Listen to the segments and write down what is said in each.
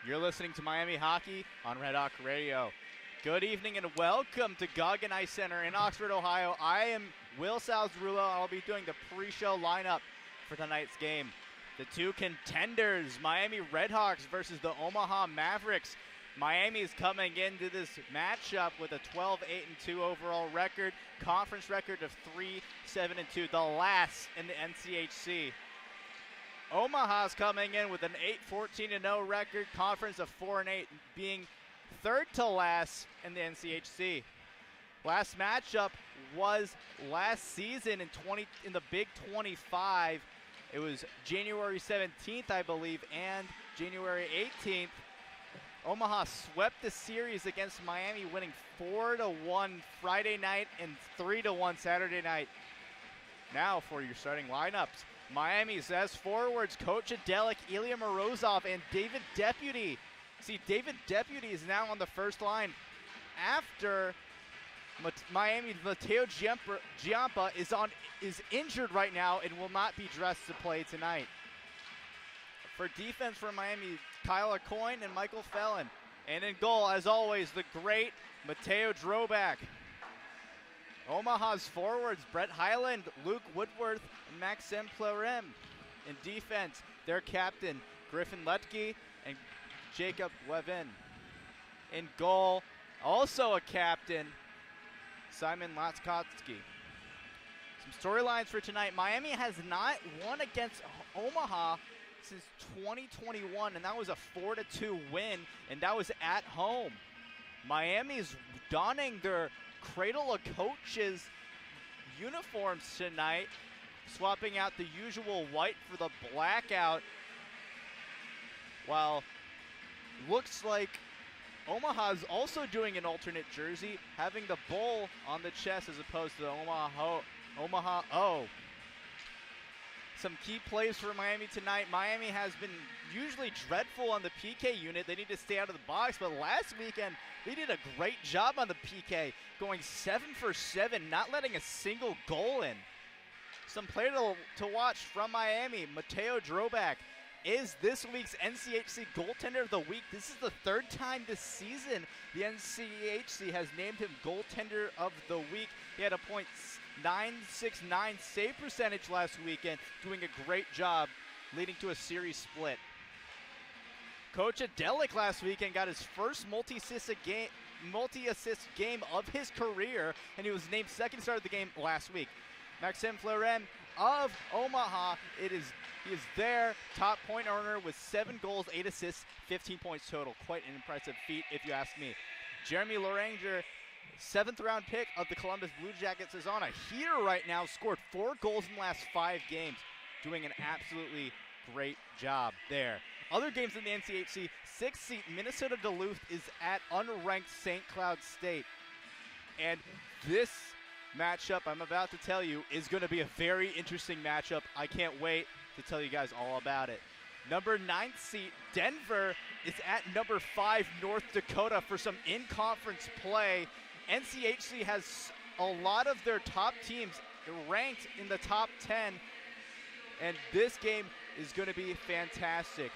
You're listening to Miami Hockey on Red Hawk Radio. Good evening and welcome to Goggin Ice Center in Oxford, Ohio. I am Will Salzarulo. I'll be doing the pre-show lineup for tonight's game. The two contenders, Miami RedHawks versus the Omaha Mavericks. Miami is coming into this matchup with a 12-8-2 overall record, conference record of 3-7-2, the last in the NCHC. Omaha's coming in with an 8-14-0 record, conference of 4-8, being third to last in the NCHC. Last matchup was last season in the Big 25. It was January 17th, I believe, and January 18th. Omaha swept the series against Miami, winning 4-1 Friday night and 3-1 Saturday night. Now for your starting lineups. Miami's as forwards, Coach Adelic, Ilya Morozov, and David Deputy. See, David Deputy is now on the first line after Miami's Mateo Giampa is injured right now and will not be dressed to play tonight. For defense for Miami, Kyle Coyne and Michael Fallon. And in goal, as always, the great Mateo Drobak. Omaha's forwards, Brett Highland, Luke Woodworth, and Maxime Pleurem. In defense, their captain, Griffin Lutke and Jacob Levin. In goal, also a captain, Simon Latskotsky. Some storylines for tonight. Miami has not won against Omaha since 2021, and that was a 4-2 win, and that was at home. Miami's donning their Cradle of Coaches uniforms tonight, swapping out the usual white for the blackout, while looks like Omaha's also doing an alternate jersey, having the bull on the chest as opposed to the Omaha O. Some key plays for Miami tonight. Miami has been usually dreadful on the PK unit. They need to stay out of the box, but last weekend they did a great job on the PK, going 7 for 7, not letting a single goal in. Some player to watch from Miami, Mateo Drobak, is this week's NCHC Goaltender of the Week. This is the third time this season the NCHC has named him Goaltender of the Week. He had a .969 save percentage last weekend, doing a great job, leading to a series split. Coach Adelic last weekend got his first multi-assist game of his career, and he was named second star of the game last week. Maxime Pleurem of Omaha, he is their top point earner with 7 goals, 8 assists, 15 points total. Quite an impressive feat, if you ask me. Jeremy Loranger, 7th round pick of the Columbus Blue Jackets, is on a heater right now, scored 4 goals in the last 5 games, doing an absolutely great job there. Other games in the NCHC, 6th seed Minnesota Duluth is at unranked St. Cloud State. And this matchup I'm about to tell you is going to be a very interesting matchup. I can't wait to tell you guys all about it. Number 9th seed Denver is at number 5 North Dakota for some in-conference play. NCHC has a lot of their top teams ranked in the top 10, and this game is going to be fantastic.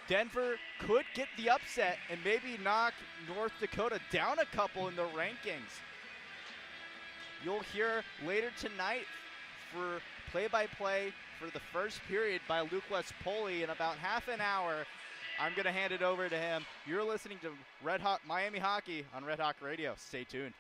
Denver could get the upset and maybe knock North Dakota down a couple in the rankings. You'll hear later tonight for play-by-play for the first period by Luke West Poley in about half an hour. I'm going to hand it over to him. You're listening to Miami Hockey on Red Hawk Radio. Stay tuned.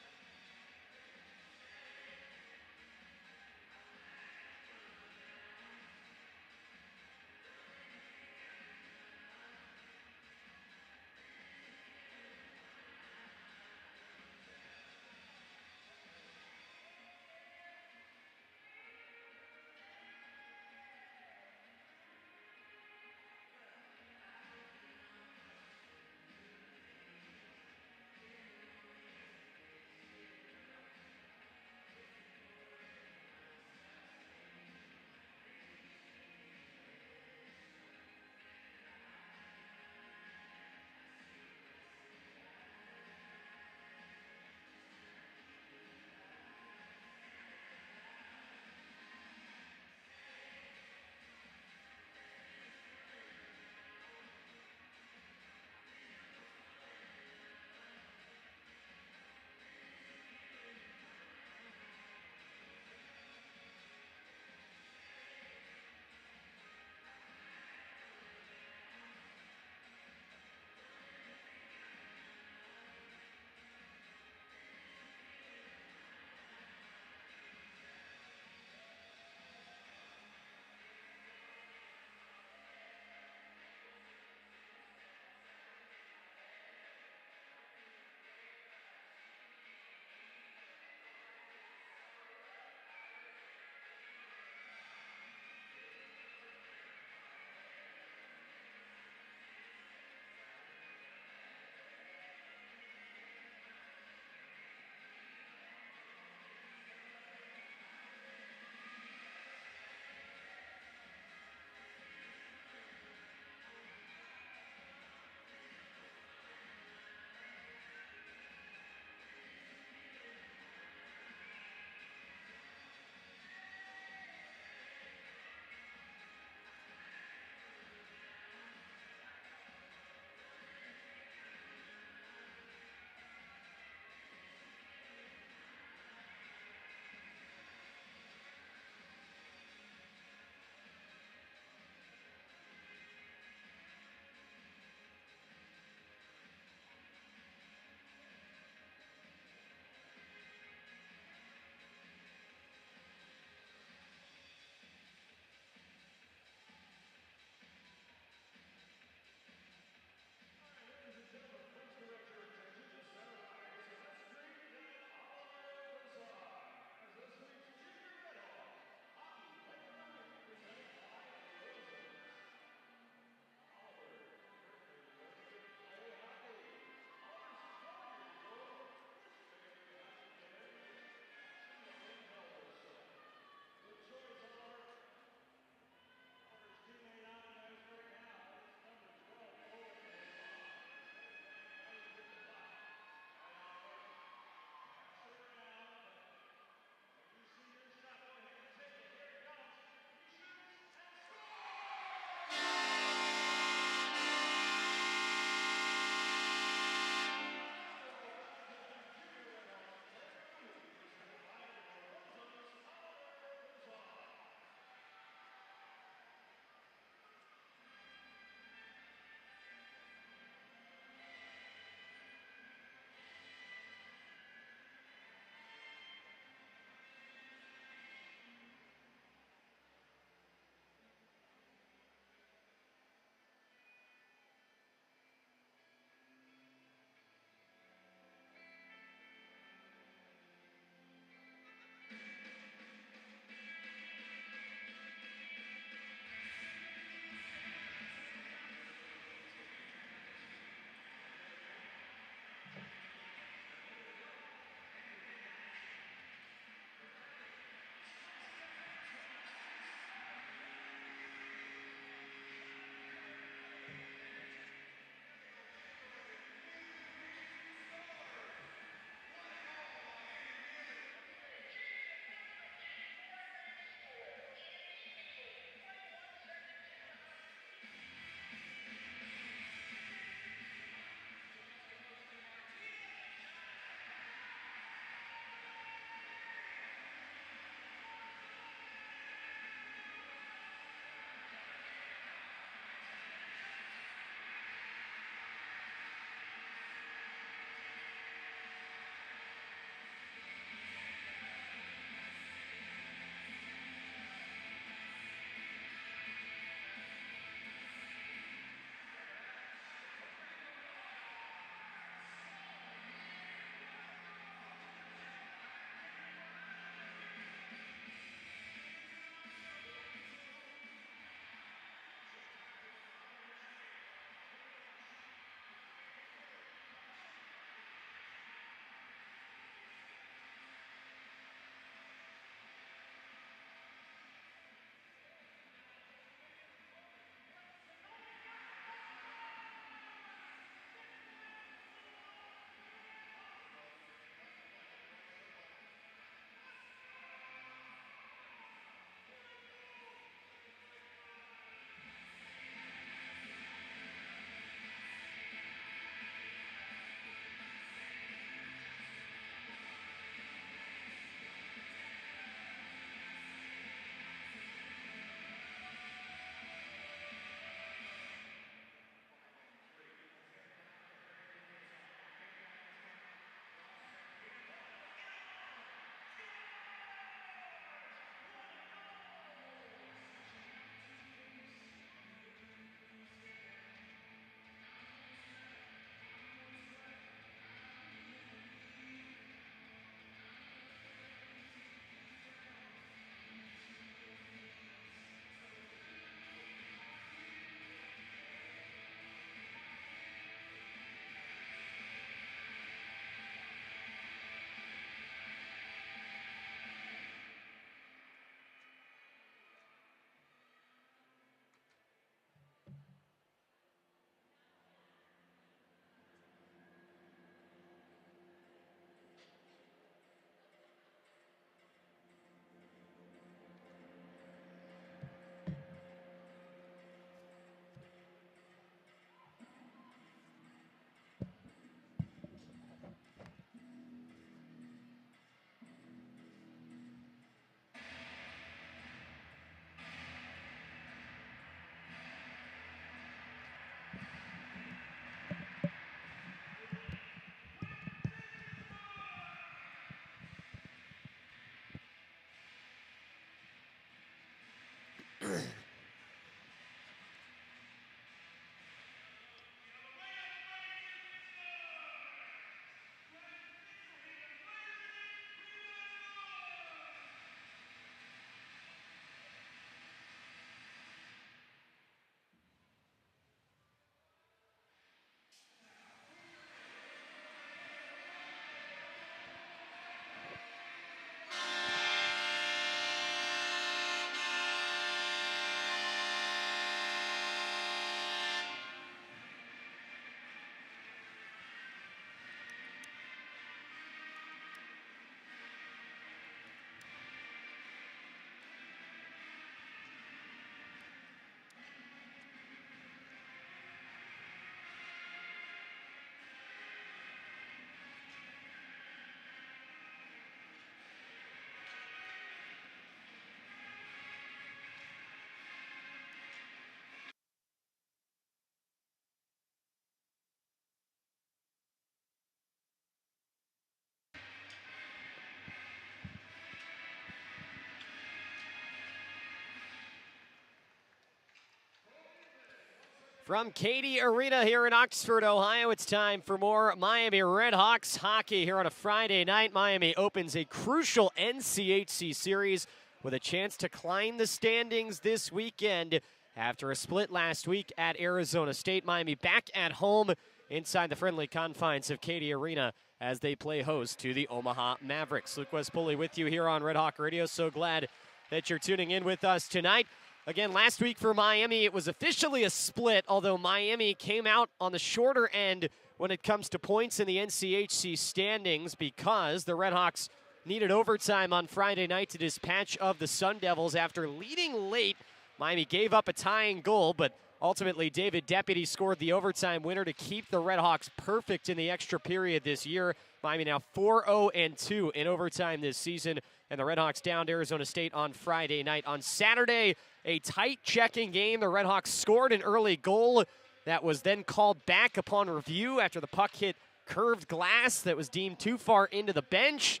From Cady Arena here in Oxford, Ohio, it's time for more Miami RedHawks hockey here on a Friday night. Miami opens a crucial NCHC series with a chance to climb the standings this weekend after a split last week at Arizona State. Miami back at home inside the friendly confines of Cady Arena as they play host to the Omaha Mavericks. Luke Poley with you here on Red Hawk Radio. So glad that you're tuning in with us tonight. Again, last week for Miami, it was officially a split, although Miami came out on the shorter end when it comes to points in the NCHC standings because the RedHawks needed overtime on Friday night to dispatch of the Sun Devils after leading late. Miami gave up a tying goal, but ultimately David Deputy scored the overtime winner to keep the RedHawks perfect in the extra period this year. Miami now 4-0-2 in overtime this season, and the RedHawks downed Arizona State on Friday night. On Saturday, a tight checking game. The RedHawks scored an early goal that was then called back upon review after the puck hit curved glass that was deemed too far into the bench.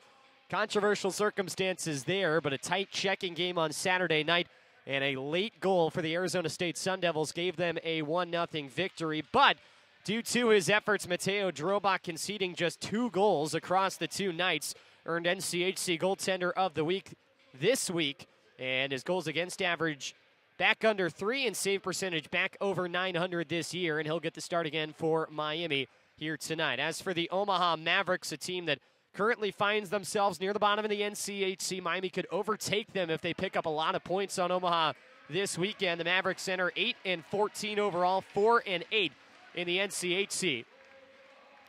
Controversial circumstances there, but a tight checking game on Saturday night, and a late goal for the Arizona State Sun Devils gave them a 1-0 victory. But due to his efforts, Mateo Drobak conceding just 2 goals across the 2 nights, earned NCHC Goaltender of the Week this week. And his goals against average back under 3 and save percentage back over 900 this year. And he'll get the start again for Miami here tonight. As for the Omaha Mavericks, a team that currently finds themselves near the bottom of the NCHC, Miami could overtake them if they pick up a lot of points on Omaha this weekend. The Mavericks enter 8-14 overall, 4-8 in the NCHC.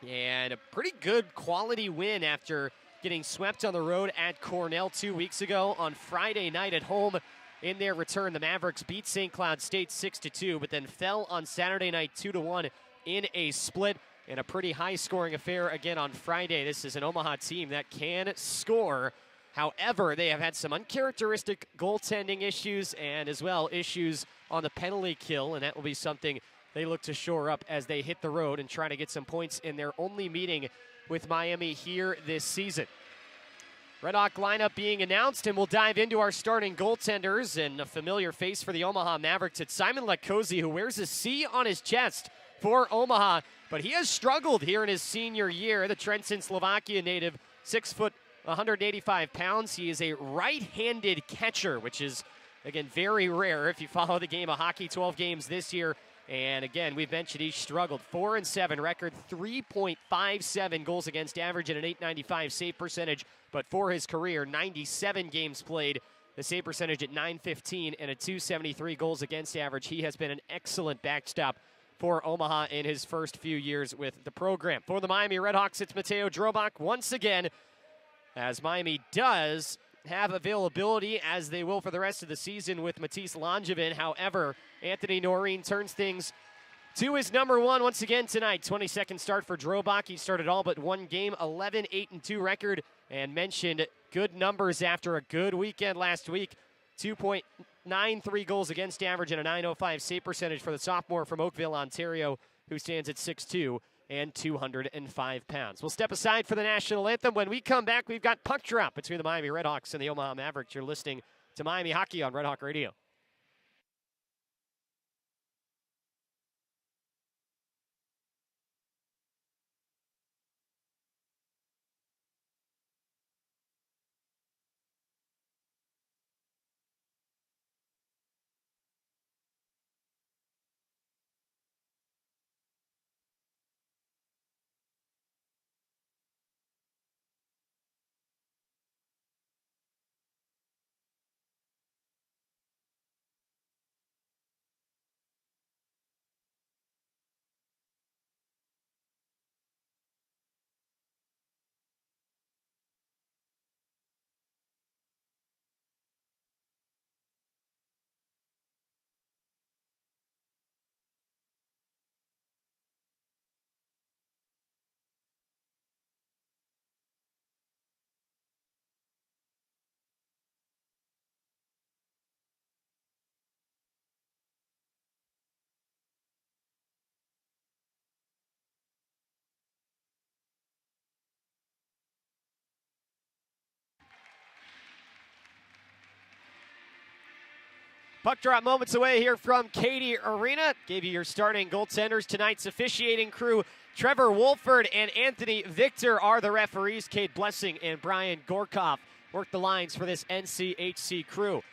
And a pretty good quality win after getting swept on the road at Cornell 2 weeks ago. On Friday night at home in their return, the Mavericks beat St. Cloud State 6-2, but then fell on Saturday night 2-1 in a split, and a pretty high-scoring affair again on Friday. This is an Omaha team that can score. However, they have had some uncharacteristic goaltending issues and as well issues on the penalty kill, and that will be something they look to shore up as they hit the road and try to get some points in their only meeting with Miami here this season. Red Hawk lineup being announced, and we'll dive into our starting goaltenders. And a familiar face for the Omaha Mavericks, it's Simon Lecozzi, who wears a C on his chest for Omaha, but he has struggled here in his senior year. The Trenton, Slovakia native, 6 foot, 185 pounds. He is a right-handed catcher, which is, again, very rare if you follow the game of hockey. 12 games this year. And again, we've mentioned he's struggled. 4-7 record, 3.57 goals against average, and an .895 save percentage. But for his career, 97 games played, the save percentage at .915 and a .273 goals against average. He has been an excellent backstop for Omaha in his first few years with the program. For the Miami RedHawks, it's Mateo Drobak once again, as Miami does have availability, as they will for the rest of the season with Matisse Langevin. However, Anthony Noreen turns things to his number one once again tonight. 22nd start for Drobak. He started all but one game, 11-8-2 record, and mentioned good numbers after a good weekend last week. 2.93 goals against average and a .905 save percentage for the sophomore from Oakville, Ontario, who stands at 6'2" and 205 pounds. We'll step aside for the national anthem. When we come back, we've got puck drop between the Miami RedHawks and the Omaha Mavericks. You're listening to Miami Hockey on Red Hawk Radio. Puck drop moments away here from Cady Arena. Gave you your starting goaltenders. Tonight's officiating crew, Trevor Wolford and Anthony Victor are the referees. Cade Blessing and Brian Gorkoff work the lines for this NCHC crew.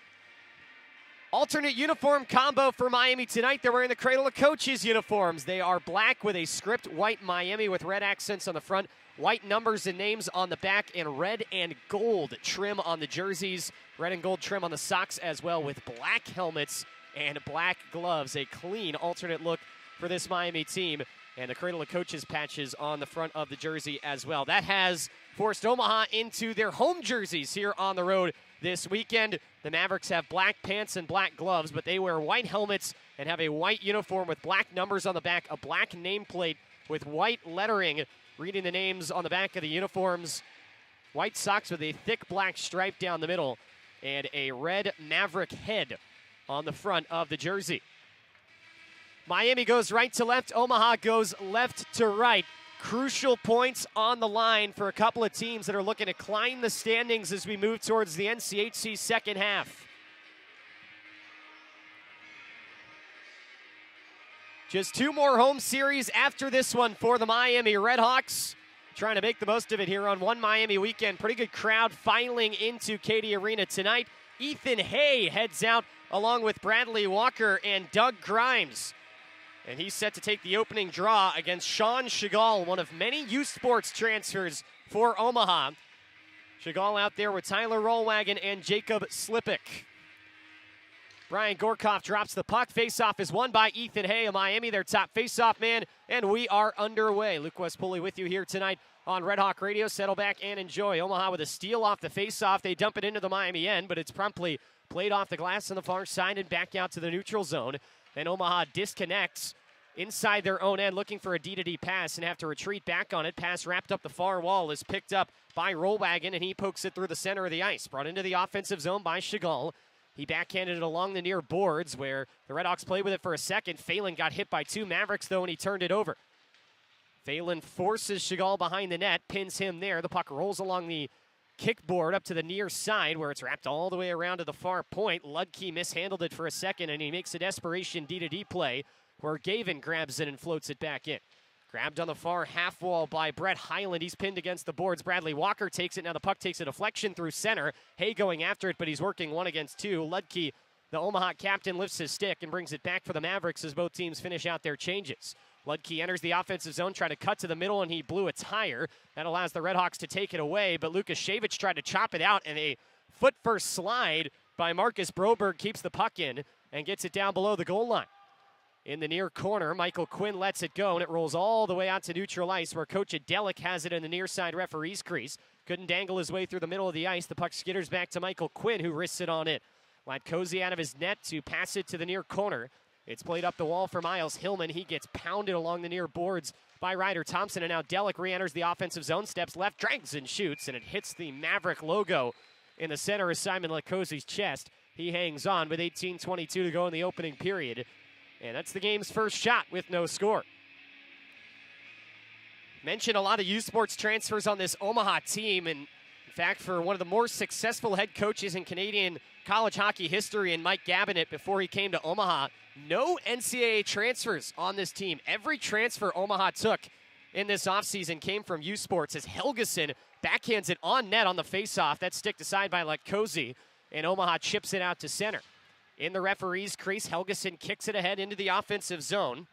Alternate uniform combo for Miami tonight. They're wearing the Cradle of Coaches uniforms. They are black with a script white Miami with red accents on the front, white numbers and names on the back, and red and gold trim on the jerseys. Red and gold trim on the socks as well, with black helmets and black gloves. A clean alternate look for this Miami team. And the Cradle of Coaches patches on the front of the jersey as well. That has forced Omaha into their home jerseys here on the road this weekend. The Mavericks have black pants and black gloves, but they wear white helmets and have a white uniform with black numbers on the back, a black nameplate with white lettering reading the names on the back of the uniforms. White socks with a thick black stripe down the middle and a red Maverick head on the front of the jersey. Miami goes right to left. Omaha goes left to right. Crucial points on the line for a couple of teams that are looking to climb the standings as we move towards the NCHC second half. Just two more home series after this one for the Miami RedHawks. Trying to make the most of it here on one Miami weekend. Pretty good crowd filing into Cady Arena tonight. Ethan Hay heads out along with Bradley Walker and Doug Grimes. And he's set to take the opening draw against Sean Chagall, one of many youth sports transfers for Omaha. Chagall out there with Tyler Rollwagon and Jacob Slipik. Brian Gorkoff drops the puck. Faceoff is won by Ethan Hay of Miami, their top faceoff man, and we are underway. Luke West Poley with you here tonight on Red Hawk Radio. Settle back and enjoy. Omaha with a steal off the faceoff. They dump it into the Miami end, but it's promptly played off the glass on the far side and back out to the neutral zone. Then Omaha disconnects inside their own end, looking for a D-to-D pass and have to retreat back on it. Pass wrapped up the far wall is picked up by Rollwagon, and he pokes it through the center of the ice. Brought into the offensive zone by Chagall. He backhanded it along the near boards where the RedHawks played with it for a second. Phelan got hit by two Mavericks, though, and he turned it over. Phelan forces Chagall behind the net, pins him there. The puck rolls along the kickboard up to the near side where it's wrapped all the way around to the far point. Ludke mishandled it for a second, and he makes a desperation D-to-D play where Gavin grabs it and floats it back in. Grabbed on the far half wall by Brett Highland. He's pinned against the boards. Bradley Walker takes it. Now the puck takes a deflection through center. Hay going after it, but he's working 1 against 2. Ludke, the Omaha captain, lifts his stick and brings it back for the Mavericks as both teams finish out their changes. Ludke enters the offensive zone, trying to cut to the middle, and he blew a tire. That allows the RedHawks to take it away, but Lukas Shevich tried to chop it out, and a foot-first slide by Marcus Broberg keeps the puck in and gets it down below the goal line. In the near corner, Michael Quinn lets it go, and it rolls all the way out to neutral ice where Coach Adelic has it in the near side referee's crease. Couldn't dangle his way through the middle of the ice. The puck skitters back to Michael Quinn, who wrists it on it. Latkozy out of his net to pass it to the near corner. It's played up the wall for Miles Hillman. He gets pounded along the near boards by Ryder Thompson, and now Delic re-enters the offensive zone, steps left, drags and shoots, and it hits the Maverick logo in the center of Simon Latkozy's chest. He hangs on with 18:22 to go in the opening period. And that's the game's first shot with no score. Mentioned a lot of youth sports transfers on this Omaha team. And in fact, for one of the more successful head coaches in Canadian college hockey history, in Mike Gabinet, before he came to Omaha, no NCAA transfers on this team. Every transfer Omaha took in this offseason came from youth sports as Helgeson backhands it on net on the faceoff. That's sticked aside by Latkozy, and Omaha chips it out to center. In the referee's crease, Helgeson kicks it ahead into the offensive zone.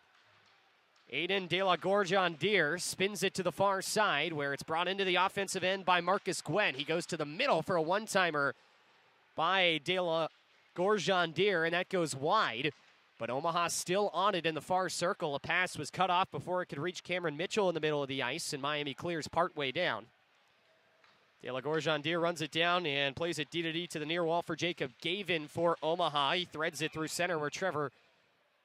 Aiden De La Gorgondier spins it to the far side where it's brought into the offensive end by Marcus Gwen. He goes to the middle for a one-timer by De La Gorgondier, and that goes wide. But Omaha still on it in the far circle. A pass was cut off before it could reach Cameron Mitchell in the middle of the ice, and Miami clears partway down. De La Gorgondier runs it down and plays it D-to-D to the near wall for Jacob Gavin for Omaha. He threads it through center where Trevor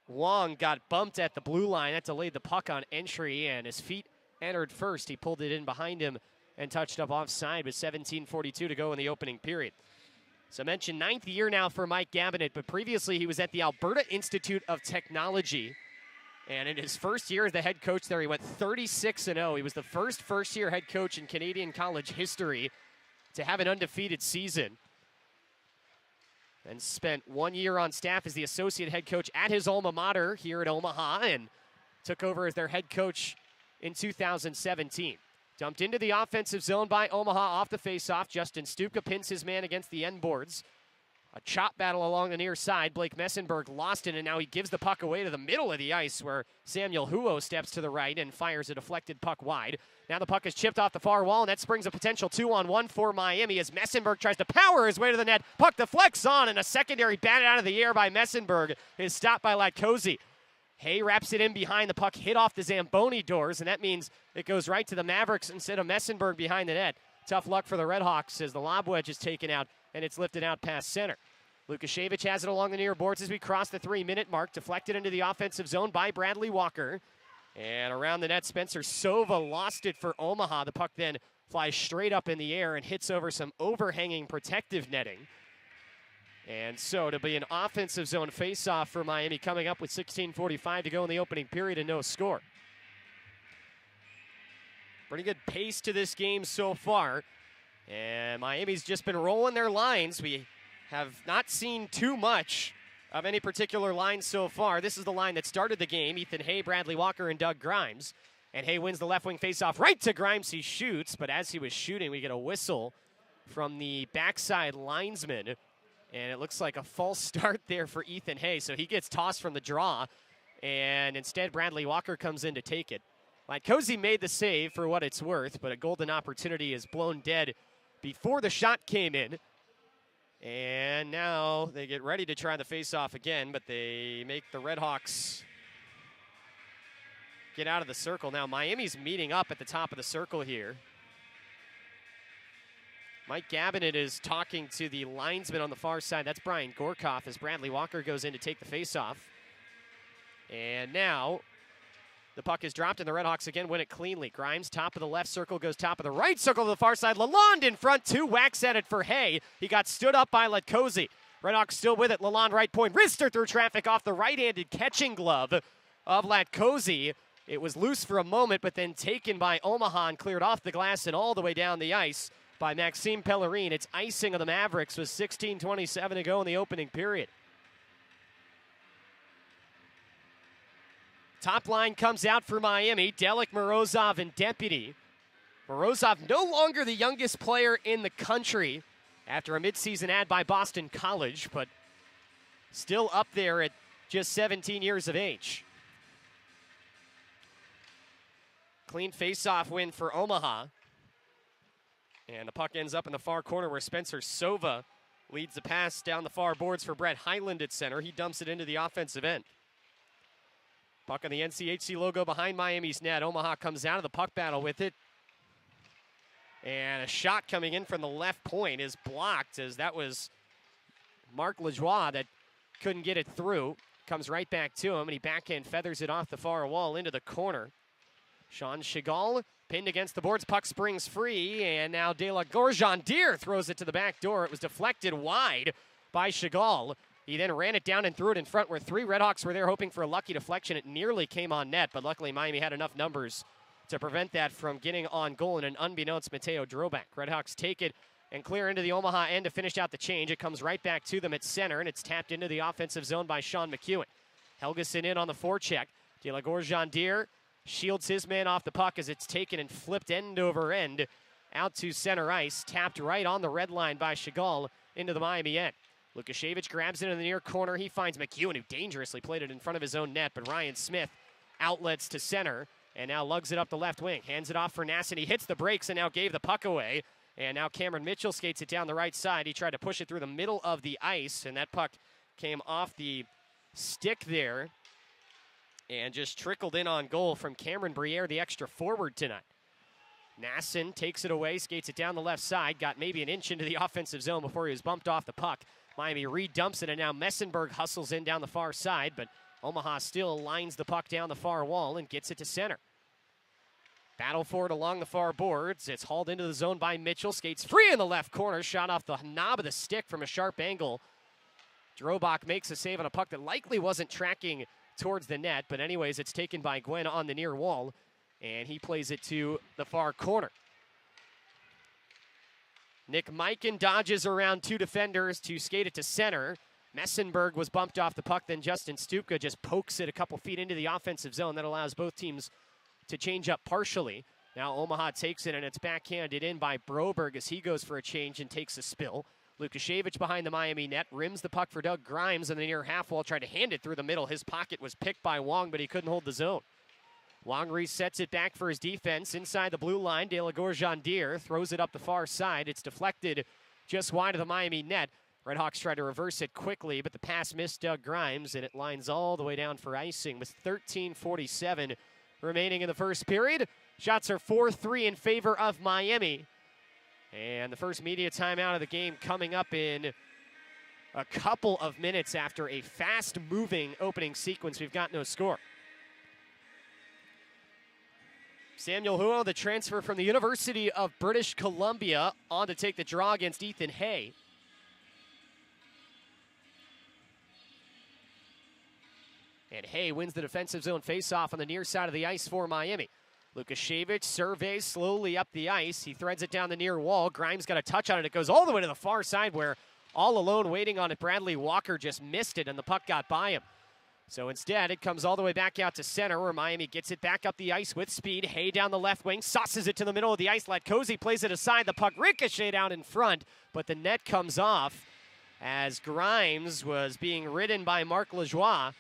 Wong got bumped at the blue line. That delayed the puck on entry, and his feet entered first. He pulled it in behind him and touched up offside with 17:42 to go in the opening period. So I mentioned 9th year now for Mike Gabinet, but previously he was at the Alberta Institute of Technology. And in his first year as the head coach there, he went 36-0. He was the first-year head coach in Canadian college history to have an undefeated season. and spent 1 year on staff as the associate head coach at his alma mater here at Omaha, and took over as their head coach in 2017. Dumped into the offensive zone by Omaha off the faceoff. Justin Stuka pins his man against the end boards. A chop battle along the near side. Blake Messenberg lost it, and now he gives the puck away to the middle of the ice where Samuel Huo steps to the right and fires a deflected puck wide. Now the puck is chipped off the far wall, and that springs a potential 2-on-1 for Miami as Messenberg tries to power his way to the net. Puck deflects on, and a secondary batted out of the air by Messenberg is stopped by Latkozy. Hay wraps it in behind the puck, hit off the Zamboni doors, and that means it goes right to the Mavericks instead of Messenberg behind the net. Tough luck for the RedHawks as the lob wedge is taken out, and it's lifted out past center. Lukashevich has it along the near boards as we cross the 3-minute mark, deflected into the offensive zone by Bradley Walker. And around the net, Spencer Sova lost it for Omaha. The puck then flies straight up in the air and hits over some overhanging protective netting. And so to be an offensive zone faceoff for Miami coming up with 16:45 to go in the opening period and no score. Pretty good pace to this game so far. And Miami's just been rolling their lines. We have not seen too much of any particular line so far. This is the line that started the game. Ethan Hay, Bradley Walker, and Doug Grimes. And Hay wins the left wing faceoff right to Grimes. He shoots, but as he was shooting, we get a whistle from the backside linesman. And it looks like a false start there for Ethan Hay. So he gets tossed from the draw, and instead Bradley Walker comes in to take it. Latkozy made the save for what it's worth, but a golden opportunity is blown dead before the shot came in. And now they get ready to try the faceoff again, but they make the RedHawks get out of the circle. Now Miami's meeting up at the top of the circle here. Mike Gabinet is talking to the linesman on the far side. That's Brian Gorkoff as Bradley Walker goes in to take the faceoff. And now the puck is dropped, and the RedHawks again win it cleanly. Grimes, top of the left circle, goes top of the right circle to the far side. Lalonde in front, two whacks at it for Hay. He got stood up by Latkozy. RedHawks still with it. Lalonde right point. Wrister through traffic off the right-handed catching glove of Latkozy. It was loose for a moment, but then taken by Omaha and cleared off the glass and all the way down the ice by Maxime Pellerine. It's icing of the Mavericks with 16:27 to go in the opening period. Top line comes out for Miami. Delic, Morozov, and Deputy. Morozov no longer the youngest player in the country after a midseason ad by Boston College, but still up there at just 17 years of age. Clean face-off win for Omaha. And the puck ends up in the far corner where Spencer Sova leads the pass down the far boards for Brett Hyland at center. He dumps it into the offensive end. Puck on the NCHC logo behind Miami's net. Omaha comes out of the puck battle with it. And a shot coming in from the left point is blocked, as that was Marc Lajoie that couldn't get it through. Comes right back to him, and he backhand feathers it off the far wall into the corner. Sean Chagall pinned against the boards. Puck springs free, and now De La Gorgendier throws it to the back door. It was deflected wide by Chagall. He then ran it down and threw it in front where three RedHawks were there hoping for a lucky deflection. It nearly came on net, but luckily Miami had enough numbers to prevent that from getting on goal, and an unbeknownst Mateo Droback. RedHawks take it and clear into the Omaha end to finish out the change. It comes right back to them at center, and it's tapped into the offensive zone by Sean McEwen. Helgeson in on the forecheck. De La Gorgendier shields his man off the puck as it's taken and flipped end over end out to center ice. Tapped right on the red line by Chagall into the Miami end. Lukashevich grabs it in the near corner. He finds McEwen, who dangerously played it in front of his own net, but Ryan Smith outlets to center and now lugs it up the left wing. Hands it off for Nasson. He hits the brakes and now gave the puck away. And now Cameron Mitchell skates it down the right side. He tried to push it through the middle of the ice, and that puck came off the stick there and just trickled in on goal from Cameron Briere, the extra forward tonight. Nasson takes it away, skates it down the left side, got maybe an inch into the offensive zone before he was bumped off the puck. Miami re-dumps it, and now Messenberg hustles in down the far side, but Omaha still lines the puck down the far wall and gets it to center. Battle for it along the far boards. It's hauled into the zone by Mitchell. Skates free in the left corner. Shot off the knob of the stick from a sharp angle. Drobach makes a save on a puck that likely wasn't tracking towards the net, but anyways, it's taken by Gwen on the near wall, and he plays it to the far corner. Nick Mikan dodges around 2 defenders to skate it to center. Messenberg was bumped off the puck, then Justin Stupka just pokes it a couple feet into the offensive zone. That allows both teams to change up partially. Now Omaha takes it, and it's backhanded in by Broberg as he goes for a change and takes a spill. Lukashevich behind the Miami net, rims the puck for Doug Grimes on the near half wall, tried to hand it through the middle. His pocket was picked by Wong, but he couldn't hold the zone. Wong resets it back for his defense inside the blue line. De La Gorgendier throws it up the far side. It's deflected just wide of the Miami net. RedHawks try to reverse it quickly, but the pass missed Doug Grimes, and it lines all the way down for icing with 13:47 remaining in the first period. Shots are 4-3 in favor of Miami. And the first media timeout of the game coming up in a couple of minutes after a fast-moving opening sequence. We've got no score. Samuel Huo, the transfer from the University of British Columbia, on to take the draw against Ethan Hay. And Hay wins the defensive zone faceoff on the near side of the ice for Miami. Lukashevich surveys slowly up the ice. He threads it down the near wall. Grimes got a touch on it. It goes all the way to the far side where all alone waiting on it, Bradley Walker just missed it and the puck got by him. So instead, it comes all the way back out to center where Miami gets it back up the ice with speed. Hay down the left wing, sauces it to the middle of the ice. Latkozy plays it aside. The puck ricocheted out in front, but the net comes off as Grimes was being ridden by Marc Lajoie.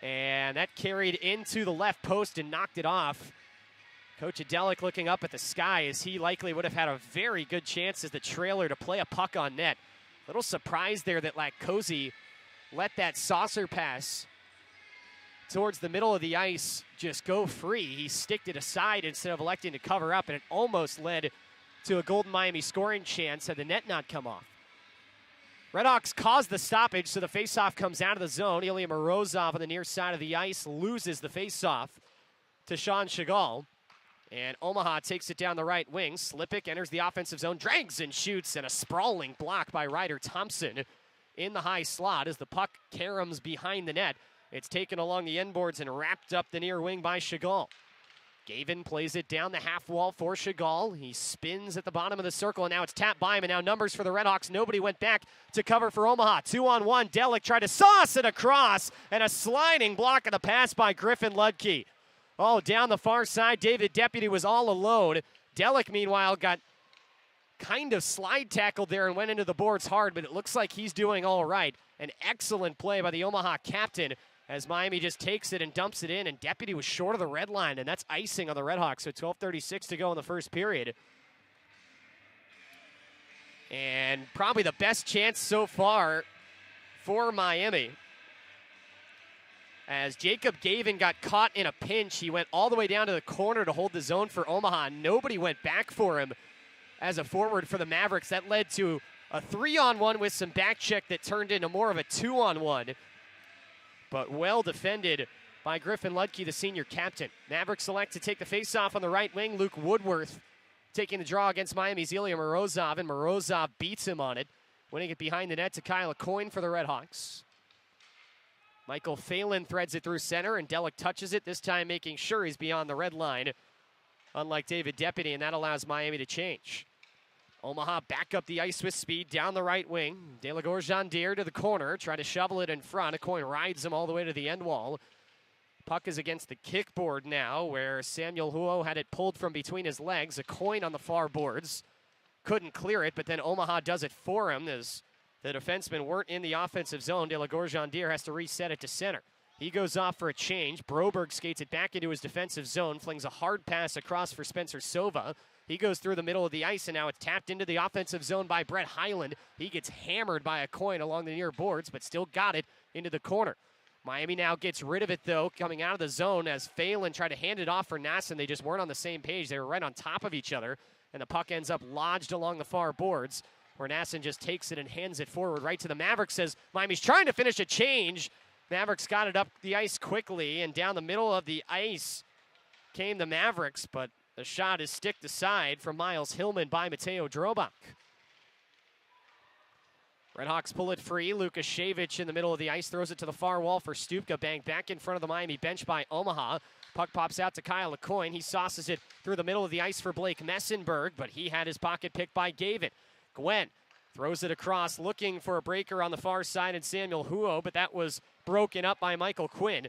And that carried into the left post and knocked it off. Coach Adelik looking up at the sky as he likely would have had a very good chance as the trailer to play a puck on net. Little surprise there that Latkozy let that saucer pass towards the middle of the ice just go free. He sticked it aside instead of electing to cover up, and it almost led to a Golden Miami scoring chance had the net not come off. RedHawks caused the stoppage, so the faceoff comes out of the zone. Ilya Morozov on the near side of the ice loses the faceoff to Sean Chagall. And Omaha takes it down the right wing. Slipik enters the offensive zone, drags and shoots, and a sprawling block by Ryder Thompson in the high slot as the puck caroms behind the net. It's taken along the end boards and wrapped up the near wing by Chagall. Gavin plays it down the half wall for Chagall. He spins at the bottom of the circle, and now it's tapped by him, and now numbers for the RedHawks. Nobody went back to cover for Omaha. 2-on-1, Delic tried to sauce it across, and a sliding block of the pass by Griffin Ludke. Oh, down the far side, David Deputy was all alone. Delic, meanwhile, got kind of slide tackled there and went into the boards hard, but it looks like he's doing all right. An excellent play by the Omaha captain as Miami just takes it and dumps it in, and Deputy was short of the red line, and that's icing on the RedHawks, so 12:36 to go in the first period. And probably the best chance so far for Miami. As Jacob Gavin got caught in a pinch, he went all the way down to the corner to hold the zone for Omaha. Nobody went back for him as a forward for the Mavericks. That led to a 3-on-1 with some back check that turned into more of a 2-on-1. But well defended by Griffin Ludke, the senior captain. Mavericks select to take the faceoff on the right wing. Luke Woodworth taking the draw against Miami's Ilya Morozov, and Morozov beats him on it, winning it behind the net to Kyle Coyne for the RedHawks. Michael Phelan threads it through center, and Delic touches it, this time making sure he's beyond the red line, unlike David Deputy, and that allows Miami to change. Omaha back up the ice with speed down the right wing. De La Gorgendier to the corner, try to shovel it in front. Coyne rides him all the way to the end wall. Puck is against the kickboard now, where Samuel Huo had it pulled from between his legs. Coyne on the far boards. Couldn't clear it, but then Omaha does it for him as the defensemen weren't in the offensive zone. De La Gorgendier has to reset it to center. He goes off for a change. Broberg skates it back into his defensive zone, flings a hard pass across for Spencer Sova. He goes through the middle of the ice, and now it's tapped into the offensive zone by Brett Hyland. He gets hammered by Coyne along the near boards, but still got it into the corner. Miami now gets rid of it, though, coming out of the zone as Phelan tried to hand it off for Nassen. They just weren't on the same page. They were right on top of each other, and the puck ends up lodged along the far boards, where Nassen just takes it and hands it forward right to the Mavericks as Miami's trying to finish a change. Mavericks got it up the ice quickly, and down the middle of the ice came the Mavericks, but the shot is sticked aside from Miles Hillman by Mateo Drobak. RedHawks pull it free. Lukashevich in the middle of the ice throws it to the far wall for Stupka. Banged back in front of the Miami bench by Omaha. Puck pops out to Kyle Coyne. He sauces it through the middle of the ice for Blake Messenberg, but he had his pocket picked by Gavin. Gwen throws it across, looking for a breaker on the far side and Samuel Huo, but that was broken up by Michael Quinn.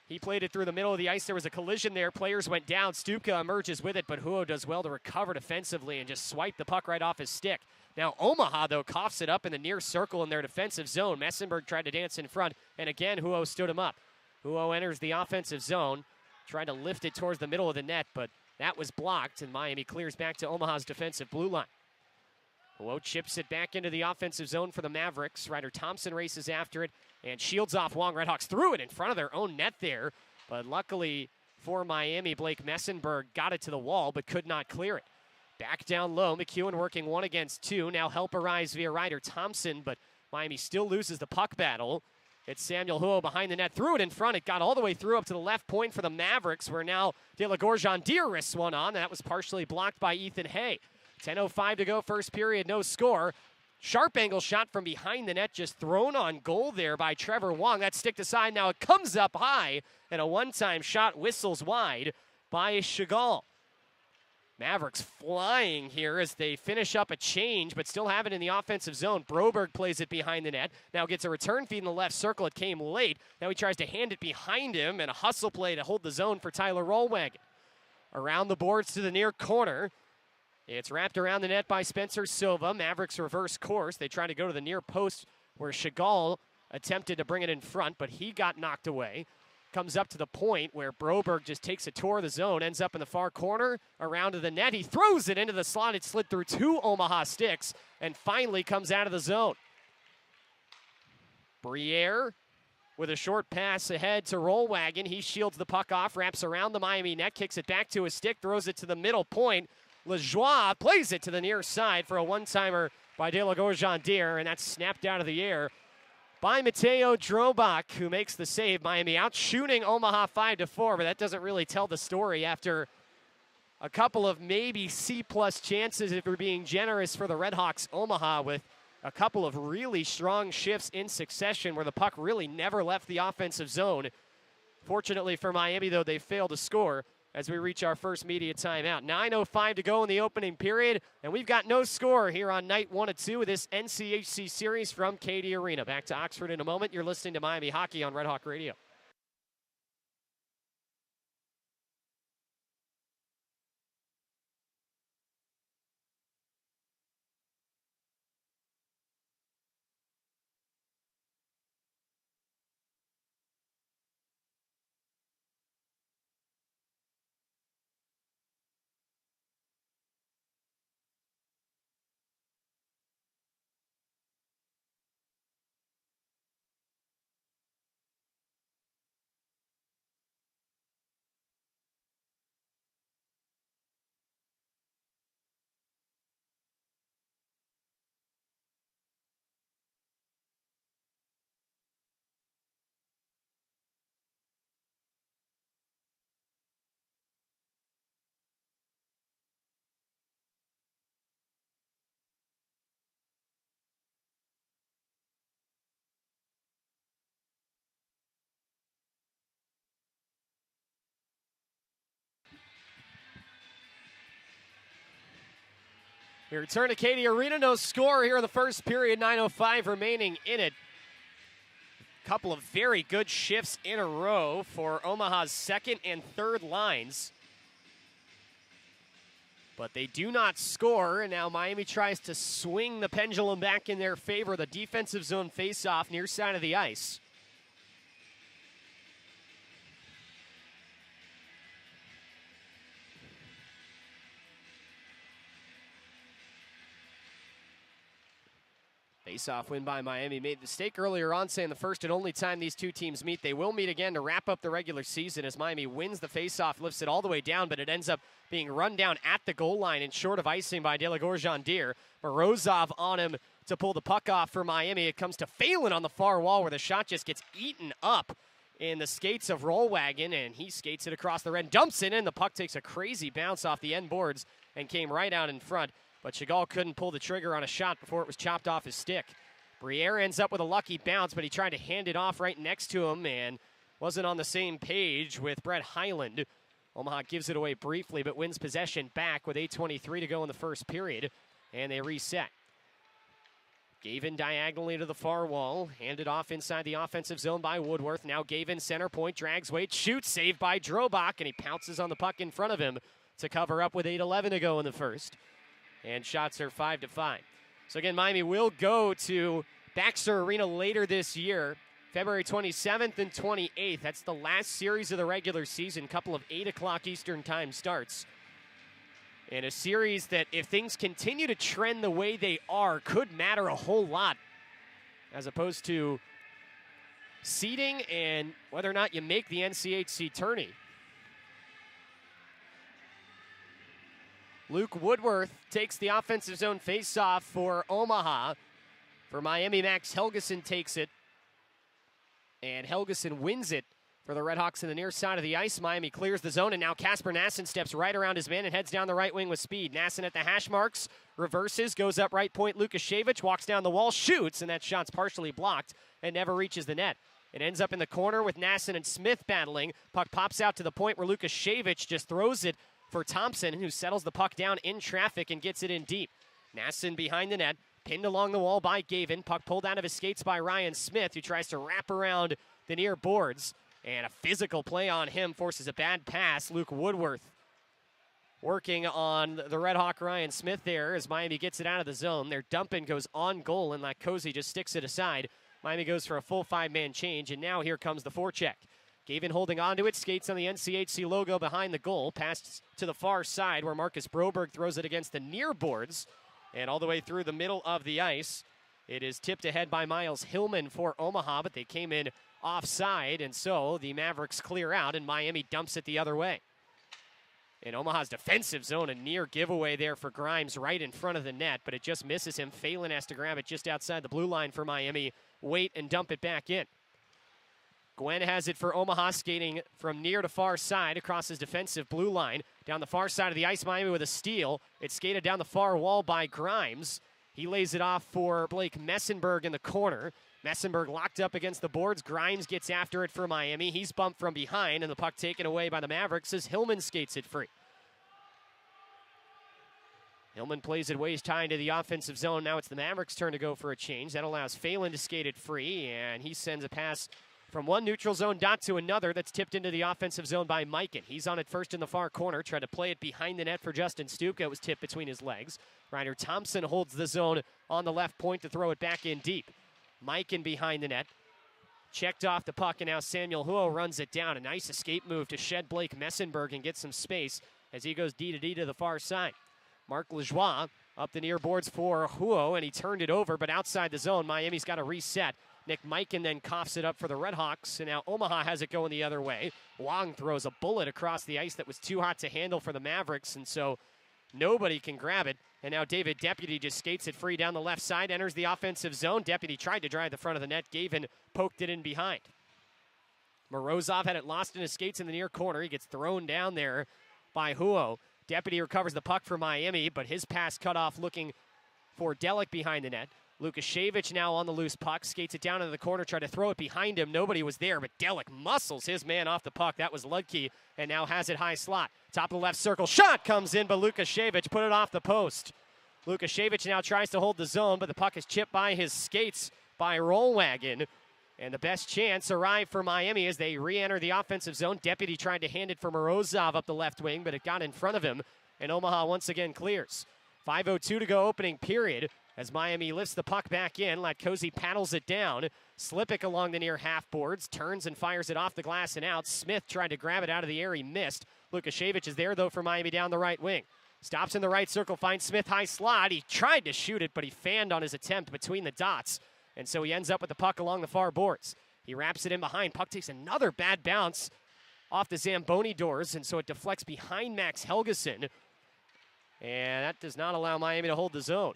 He played it through the middle of the ice. There was a collision there. Players went down. Stupka emerges with it, but Huo does well to recover defensively and just swipe the puck right off his stick. Now Omaha, though, coughs it up in the near circle in their defensive zone. Messenberg tried to dance in front, and again, Huo stood him up. Huo enters the offensive zone, trying to lift it towards the middle of the net, but that was blocked, and Miami clears back to Omaha's defensive blue line. Huo chips it back into the offensive zone for the Mavericks. Ryder Thompson races after it and shields off Wong. RedHawks threw it in front of their own net there, but luckily for Miami, Blake Messenberg got it to the wall but could not clear it. Back down low, McEwen working 1 against 2. Now help arrives via Ryder Thompson, but Miami still loses the puck battle. It's Samuel Huo behind the net, threw it in front. It got all the way through up to the left point for the Mavericks, where now De La Gorgendier risks one on. That was partially blocked by Ethan Hay. 10:05 to go, first period, no score. Sharp angle shot from behind the net, just thrown on goal there by Trevor Wong. That's sticked aside. Now it comes up high, and a one-time shot whistles wide by Chagall. Mavericks flying here as they finish up a change, but still have it in the offensive zone. Broberg plays it behind the net. Now gets a return feed in the left circle. It came late. Now he tries to hand it behind him, and a hustle play to hold the zone for Tyler Rollwagon. Around the boards to the near corner. It's wrapped around the net by Spencer Silva. Mavericks reverse course. They try to go to the near post where Chagall attempted to bring it in front, but he got knocked away. Comes up to the point where Broberg just takes a tour of the zone, ends up in the far corner, around to the net. He throws it into the slot. It slid through 2 Omaha sticks and finally comes out of the zone. Briere with a short pass ahead to Rollwagon. He shields the puck off, wraps around the Miami net, kicks it back to his stick, throws it to the middle point. Lajoie plays it to the near side for a one-timer by De La Gorgendier, and that's snapped out of the air by Mateo Drobak, who makes the save. Miami out shooting Omaha 5-4, but that doesn't really tell the story after a couple of maybe C-plus chances, if we're being generous, for the RedHawks. Omaha with a couple of really strong shifts in succession where the puck really never left the offensive zone. Fortunately for Miami, though, they failed to score as we reach our first media timeout. 9:05 to go in the opening period, and we've got no score here on night 1 of 2 of this NCHC series from Cady Arena. Back to Oxford in a moment. You're listening to Miami Hockey on Red Hawk Radio. We return to Cady Arena. No score here in the first period. 9:05 remaining in it. Couple of very good shifts in a row for Omaha's second and third lines. But they do not score, and now Miami tries to swing the pendulum back in their favor. The defensive zone faceoff near side of the ice. Face-off win by Miami. Made the mistake earlier on saying the first and only time these two teams meet. They will meet again to wrap up the regular season as Miami wins the face-off, lifts it all the way down, but it ends up being run down at the goal line and short of icing by De La Gorgendier. Morozov on him to pull the puck off for Miami. It comes to Phelan on the far wall where the shot just gets eaten up in the skates of Rollwagon, and he skates it across the red, dumps it in. The puck takes a crazy bounce off the end boards and came right out in front. But Chagall couldn't pull the trigger on a shot before it was chopped off his stick. Briere ends up with a lucky bounce, but he tried to hand it off right next to him and wasn't on the same page with Brett Highland. Omaha gives it away briefly, but wins possession back with 8:23 to go in the first period, and they reset. Gavin diagonally to the far wall, handed off inside the offensive zone by Woodworth. Now Gavin center point, drags weight, shoots, saved by Drobach, and he pounces on the puck in front of him to cover up with 8:11 to go in the first. And shots are 5-5. So again, Miami will go to Baxter Arena later this year, February 27th and 28th. That's the last series of the regular season, couple of 8 o'clock Eastern time starts. And a series that, if things continue to trend the way they are, could matter a whole lot, as opposed to seeding and whether or not you make the NCHC tourney. Luke Woodworth takes the offensive zone faceoff for Omaha. For Miami, Max Helgeson takes it, and Helgeson wins it for the RedHawks in the near side of the ice. Miami clears the zone, and now Kasper Nassen steps right around his man and heads down the right wing with speed. Nassen at the hash marks, reverses, goes up right point. Lukashevich walks down the wall, shoots, and that shot's partially blocked and never reaches the net. It ends up in the corner with Nassen and Smith battling. Puck pops out to the point where Lukashevich just throws it for Thompson, who settles the puck down in traffic and gets it in deep. Nassen behind the net, pinned along the wall by Gavin. Puck pulled out of his skates by Ryan Smith, who tries to wrap around the near boards. And a physical play on him forces a bad pass. Luke Woodworth working on the RedHawk Ryan Smith there as Miami gets it out of the zone. Their dump-in goes on goal, and Latkozy just sticks it aside. Miami goes for a full 5-man change, and now here comes the forecheck. Gavin holding onto it, skates on the NCHC logo behind the goal, passes to the far side where Marcus Broberg throws it against the near boards, and all the way through the middle of the ice. It is tipped ahead by Miles Hillman for Omaha, but they came in offside, and so the Mavericks clear out, and Miami dumps it the other way. In Omaha's defensive zone, a near giveaway there for Grimes right in front of the net, but it just misses him. Phelan has to grab it just outside the blue line for Miami, wait and dump it back in. Gwen has it for Omaha, skating from near to far side across his defensive blue line. Down the far side of the ice, Miami with a steal. It's skated down the far wall by Grimes. He lays it off for Blake Messenberg in the corner. Messenberg locked up against the boards. Grimes gets after it for Miami. He's bumped from behind, and the puck taken away by the Mavericks as Hillman skates it free. Hillman plays it waist high into the offensive zone. Now it's the Mavericks' turn to go for a change. That allows Phelan to skate it free, and he sends a pass from one neutral zone dot to another that's tipped into the offensive zone by Mikan. He's on it first in the far corner, tried to play it behind the net for Justin Stuka. It was tipped between his legs. Ryder Thompson holds the zone on the left point to throw it back in deep. Mikan behind the net. Checked off the puck, and now Samuel Huo runs it down. A nice escape move to shed Blake Messenberg and get some space as he goes D to the far side. Marc Lajoie up the near boards for Huo, and he turned it over, but outside the zone, Miami's got to reset. Nick Mikan then coughs it up for the RedHawks, and now Omaha has it going the other way. Wong throws a bullet across the ice that was too hot to handle for the Mavericks, and so nobody can grab it. And now David Deputy just skates it free down the left side, enters the offensive zone. Deputy tried to drive the front of the net. Gavin poked it in behind. Morozov had it lost in his skates in the near corner. He gets thrown down there by Huo. Deputy recovers the puck for Miami, but his pass cut off looking for Delic behind the net. Lukashevich now on the loose puck, skates it down into the corner, tried to throw it behind him. Nobody was there, but Delic muscles his man off the puck. That was Ludke, and now has it high slot. Top of the left circle, shot comes in, but Lukashevich put it off the post. Lukashevich now tries to hold the zone, but the puck is chipped by his skates by Rollwagon. And the best chance arrived for Miami as they re-enter the offensive zone. Deputy tried to hand it for Morozov up the left wing, but it got in front of him, and Omaha once again clears. 5:02 to go opening period. As Miami lifts the puck back in, Latkozy paddles it down. Slipik along the near half boards, turns and fires it off the glass and out. Smith tried to grab it out of the air, he missed. Lukashevich is there though for Miami down the right wing. Stops in the right circle, finds Smith high slot. He tried to shoot it, but he fanned on his attempt between the dots. And so he ends up with the puck along the far boards. He wraps it in behind. Puck takes another bad bounce off the Zamboni doors, and so it deflects behind Max Helgeson. And that does not allow Miami to hold the zone.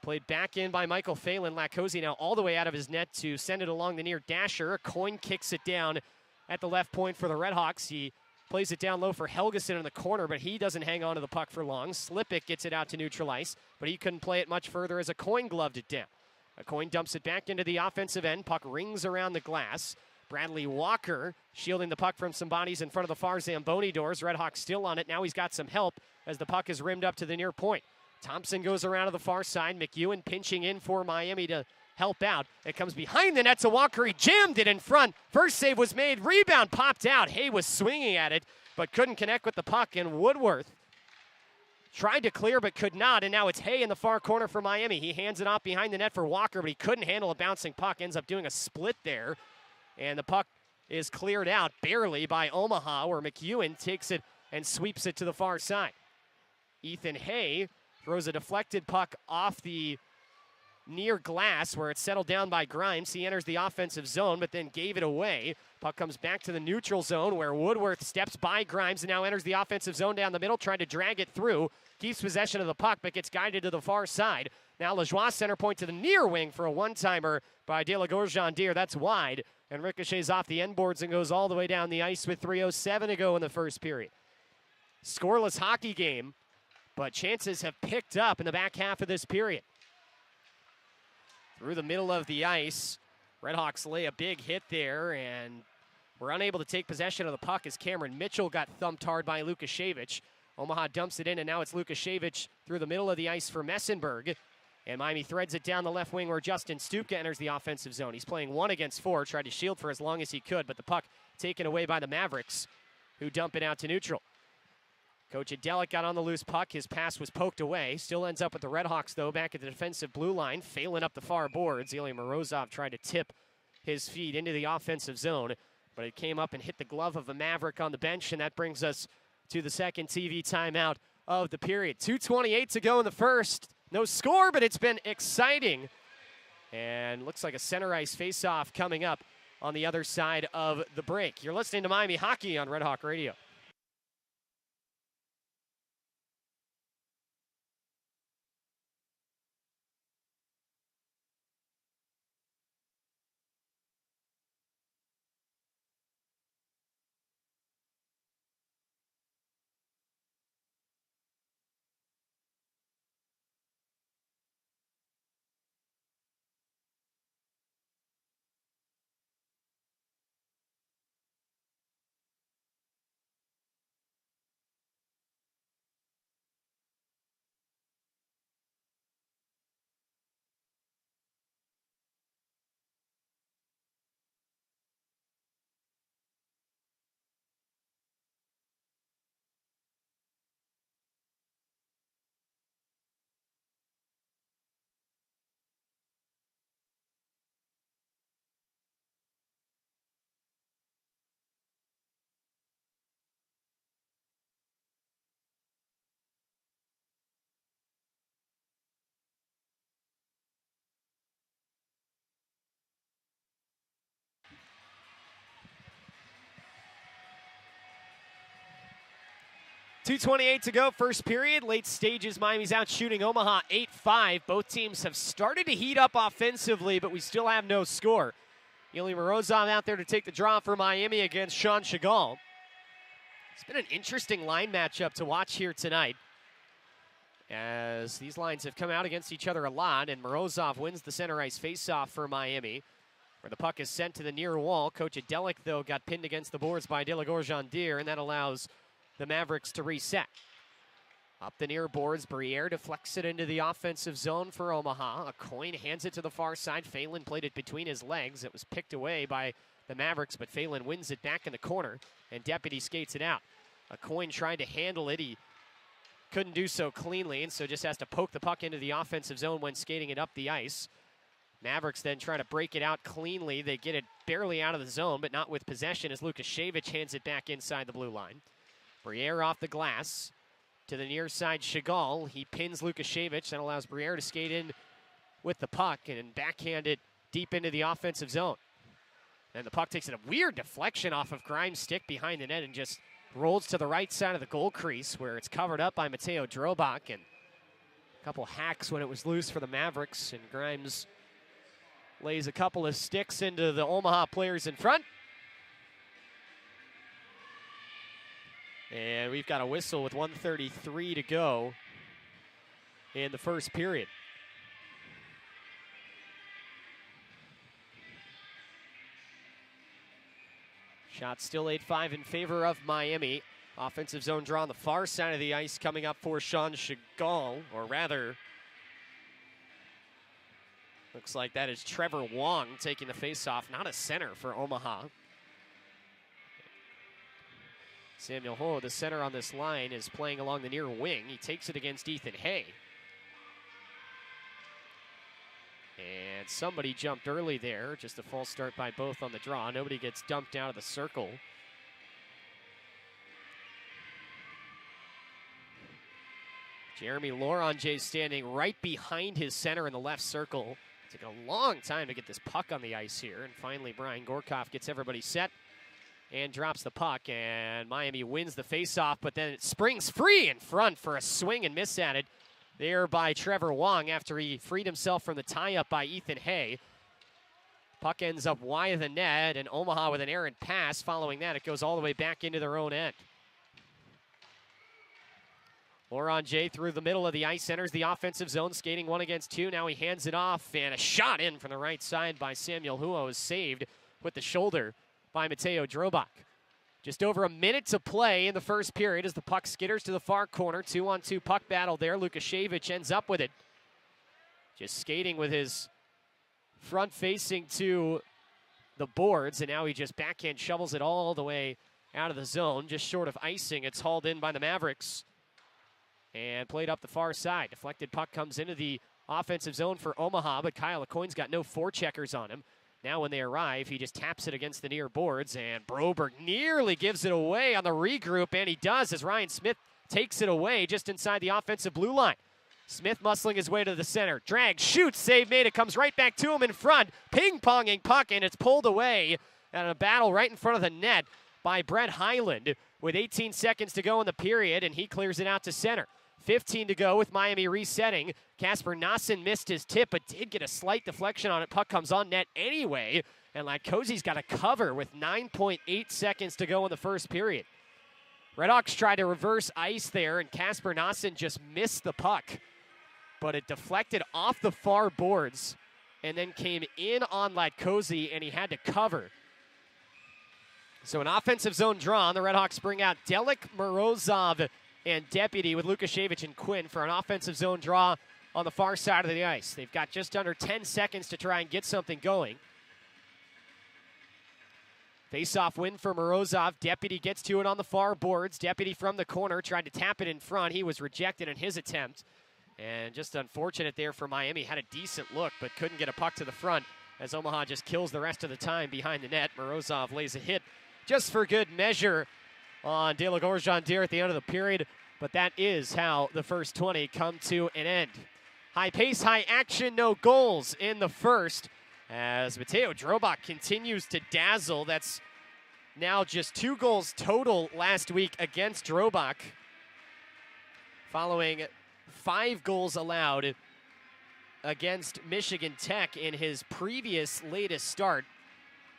Played back in by Michael Phelan. Latkozy now all the way out of his net to send it along the near dasher. Coyne kicks it down at the left point for the RedHawks. He plays it down low for Helgeson in the corner, but he doesn't hang on to the puck for long. Slipik gets it out to neutral ice, but he couldn't play it much further as a Coyne gloved it down. A Coyne dumps it back into the offensive end. Puck rings around the glass. Bradley Walker shielding the puck from some bodies in front of the far Zamboni doors. RedHawks still on it. Now he's got some help as the puck is rimmed up to the near point. Thompson goes around to the far side. McEwen pinching in for Miami to help out. It comes behind the net to Walker. He jammed it in front. First save was made. Rebound popped out. Hay was swinging at it, but couldn't connect with the puck. And Woodworth tried to clear, but could not. And now it's Hay in the far corner for Miami. He hands it off behind the net for Walker, but he couldn't handle a bouncing puck. Ends up doing a split there. And the puck is cleared out barely by Omaha, where McEwen takes it and sweeps it to the far side. Ethan Hay throws a deflected puck off the near glass where it's settled down by Grimes. He enters the offensive zone, but then gave it away. Puck comes back to the neutral zone where Woodworth steps by Grimes and now enters the offensive zone down the middle, trying to drag it through. Keeps possession of the puck, but gets guided to the far side. Now Lajoie center point to the near wing for a one-timer by De La Gorgendier. That's wide, and ricochets off the end boards and goes all the way down the ice with 3:07 to go in the first period. Scoreless hockey game, but chances have picked up in the back half of this period. Through the middle of the ice, RedHawks lay a big hit there and were unable to take possession of the puck as Cameron Mitchell got thumped hard by Lukashevich. Omaha dumps it in, and now it's Lukashevich through the middle of the ice for Messenberg. And Miami threads it down the left wing where Justin Stupka enters the offensive zone. He's playing 1 against 4, tried to shield for as long as he could, but the puck taken away by the Mavericks, who dump it out to neutral. Coach Adelic got on the loose puck. His pass was poked away. Still ends up with the RedHawks, though, back at the defensive blue line, failing up the far boards. Ilya Morozov tried to tip his feet into the offensive zone, but it came up and hit the glove of a Maverick on the bench, and that brings us to the second TV timeout of the period. 2:28 to go in the first. No score, but it's been exciting. And looks like a center ice face-off coming up on the other side of the break. You're listening to Miami Hockey on Red Hawk Radio. .228 to go, first period. Late stages, Miami's out shooting Omaha 8-5. Both teams have started to heat up offensively, but we still have no score. Ilya Morozov out there to take the draw for Miami against Sean Chagall. It's been an interesting line matchup to watch here tonight, as these lines have come out against each other a lot, and Morozov wins the center ice faceoff for Miami, where the puck is sent to the near wall. Coach Adelic, though, got pinned against the boards by De La Gorgendier, and that allows the Mavericks to reset. Up the near boards, Briere deflects it into the offensive zone for Omaha. A coin hands it to the far side. Phelan played it between his legs. It was picked away by the Mavericks, but Phelan wins it back in the corner, and Deputy skates it out. A coin tried to handle it. He couldn't do so cleanly, and so just has to poke the puck into the offensive zone when skating it up the ice. Mavericks then try to break it out cleanly. They get it barely out of the zone, but not with possession, as Lukashevich hands it back inside the blue line. Briere off the glass to the near side, Chagall. He pins Lukashevich. That allows Briere to skate in with the puck and backhand it deep into the offensive zone. Then the puck takes a weird deflection off of Grimes' stick behind the net and just rolls to the right side of the goal crease, where it's covered up by Mateo Drobak, and a couple hacks when it was loose for the Mavericks, and Grimes lays a couple of sticks into the Omaha players in front. And we've got a whistle with 1:33 to go in the first period. Shot still 8-5 in favor of Miami. Offensive zone draw on the far side of the ice coming up for Sean Chagall, or rather, looks like that is Trevor Wong taking the faceoff, not a center for Omaha. Samuel Ho, the center on this line, is playing along the near wing. He takes it against Ethan Hay. And somebody jumped early there. Just a false start by both on the draw. Nobody gets dumped out of the circle. Jeremy Laurent standing right behind his center in the left circle. Took a long time to get this puck on the ice here. And finally, Brian Gorkoff gets everybody set and drops the puck. And Miami wins the faceoff, but then it springs free in front for a swing and miss at it there by Trevor Wong after he freed himself from the tie-up by Ethan Hay. Puck ends up wide of the net, and Omaha with an errant pass. Following that, it goes all the way back into their own end. Laurent through the middle of the ice, enters the offensive zone, skating 1 against 2. Now he hands it off, and a shot in from the right side by Samuel Huo is saved with the shoulder by Mateo Drobak. Just over a minute to play in the first period as the puck skitters to the far corner. 2-on-2 puck battle there. Lukashevich ends up with it. Just skating with his front facing to the boards, and now he just backhand shovels it all the way out of the zone, just short of icing. It's hauled in by the Mavericks and played up the far side. Deflected puck comes into the offensive zone for Omaha, but Kyle LeCoin's got no forecheckers on him. Now when they arrive, he just taps it against the near boards, and Broberg nearly gives it away on the regroup, and he does as Ryan Smith takes it away just inside the offensive blue line. Smith muscling his way to the center. Drag, shoots, save made. It comes right back to him in front. Ping-ponging puck, and it's pulled away at a battle right in front of the net by Brett Hyland with 18 seconds to go in the period, and he clears it out to center. 15 to go with Miami resetting. Kasper Nassen missed his tip, but did get a slight deflection on it. Puck comes on net anyway, and Latkozi's got a cover with 9.8 seconds to go in the first period. RedHawks tried to reverse ice there, and Kasper Nassen just missed the puck, but it deflected off the far boards and then came in on Latkozi, and he had to cover. So an offensive zone draw, and the RedHawks bring out Delik, Morozov, and Deputy with Lukashevich and Quinn for an offensive zone draw on the far side of the ice. They've got just under 10 seconds to try and get something going. Face-off win for Morozov. Deputy gets to it on the far boards. Deputy from the corner tried to tap it in front. He was rejected in his attempt. And just unfortunate there for Miami. Had a decent look, but couldn't get a puck to the front as Omaha just kills the rest of the time behind the net. Morozov lays a hit just for good measure on De La Gorgendier at the end of the period, but that is how the first 20 come to an end. High pace, high action, no goals in the first as Mateo Drobak continues to dazzle. That's now just 2 goals total last week against Drobak, following 5 goals allowed against Michigan Tech in his previous latest start,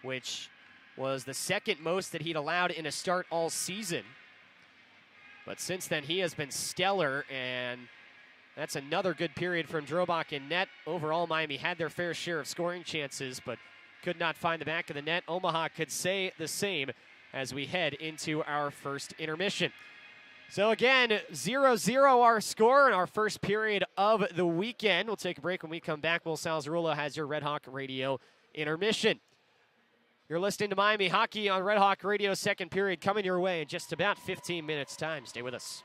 which was the second most that he'd allowed in a start all season. But since then, he has been stellar, and that's another good period from Drobak in net. Overall, Miami had their fair share of scoring chances, but could not find the back of the net. Omaha could say the same as we head into our first intermission. So again, 0-0 our score in our first period of the weekend. We'll take a break. When we come back, Will Salzarulo has your Red Hawk Radio intermission. You're listening to Miami Hockey on Red Hawk Radio. Second period coming your way in just about 15 minutes' time. Stay with us.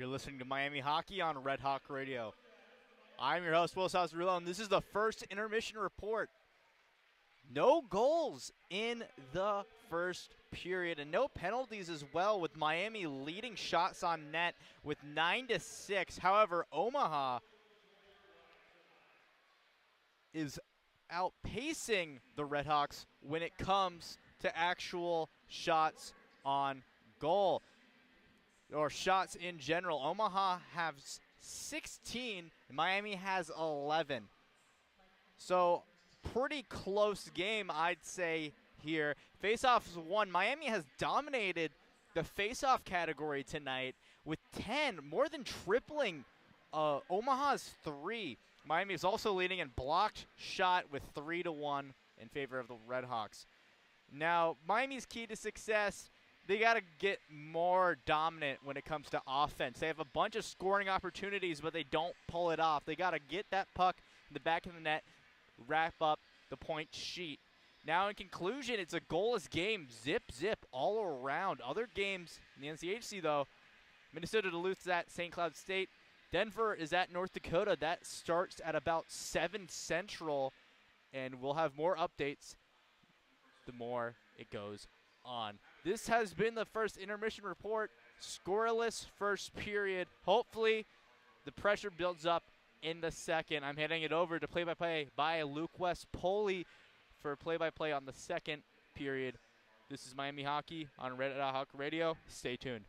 You're listening to Miami Hockey on Red Hawk Radio. I'm your host, Will Salzarulo, and this is the first intermission report. No goals in the first period, and no penalties as well, with Miami leading shots on net with 9-6. However, Omaha is outpacing the RedHawks when it comes to actual shots on goal, or shots in general. Omaha has 16, and Miami has 11. So pretty close game, I'd say, here. Faceoffs won. Miami has dominated the faceoff category tonight with 10, more than tripling Omaha's 3. Miami is also leading in blocked shot with 3-1 in favor of the RedHawks. Now, Miami's key to success, they got to get more dominant when it comes to offense. They have a bunch of scoring opportunities, but they don't pull it off. They got to get that puck in the back of the net, wrap up the point sheet. Now, in conclusion, it's a goalless game. Zip, zip all around. Other games in the NCHC, though, Minnesota Duluth's at St. Cloud State. Denver is at North Dakota. That starts at about 7 Central, and we'll have more updates the more it goes on. This has been the first intermission report. Scoreless first period. Hopefully, the pressure builds up in the second. I'm handing it over to play-by-play by Luke West Poley for play-by-play on the second period. This is Miami Hockey on Red Hawk Radio. Stay tuned.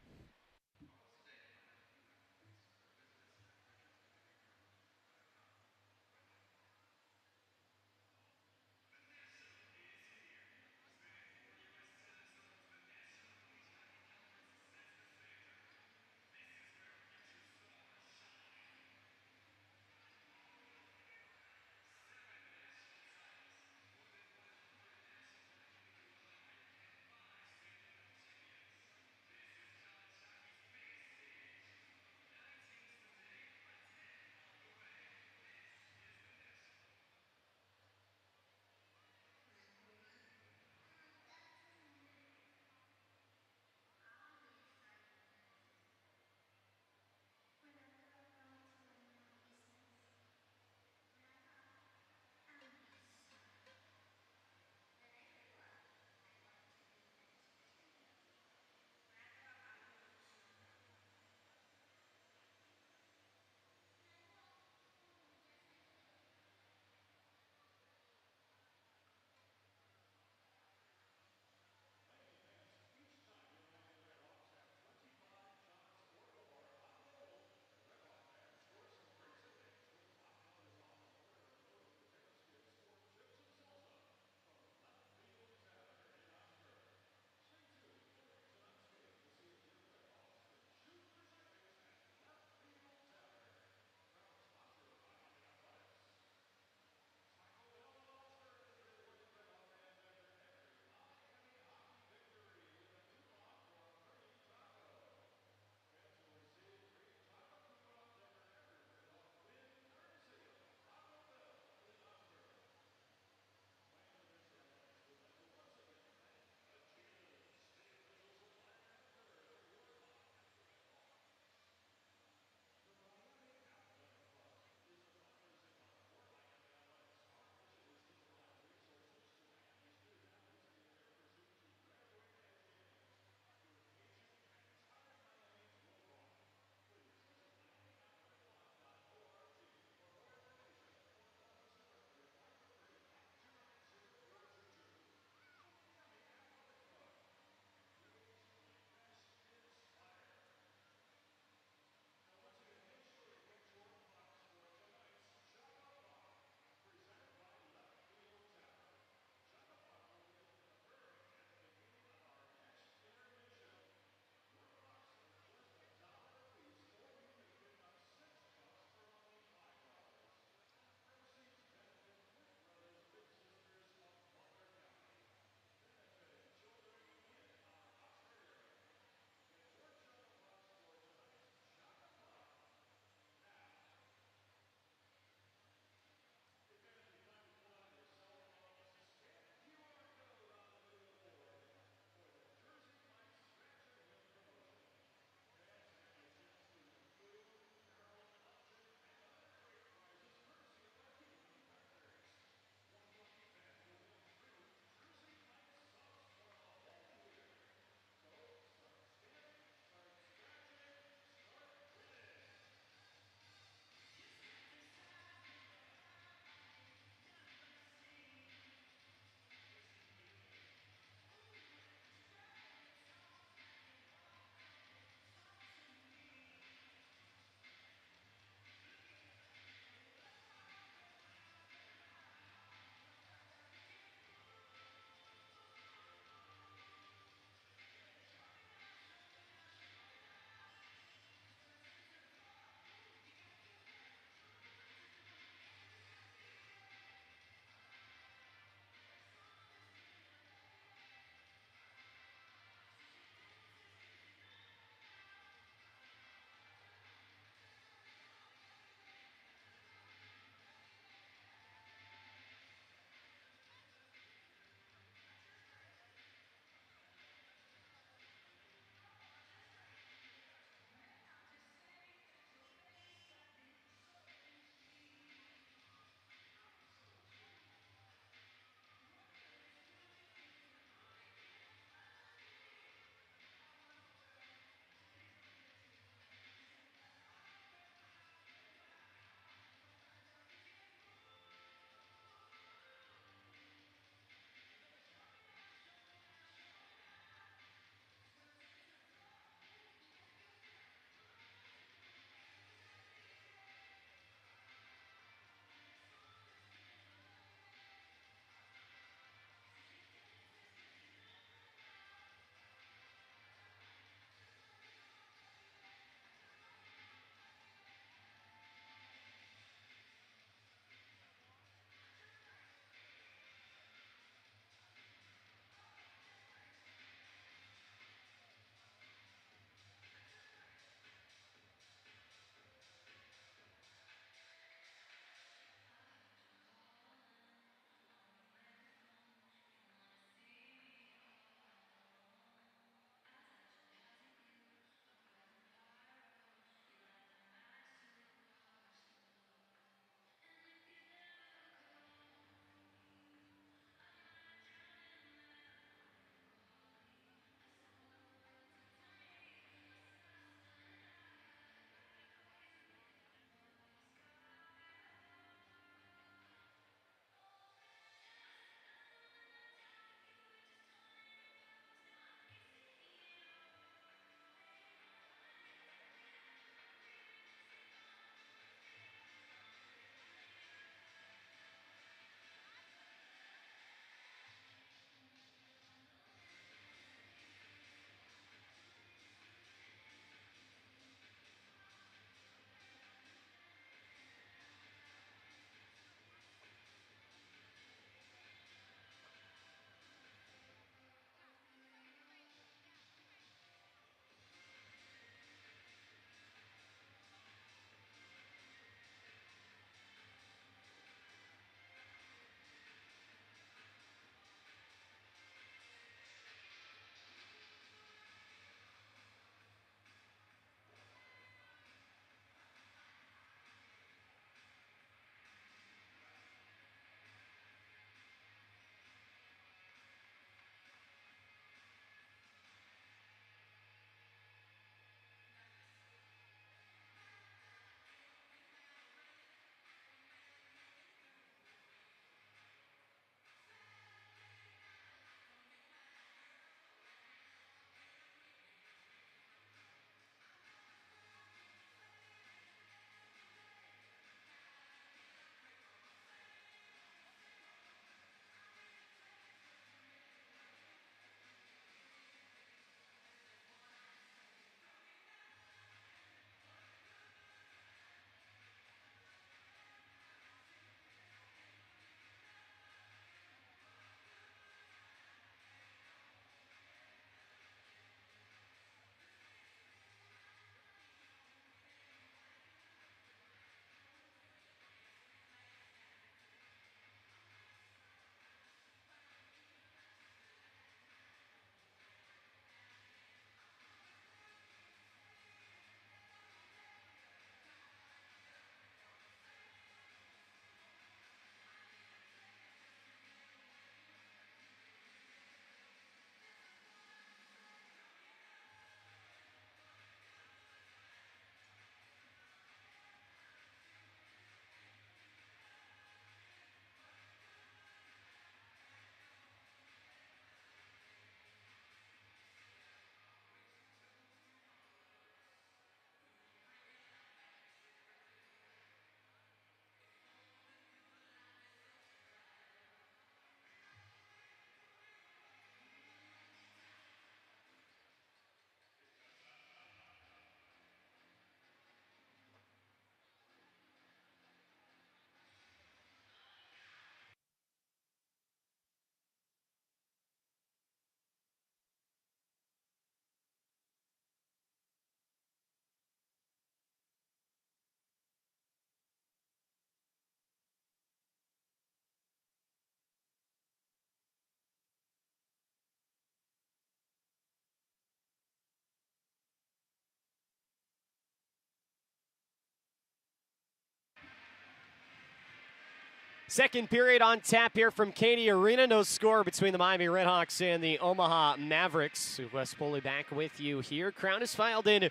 Second period on tap here from Cady Arena. No score between the Miami RedHawks and the Omaha Mavericks. Wes Poley back with you here. Crown is filed in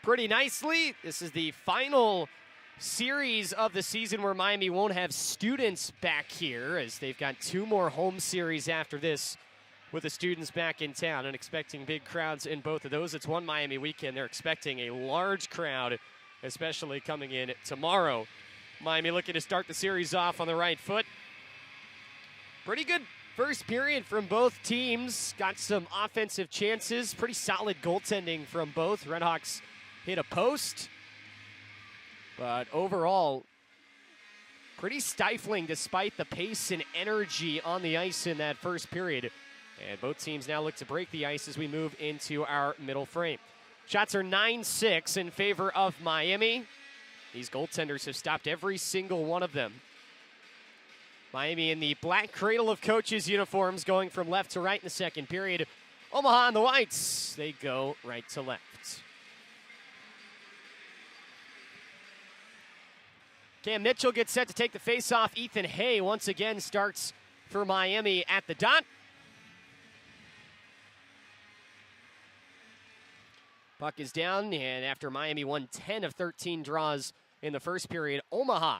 pretty nicely. This is the final series of the season where Miami won't have students back here, as they've got 2 more home series after this with the students back in town and expecting big crowds in both of those. It's one Miami weekend. They're expecting a large crowd, especially coming in tomorrow. Miami looking to start the series off on the right foot. Pretty good first period from both teams. Got some offensive chances. Pretty solid goaltending from both. RedHawks hit a post. But overall, pretty stifling despite the pace and energy on the ice in that first period. And both teams now look to break the ice as we move into our middle frame. Shots are 9-6 in favor of Miami. These goaltenders have stopped every single one of them. Miami in the black cradle of coaches' uniforms going from left to right in the second period. Omaha and the Whites, they go right to left. Cam Mitchell gets set to take the faceoff. Ethan Hay once again starts for Miami at the dot. Puck is down, and after Miami won 10 of 13 draws in the first period, Omaha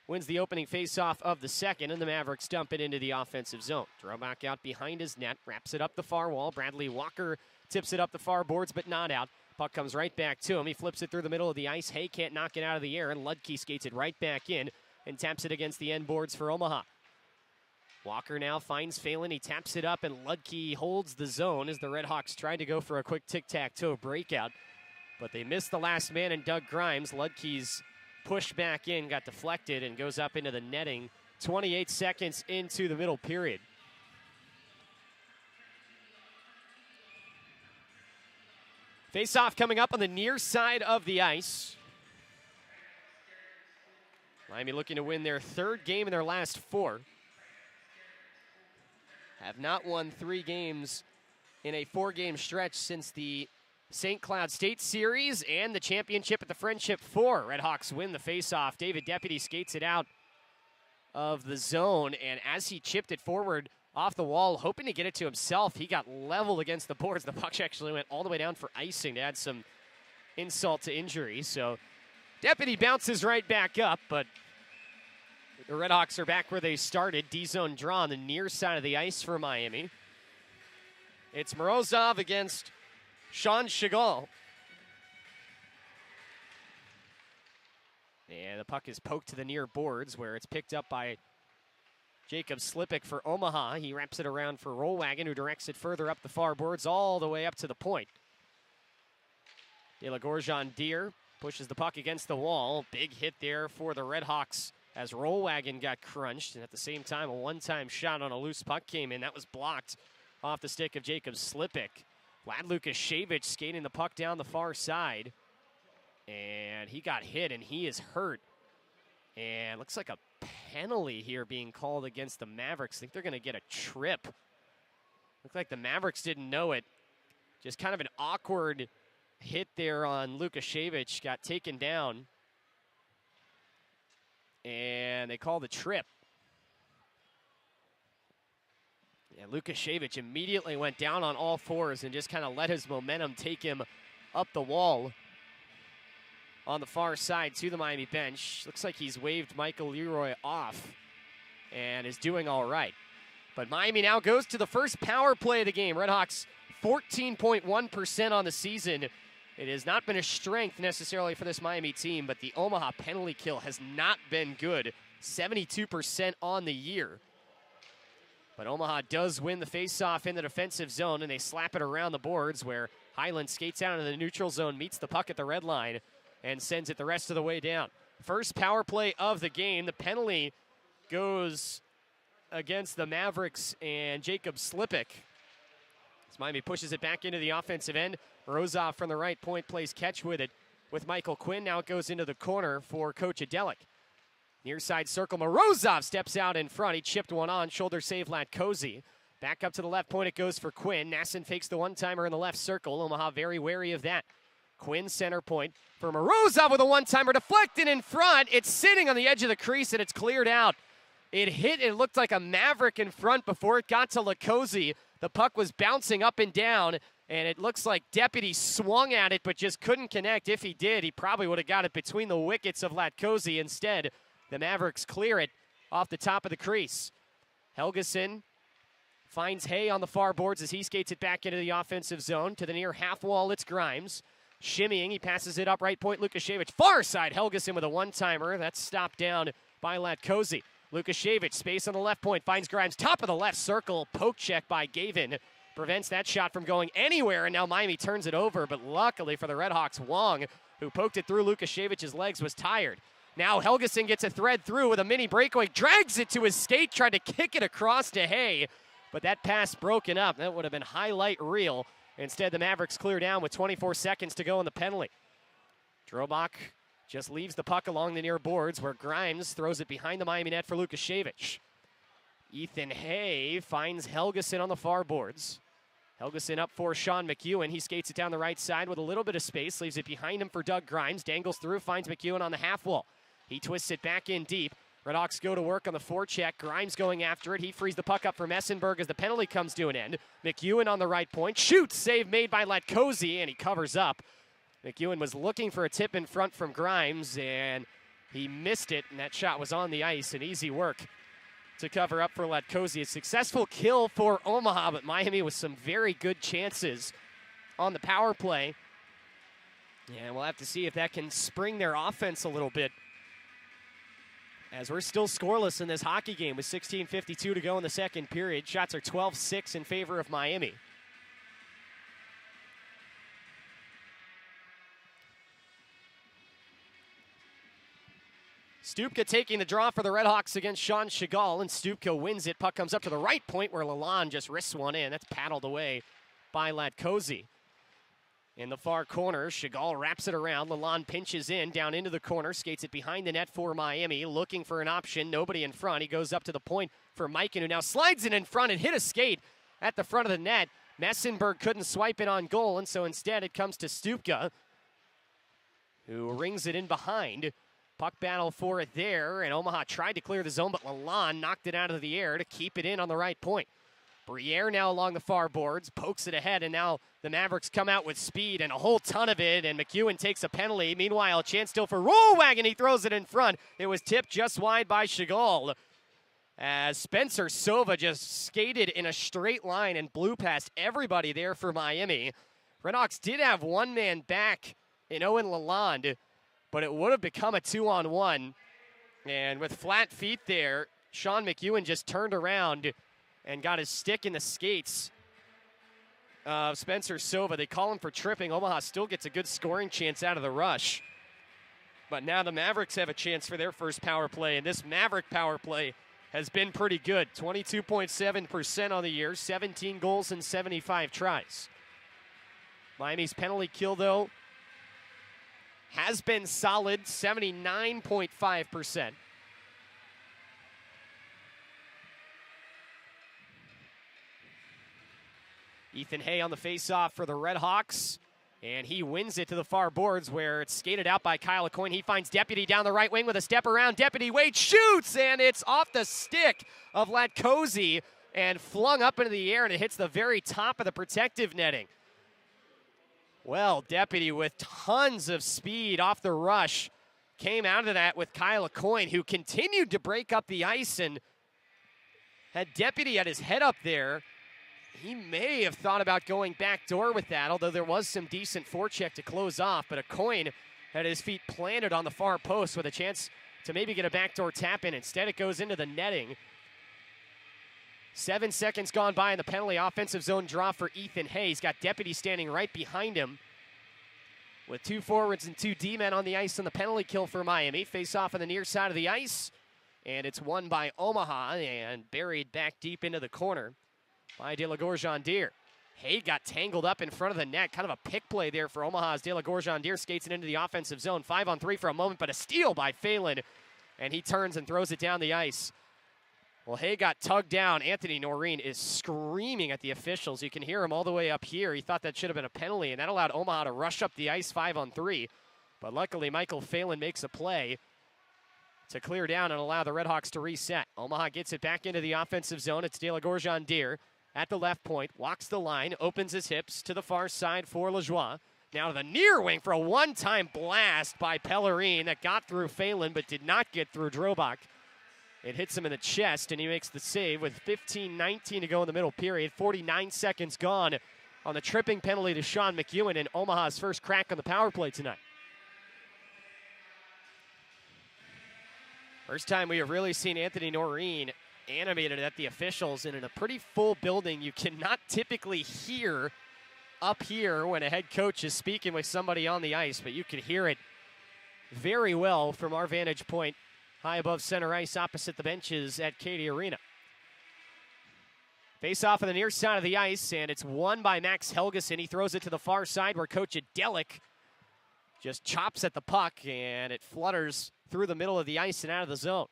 wins the opening faceoff of the second, and the Mavericks dump it into the offensive zone. Draw back out behind his net, wraps it up the far wall. Bradley Walker tips it up the far boards, but not out. Puck comes right back to him. He flips it through the middle of the ice. Hay can't knock it out of the air, and Ludke skates it right back in and taps it against the end boards for Omaha. Walker now finds Phelan. He taps it up, and Ludke holds the zone as the RedHawks tried to go for a quick tic-tac-toe breakout. But they missed the last man in Doug Grimes. Ludke's push back in got deflected and goes up into the netting 28 seconds into the middle period. Face-off coming up on the near side of the ice. Miami looking to win their 3rd game in their last 4. Have not won 3 games in a 4-game stretch since the St. Cloud State Series and the championship at the Friendship 4. RedHawks win the faceoff. David Deputy skates it out of the zone, and as he chipped it forward off the wall, hoping to get it to himself, he got leveled against the boards. The puck actually went all the way down for icing to add some insult to injury. So Deputy bounces right back up, but the RedHawks are back where they started. D-zone draw on the near side of the ice for Miami. It's Morozov against Sean Chagall. And the puck is poked to the near boards where it's picked up by Jacob Slipik for Omaha. He wraps it around for Rollwagon, who directs it further up the far boards all the way up to the point. De La Gorgon-Deer pushes the puck against the wall. Big hit there for the RedHawks as Rollwagon got crunched. And at the same time, a one-time shot on a loose puck came in. That was blocked off the stick of Jacob Slipik. Vlad Lukashevich skating the puck down the far side. And he got hit, and he is hurt. And looks like a penalty here being called against the Mavericks. I think they're going to get a trip. Looks like the Mavericks didn't know it. Just kind of an awkward hit there on Lukashevich. Got taken down. And they called a trip. Yeah, Lukashevich immediately went down on all fours and just kind of let his momentum take him up the wall on the far side to the Miami bench. Looks like he's waved Michael Leroy off and is doing all right. But Miami now goes to the first power play of the game. RedHawks 14.1% on the season. It has not been a strength necessarily for this Miami team, but the Omaha penalty kill has not been good. 72% on the year. But Omaha does win the faceoff in the defensive zone, and they slap it around the boards where Highland skates out into the neutral zone, meets the puck at the red line, and sends it the rest of the way down. First power play of the game. The penalty goes against the Mavericks and Jacob Slipik. As Miami pushes it back into the offensive end. Morozov from the right point plays catch with it with Michael Quinn. Now it goes into the corner for Coach Adelik. Near side circle, Morozov steps out in front. He chipped one on, shoulder save Latkozy. Back up to the left point, it goes for Quinn. Nasson fakes the one-timer in the left circle. Omaha very wary of that. Quinn center point for Morozov with a one-timer deflected in front. It's sitting on the edge of the crease and it's cleared out. It hit, it looked like a Maverick in front before it got to Latkoczy. The puck was bouncing up and down, and it looks like Deputy swung at it but just couldn't connect. If he did, he probably would have got it between the wickets of Latkoczy. Instead, the Mavericks clear it off the top of the crease. Helgeson finds Hay on the far boards as he skates it back into the offensive zone. To the near half wall, it's Grimes. Shimmying, he passes it up right point, Lukashevich. Far side, Helgeson with a one-timer. That's stopped down by Latkoczy. Lukashevich, space on the left point, finds Grimes, top of the left circle. Poke check by Gavin. Prevents that shot from going anywhere, and now Miami turns it over. But luckily for the RedHawks, Wong, who poked it through Lukashevich's legs, was tired. Now Helgeson gets a thread through with a mini breakaway, drags it to his skate, tried to kick it across to Hay. But that pass broken up. That would have been highlight reel. Instead, the Mavericks clear down with 24 seconds to go in the penalty. Drobak just leaves the puck along the near boards where Grimes throws it behind the Miami net for Lukashevich. Ethan Hay finds Helgeson on the far boards. Helgeson up for Sean McEwen. He skates it down the right side with a little bit of space, leaves it behind him for Doug Grimes, dangles through, finds McEwen on the half wall. He twists it back in deep. RedHawks go to work on the forecheck. Grimes going after it. He frees the puck up for Messenberg as the penalty comes to an end. McEwen on the right point. Shoots! Save made by Latkoczy, and he covers up. McEwen was looking for a tip in front from Grimes, and he missed it, and that shot was on the ice. An easy work to cover up for Latkoczy. A successful kill for Omaha, but Miami with some very good chances on the power play. And we'll have to see if that can spring their offense a little bit, as we're still scoreless in this hockey game with 16:52 to go in the second period. Shots are 12-6 in favor of Miami. Stupka taking the draw for the RedHawks against Sean Chagall, and Stupka wins it. Puck comes up to the right point where Lalonde just wrists one in. That's paddled away by Latkoczy. In the far corner, Chagall wraps it around. Lalonde pinches in, down into the corner, skates it behind the net for Miami, looking for an option. Nobody in front. He goes up to the point for Mikan, who now slides it in front and hit a skate at the front of the net. Messenberg couldn't swipe it on goal, and so instead it comes to Stupka, who rings it in behind. Puck battle for it there, and Omaha tried to clear the zone, but Lalonde knocked it out of the air to keep it in on the right point. Briere now along the far boards, pokes it ahead, and now the Mavericks come out with speed and a whole ton of it, and McEwen takes a penalty. Meanwhile, a chance still for Rollwagon. He throws it in front. It was tipped just wide by Chagall, as Spencer Sova just skated in a straight line and blew past everybody there for Miami. RedHawks did have one man back in Owen Lalonde, but it would have become a 2-on-1. And with flat feet there, Sean McEwen just turned around and got his stick in the skates of Spencer Sova. They call him for tripping. Omaha still gets a good scoring chance out of the rush. But now the Mavericks have a chance for their first power play, and this Maverick power play has been pretty good. 22.7% on the year, 17 goals and 75 tries. Miami's penalty kill, though, has been solid, 79.5%. Ethan Hay on the faceoff for the RedHawks, and he wins it to the far boards where it's skated out by Kyle Aucoin. He finds Deputy down the right wing with a step around. Deputy waits, shoots, and it's off the stick of Latkoczy and flung up into the air, and it hits the very top of the protective netting. Well, Deputy with tons of speed off the rush came out of that with Kyle Aucoin, who continued to break up the ice and had Deputy at his head up there. He may have thought about going backdoor with that, although there was some decent forecheck to close off. But Aucoin had his feet planted on the far post with a chance to maybe get a backdoor tap in. Instead, it goes into the netting. 7 seconds gone by in the penalty. Offensive zone draw for Ethan Hay. He's got Deputy standing right behind him with 2 forwards and 2 D-men on the ice on the penalty kill for Miami. Face off on the near side of the ice, and it's won by Omaha and buried back deep into the corner by De La Gorgendier. Hay got tangled up in front of the net. Kind of a pick play there for Omaha's De La Gorgendier. Skates it into the offensive zone. 5-on-3 for a moment, but a steal by Phelan. And he turns and throws it down the ice. Well, Hay got tugged down. Anthony Noreen is screaming at the officials. You can hear him all the way up here. He thought that should have been a penalty, and that allowed Omaha to rush up the ice 5-on-3. But luckily, Michael Phelan makes a play. to clear down and allow the RedHawks to reset. Omaha gets it back into the offensive zone. It's De La Gorgendier at the left point, walks the line, opens his hips to the far side for Lajoie. Now to the near wing for a one-time blast by Pellerin that got through Phelan but did not get through Drobak. It hits him in the chest, and he makes the save with 15:19 to go in the middle period. 49 seconds gone on the tripping penalty to Sean McEwen, and Omaha's first crack on the power play tonight. First time we have really seen Anthony Noreen animated at the officials, and in a pretty full building. You cannot typically hear up here when a head coach is speaking with somebody on the ice, but you can hear it very well from our vantage point high above center ice opposite the benches at Cady Arena. Face off on the near side of the ice, and it's won by Max Helgeson. He throws it to the far side where Coach Adelic just chops at the puck, and it flutters through the middle of the ice and out of the zone.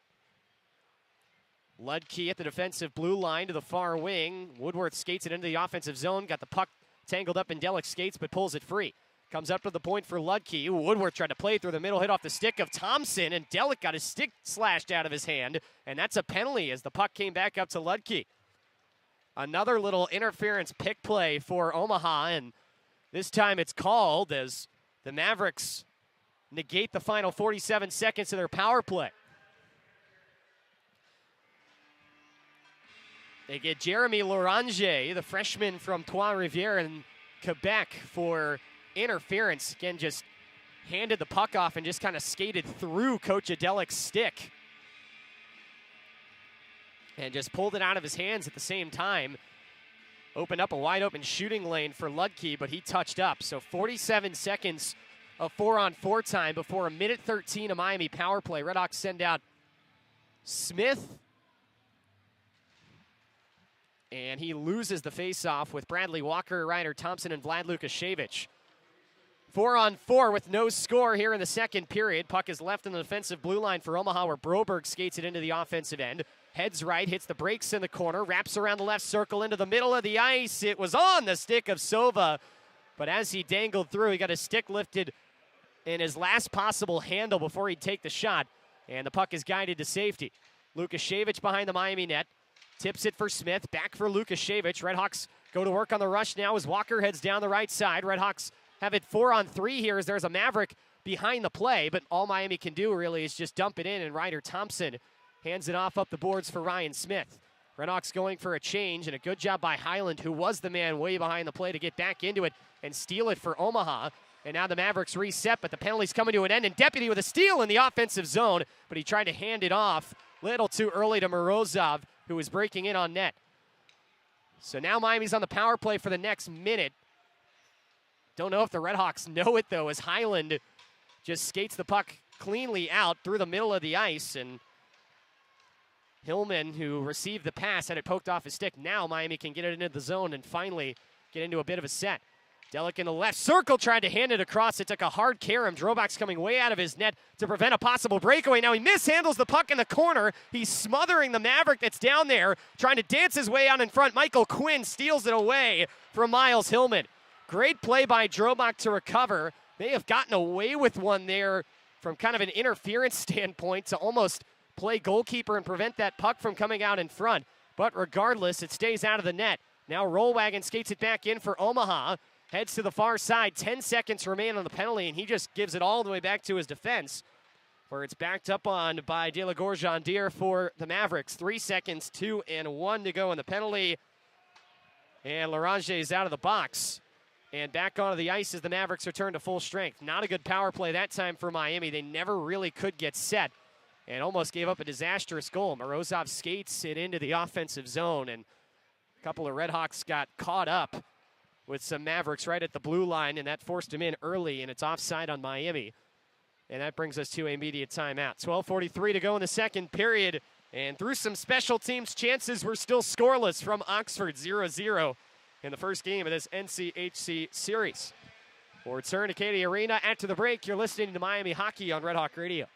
Ludke at the defensive blue line to the far wing. Woodworth skates it into the offensive zone. Got the puck tangled up in Delic's skates, but pulls it free. Comes up to the point for Ludke. Woodworth tried to play through the middle, hit off the stick of Thompson, and Delic got his stick slashed out of his hand, and that's a penalty as the puck came back up to Ludke. Another little interference pick play for Omaha, and this time it's called as the Mavericks negate the final 47 seconds of their power play. They get Jeremy Loranger, the freshman from Trois-Rivières in Quebec, for interference. Again, just handed the puck off and just kind of skated through Coach Adelic's stick. And just pulled it out of his hands at the same time. Opened up a wide open shooting lane for Ludke, but he touched up. So 47 seconds of 4-on-4 time before a minute 13 of Miami power play. RedHawks send out Smith, and he loses the faceoff with Bradley Walker, Ryder Thompson, and Vlad Lukashevich. 4-on-4 with no score here in the second period. Puck is left in the defensive blue line for Omaha, where Broberg skates it into the offensive end. Heads right, hits the brakes in the corner, wraps around the left circle into the middle of the ice. It was on the stick of Sova, but as he dangled through, he got his stick lifted in his last possible handle before he'd take the shot, and the puck is guided to safety. Lukashevich behind the Miami net. Tips it for Smith, back for Lukashevich. RedHawks go to work on the rush now as Walker heads down the right side. RedHawks have it 4-on-3 here as there's a Maverick behind the play, but all Miami can do really is just dump it in, and Ryder Thompson hands it off up the boards for Ryan Smith. RedHawks going for a change, and a good job by Highland, who was the man way behind the play, to get back into it and steal it for Omaha. And now the Mavericks reset, but the penalty's coming to an end, and Deputy with a steal in the offensive zone, but he tried to hand it off a little too early to Morozov, who was breaking in on net. So now Miami's on the power play for the next minute. Don't know if the RedHawks know it, though, as Highland just skates the puck cleanly out through the middle of the ice, and Hillman, who received the pass, had it poked off his stick. Now Miami can get it into the zone and finally get into a bit of a set. Delic in the left circle, tried to hand it across. It took a hard carom. Drobak's coming way out of his net to prevent a possible breakaway. Now he mishandles the puck in the corner. He's smothering the Maverick that's down there, trying to dance his way out in front. Michael Quinn steals it away from Miles Hillman. Great play by Drobak to recover. May have gotten away with one there from kind of an interference standpoint to almost play goalkeeper and prevent that puck from coming out in front. But regardless, it stays out of the net. Now Rollwagon skates it back in for Omaha. Heads to the far side. 10 seconds remain on the penalty, and he just gives it all the way back to his defense, where it's backed up on by De La Gorgendier for the Mavericks. 3 seconds, 2 and 1 to go in the penalty. And Loranger is out of the box. And back onto the ice as the Mavericks return to full strength. Not a good power play that time for Miami. They never really could get set and almost gave up a disastrous goal. Morozov skates it into the offensive zone, and a couple of RedHawks got caught up with some Mavericks right at the blue line, and that forced him in early, and it's offside on Miami. And that brings us to a immediate timeout. 12:43 to go in the second period, and through some special teams chances, we're still scoreless from Oxford, 0-0 in the first game of this NCHC series. We'll return to Cady Arena after the break. You're listening to Miami Hockey on Red Hawk Radio.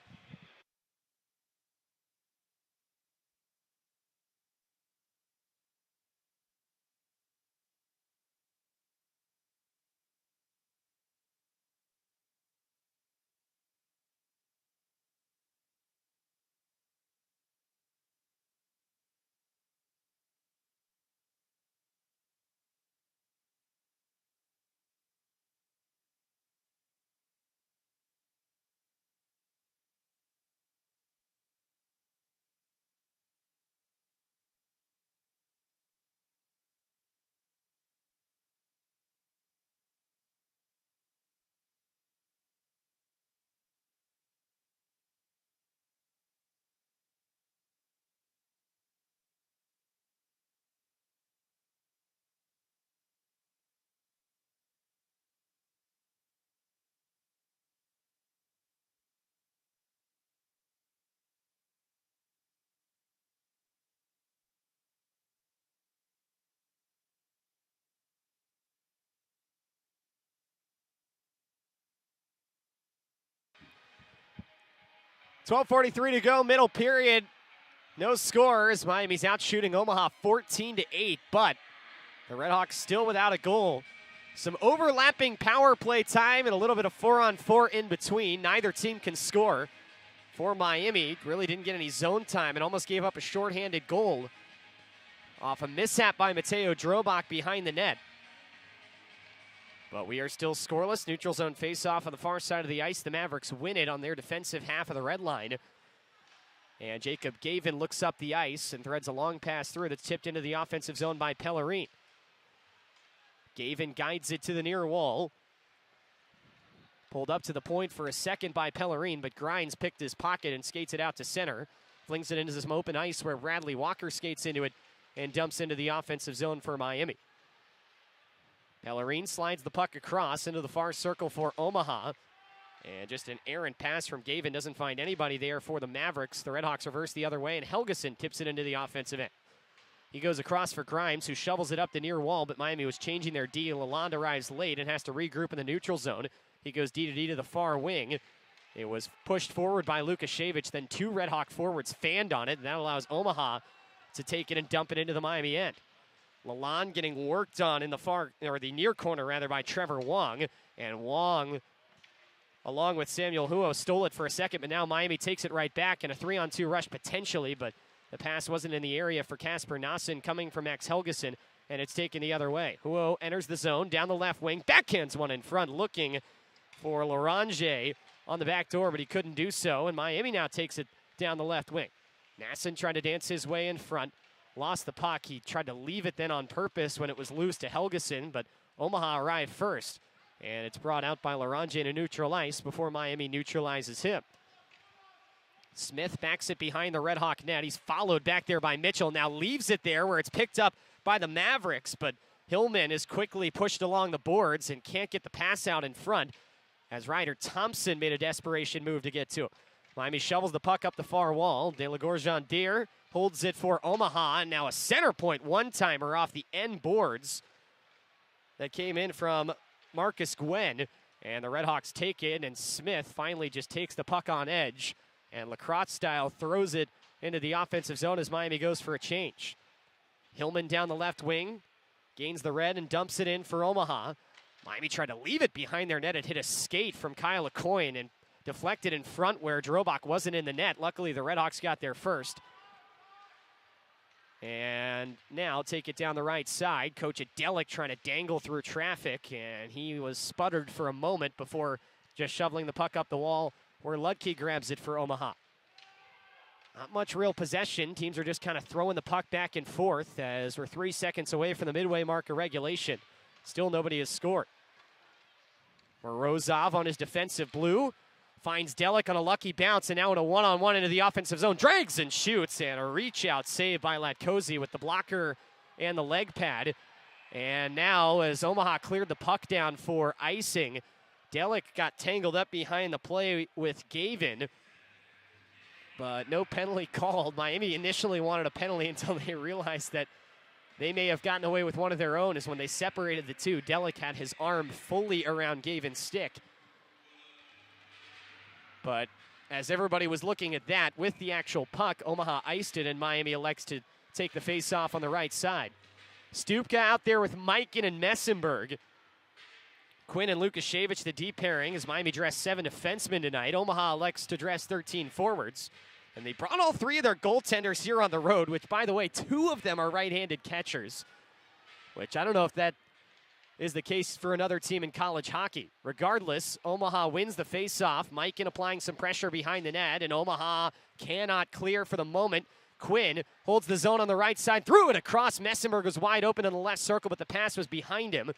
12:43 to go, middle period. No scores. Miami's out shooting Omaha 14-8, but the RedHawks still without a goal. Some overlapping power play time and a little bit of 4-on-4 in between. Neither team can score. For Miami, really didn't get any zone time and almost gave up a shorthanded goal off a mishap by Mateo Drobak behind the net. But we are still scoreless. Neutral zone face-off on the far side of the ice. The Mavericks win it on their defensive half of the red line. And Jacob Gavin looks up the ice and threads a long pass through that's tipped into the offensive zone by Pellerin. Gavin guides it to the near wall. Pulled up to the point for a second by Pellerin, but Grimes picked his pocket and skates it out to center. Flings it into some open ice where Bradley Walker skates into it and dumps into the offensive zone for Miami. Pellerin slides the puck across into the far circle for Omaha. And just an errant pass from Gavin doesn't find anybody there for the Mavericks. The RedHawks reverse the other way, and Helgeson tips it into the offensive end. He goes across for Grimes, who shovels it up the near wall, but Miami was changing their D. Lalonde arrives late and has to regroup in the neutral zone. He goes D to the far wing. It was pushed forward by Lukashevich, then two RedHawk forwards fanned on it, and that allows Omaha to take it and dump it into the Miami end. Lalonde getting worked on in the near corner rather by Trevor Wong, and Wong, along with Samuel Huo, stole it for a second, but now Miami takes it right back in a 3-on-2 rush potentially, but the pass wasn't in the area for Kasper Nassen coming from Max Helgeson, and it's taken the other way. Huo enters the zone, down the left wing, backhands one in front, looking for Larange on the back door, but he couldn't do so, and Miami now takes it down the left wing. Nassen tried to dance his way in front, lost the puck. He tried to leave it then on purpose when it was loose to Helgeson, but Omaha arrived first, and it's brought out by Larange to neutral ice before Miami neutralizes him. Smith backs it behind the RedHawk net. He's followed back there by Mitchell, now leaves it there where it's picked up by the Mavericks, but Hillman is quickly pushed along the boards and can't get the pass out in front as Ryder Thompson made a desperation move to get to him. Miami shovels the puck up the far wall. De La Gorgendier holds it for Omaha, and now a center point one-timer off the end boards that came in from Marcus Gwen, and the RedHawks take it, and Smith finally just takes the puck on edge, and Lacrosse style throws it into the offensive zone as Miami goes for a change. Hillman down the left wing, gains the red and dumps it in for Omaha. Miami tried to leave it behind their net and hit a skate from Kyle Lecoyne and deflected in front where Drobak wasn't in the net. Luckily, the RedHawks got there first. And now take it down the right side. Coach Adelic trying to dangle through traffic, and he was sputtered for a moment before just shoveling the puck up the wall where Ludke grabs it for Omaha. Not much real possession. Teams are just kind of throwing the puck back and forth as we're 3 seconds away from the midway mark of regulation. Still nobody has scored. Morozov on his defensive blue. Finds Delic on a lucky bounce, and now in a one-on-one into the offensive zone. Drags and shoots, and a reach-out save by Latkozy with the blocker and the leg pad. And now as Omaha cleared the puck down for icing, Delic got tangled up behind the play with Gavin, but no penalty called. Miami initially wanted a penalty until they realized that they may have gotten away with one of their own, as when they separated the two, Delic had his arm fully around Gavin's stick. But as everybody was looking at that with the actual puck, Omaha iced it, and Miami elects to take the face-off on the right side. Stupka out there with Mikan and Messenberg. Quinn and Lukashevich, the deep pairing, as Miami dressed 7 defensemen tonight. Omaha elects to dress 13 forwards. And they brought all 3 of their goaltenders here on the road, which, by the way, 2 of them are right-handed catchers, which I don't know if that is the case for another team in college hockey. Regardless, Omaha wins the face-off. Mikan applying some pressure behind the net, and Omaha cannot clear for the moment. Quinn holds the zone on the right side, threw it across. Messenberg was wide open in the left circle, but the pass was behind him.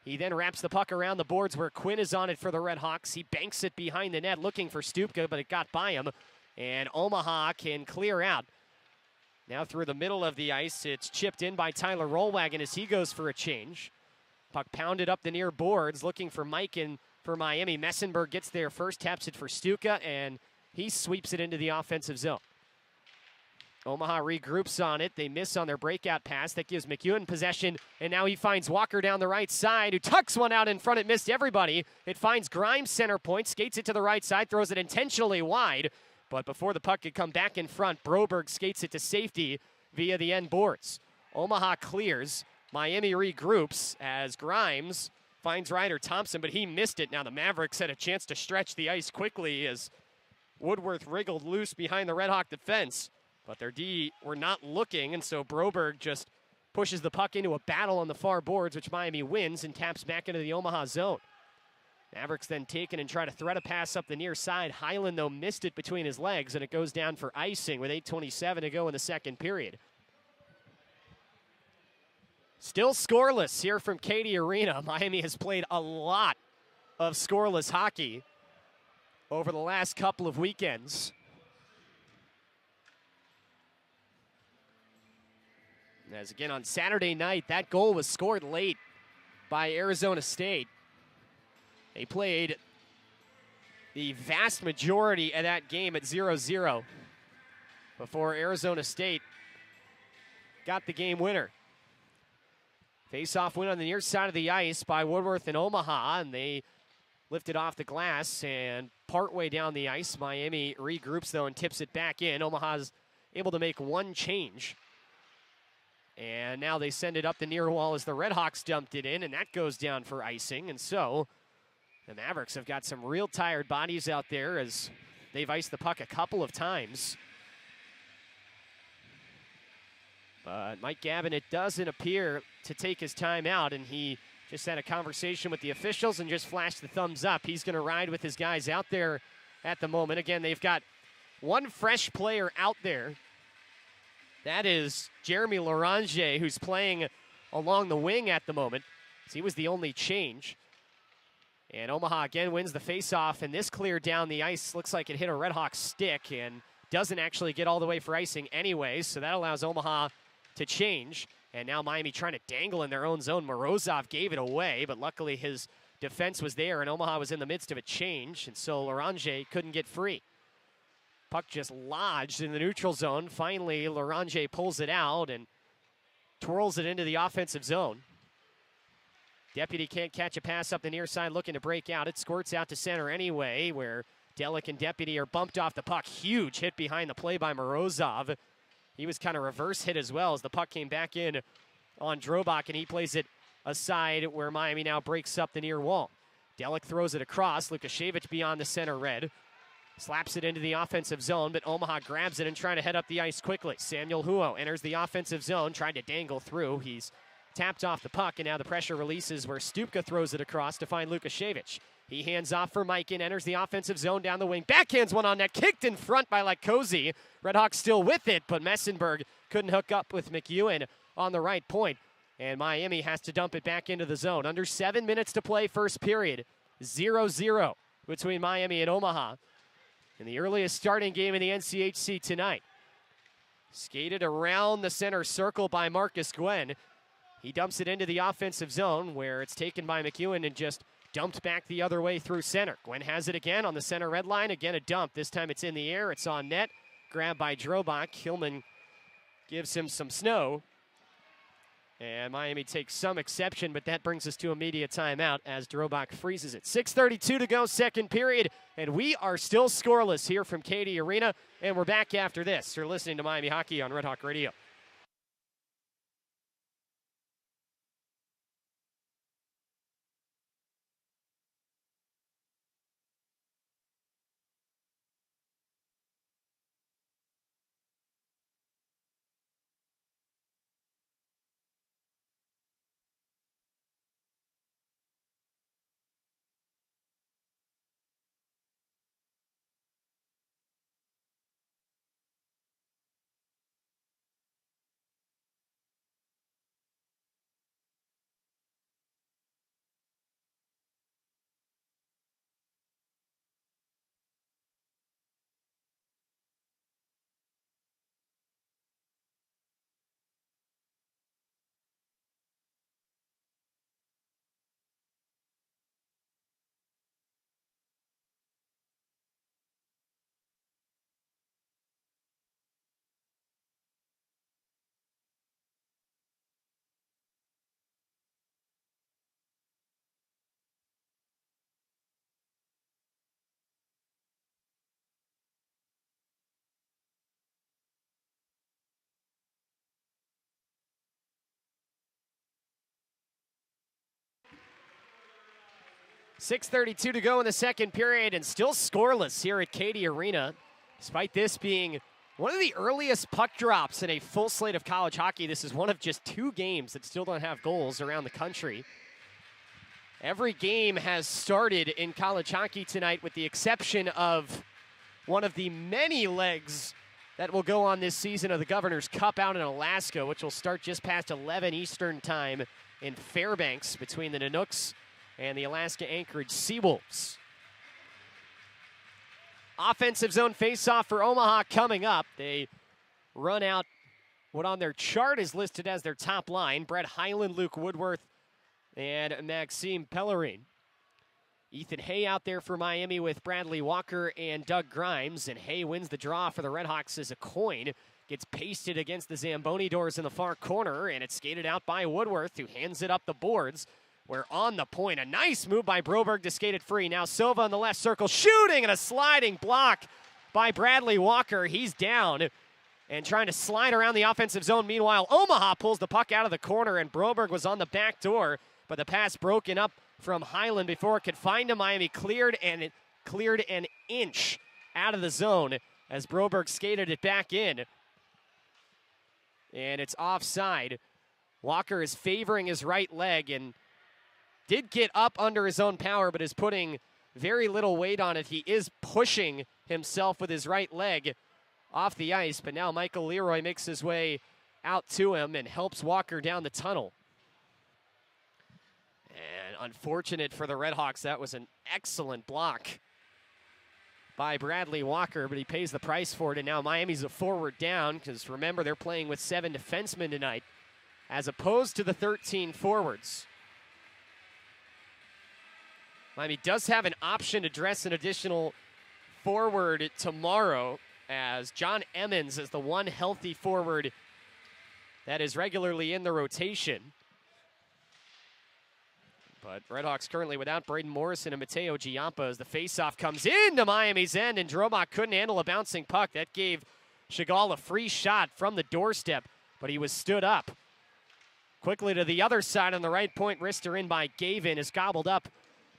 He then wraps the puck around the boards where Quinn is on it for the RedHawks. He banks it behind the net looking for Stupka, but it got by him. And Omaha can clear out. Now through the middle of the ice, it's chipped in by Tyler Rollwagon as he goes for a change. Puck pounded up the near boards, looking for Mikan for Miami. Messenberg gets there first, taps it for Stupka, and he sweeps it into the offensive zone. Omaha regroups on it. They miss on their breakout pass. That gives McEwen possession, and now he finds Walker down the right side, who tucks one out in front. It missed everybody. It finds Grimes center point, skates it to the right side, throws it intentionally wide, But before the puck could come back in front, Broberg skates it to safety via the end boards. Omaha clears. Miami regroups as Grimes finds Ryder Thompson, but he missed it. Now the Mavericks had a chance to stretch the ice quickly as Woodworth wriggled loose behind the RedHawk defense. But their D were not looking, and so Broberg just pushes the puck into a battle on the far boards, which Miami wins and taps back into the Omaha zone. Mavericks then take it and try to thread a pass up the near side. Hyland, though, missed it between his legs, and it goes down for icing with 8:27 to go in the second period. Still scoreless here from Cady Arena. Miami has played a lot of scoreless hockey over the last couple of weekends. As again on Saturday night, that goal was scored late by Arizona State. They played the vast majority of that game at 0-0 before Arizona State got the game winner. Face-off win on the near side of the ice by Woodworth and Omaha, and they lifted off the glass and partway down the ice. Miami regroups, though, and tips it back in. Omaha's able to make one change. And now they send it up the near wall as the RedHawks dumped it in, and that goes down for icing. And so the Mavericks have got some real tired bodies out there as they've iced the puck a couple of times. But Mike Gavin, it doesn't appear to take his time out, and he just had a conversation with the officials and just flashed the thumbs up. He's going to ride with his guys out there at the moment. Again, they've got one fresh player out there. That is Jeremy Larange, who's playing along the wing at the moment. So he was the only change. And Omaha again wins the faceoff, and this cleared down the ice. Looks like it hit a RedHawk stick and doesn't actually get all the way for icing anyways. So that allows Omaha to change. And now Miami trying to dangle in their own zone. Morozov gave it away, but luckily his defense was there, and Omaha was in the midst of a change, and so Larange couldn't get free. Puck just lodged in the neutral zone. Finally, Larange pulls it out and twirls it into the offensive zone. Deputy can't catch a pass up the near side, looking to break out. It squirts out to center anyway, where Delic and Deputy are bumped off the puck. Huge hit behind the play by Morozov. He was kind of reverse hit as well as the puck came back in on Drobak, and he plays it aside where Miami now breaks up the near wall. Delic throws it across. Lukashevich beyond the center red. Slaps it into the offensive zone, but Omaha grabs it and trying to head up the ice quickly. Samuel Huo enters the offensive zone, trying to dangle through. He's tapped off the puck, and now the pressure releases where Stupka throws it across to find Lukashevich. He hands off for Mikan, enters the offensive zone down the wing. Backhands one on net, kicked in front by Latkozy. RedHawks still with it, but Messenberg couldn't hook up with McEwen on the right point. And Miami has to dump it back into the zone. Under 7 minutes to play first period. 0-0 between Miami and Omaha. In the earliest starting game in the NCHC tonight. Skated around the center circle by Marcus Gwen. He dumps it into the offensive zone where it's taken by McEwen and just dumped back the other way through center. Gwen has it again on the center red line. Again, a dump. This time it's in the air. It's on net. Grabbed by Drobak. Hillman gives him some snow. And Miami takes some exception, but that brings us to immediate timeout as Drobak freezes it. 6:32 to go, second period, and we are still scoreless here from Cady Arena, and we're back after this. You're listening to Miami Hockey on RedHawk Radio. 6:32 to go in the second period, and still scoreless here at Cady Arena, despite this being one of the earliest puck drops in a full slate of college hockey. This is one of just 2 games that still don't have goals around the country. Every game has started in college hockey tonight with the exception of one of the many legs that will go on this season of the Governor's Cup out in Alaska, which will start just past 11 Eastern time in Fairbanks between the Nanooks and the Alaska Anchorage Seawolves. Offensive zone faceoff for Omaha coming up. They run out what on their chart is listed as their top line: Brett Hyland, Luke Woodworth, and Maxime Pellerin. Ethan Hay out there for Miami with Bradley Walker and Doug Grimes, and Hay wins the draw for the RedHawks as a coin. Gets pasted against the Zamboni doors in the far corner, and it's skated out by Woodworth, who hands it up the boards. We're on the point. A nice move by Broberg to skate it free. Now Silva in the left circle, shooting, and a sliding block by Bradley Walker. He's down and trying to slide around the offensive zone. Meanwhile, Omaha pulls the puck out of the corner, and Broberg was on the back door, but the pass broken up from Hyland before it could find him. Miami cleared, and it cleared an inch out of the zone as Broberg skated it back in. And it's offside. Walker is favoring his right leg and did get up under his own power, but is putting very little weight on it. He is pushing himself with his right leg off the ice, but now Michael Leroy makes his way out to him and helps Walker down the tunnel. And unfortunate for the RedHawks, that was an excellent block by Bradley Walker, but he pays the price for it, and now Miami's a forward down, because remember, they're playing with 7 defensemen tonight, as opposed to the 13 forwards. Miami does have an option to dress an additional forward tomorrow, as John Emmons is the one healthy forward that is regularly in the rotation. But RedHawks currently without Braden Morrison and Mateo Giampa as the faceoff comes into Miami's end, and Drobak couldn't handle a bouncing puck. That gave Chagall a free shot from the doorstep, but he was stood up. Quickly to the other side on the right point, wrister in by Gavin is gobbled up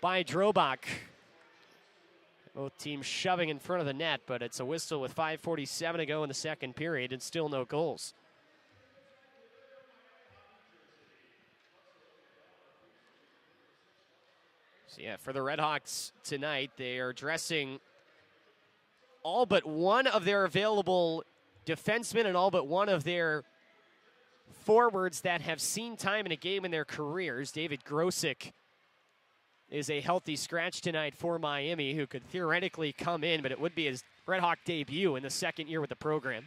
by Drobak. Both teams shoving in front of the net, but it's a whistle with 5:47 to go in the second period and still no goals. So yeah, for the RedHawks tonight, they are dressing all but one of their available defensemen and all but one of their forwards that have seen time in a game in their careers. David Grosick is a healthy scratch tonight for Miami, who could theoretically come in, but it would be his RedHawk debut in the second year with the program.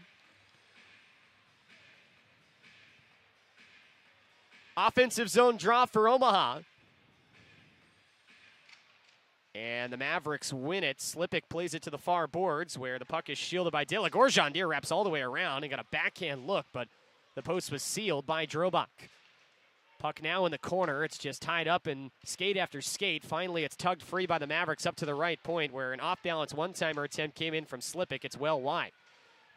Offensive zone draw for Omaha. And the Mavericks win it. Slipik plays it to the far boards, where the puck is shielded by De La Gorgendier, wraps all the way around and got a backhand look, but the post was sealed by Drobak. Puck now in the corner. It's just tied up and skate after skate. Finally, it's tugged free by the Mavericks up to the right point, where an off-balance one-timer attempt came in from Slipik. It's well wide.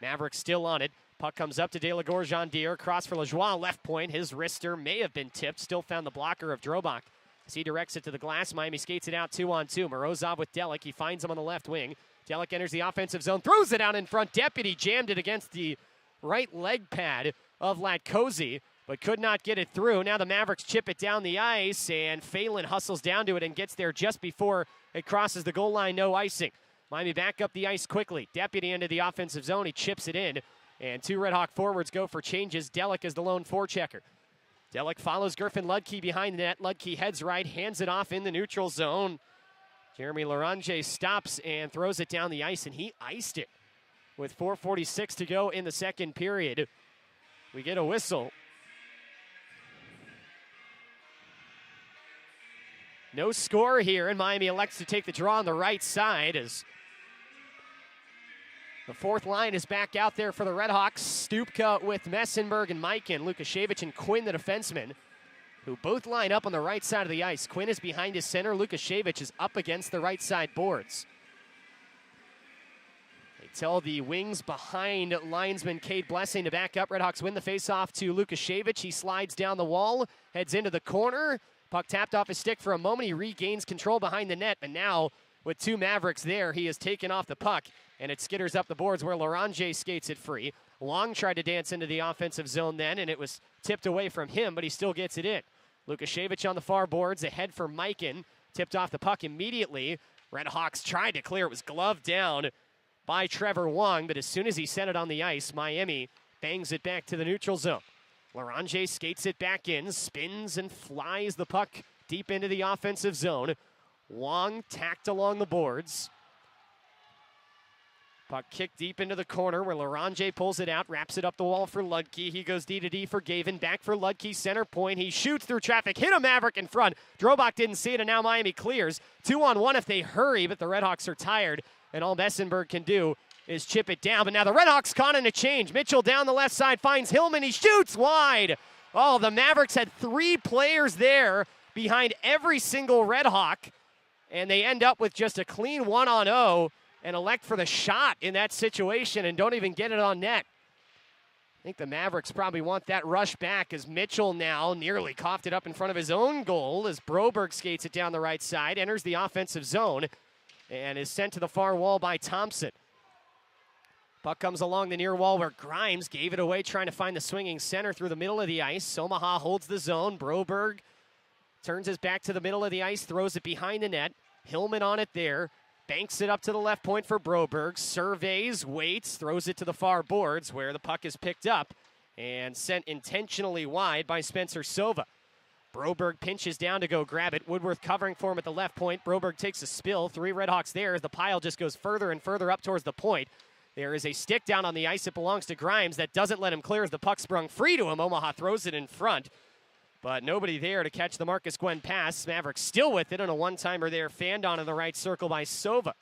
Mavericks still on it. Puck comes up to De La Gorgendier. Cross for Lajoie, left point. His wrister may have been tipped. Still found the blocker of Drobak. As he directs it to the glass, Miami skates it out 2-on-2. Morozov with Delic. He finds him on the left wing. Delic enters the offensive zone, throws it out in front. Deputy jammed it against the right leg pad of Latkozy, but could not get it through. Now the Mavericks chip it down the ice, and Phelan hustles down to it and gets there just before it crosses the goal line. No icing. Miami back up the ice quickly. Deputy into the offensive zone. He chips it in, and 2 RedHawk forwards go for changes. Delic is the lone forechecker. Delic follows Griffin Ludke behind the net. Ludke heads right, hands it off in the neutral zone. Jeremy Larange stops and throws it down the ice, and he iced it with 4:46 to go in the second period. We get a whistle. No score here, and Miami elects to take the draw on the right side as the fourth line is back out there for the RedHawks. Stupka with Messenberg and Mikan. Lukashevich and Quinn, the defenseman, who both line up on the right side of the ice. Quinn is behind his center. Lukashevich is up against the right side boards. They tell the wings behind linesman Cade Blessing to back up. RedHawks win the faceoff to Lukashevich. He slides down the wall, heads into the corner, Puck tapped off his stick for a moment. He regains control behind the net, but now with 2 Mavericks there, he has taken off the puck, and it skitters up the boards where Larange skates it free. Long tried to dance into the offensive zone then, and it was tipped away from him, but he still gets it in. Lukashevich on the far boards, ahead for Mikan. Tipped off the puck immediately. RedHawks tried to clear. It was gloved down by Trevor Wong, but as soon as he set it on the ice, Miami bangs it back to the neutral zone. Larange skates it back in, spins and flies the puck deep into the offensive zone. Wong tacked along the boards. Puck kicked deep into the corner where Larange pulls it out, wraps it up the wall for Ludke. He goes D-to-D for Gavin, back for Ludke, center point. He shoots through traffic, hit a Maverick in front. Drobak didn't see it, and now Miami clears. 2-on-1 if they hurry, but the Redhawks are tired, and all Messenberg can do is chip it down. But now the Redhawks caught in a change. Mitchell down the left side finds Hillman. He shoots wide. Oh, the Mavericks had 3 players there behind every single Redhawk, and they end up with just a clean 1-on-0 and elect for the shot in that situation and don't even get it on net. I think the Mavericks probably want that rush back as Mitchell now nearly coughed it up in front of his own goal as Broberg skates it down the right side, enters the offensive zone, and is sent to the far wall by Thompson. Puck comes along the near wall where Grimes gave it away, trying to find the swinging center through the middle of the ice. Omaha holds the zone. Broberg turns his back to the middle of the ice, throws it behind the net. Hillman on it there. Banks it up to the left point for Broberg. Surveys, waits, throws it to the far boards where the puck is picked up and sent intentionally wide by Spencer Sova. Broberg pinches down to go grab it. Woodworth covering for him at the left point. Broberg takes a spill. 3 Redhawks there as the pile just goes further and further up towards the point. There is a stick down on the ice. It belongs to Grimes. That doesn't let him clear as the puck sprung free to him. Omaha throws it in front. But nobody there to catch the Marcus Gwen pass. Mavericks still with it, and a one-timer there fanned on in the right circle by Sova.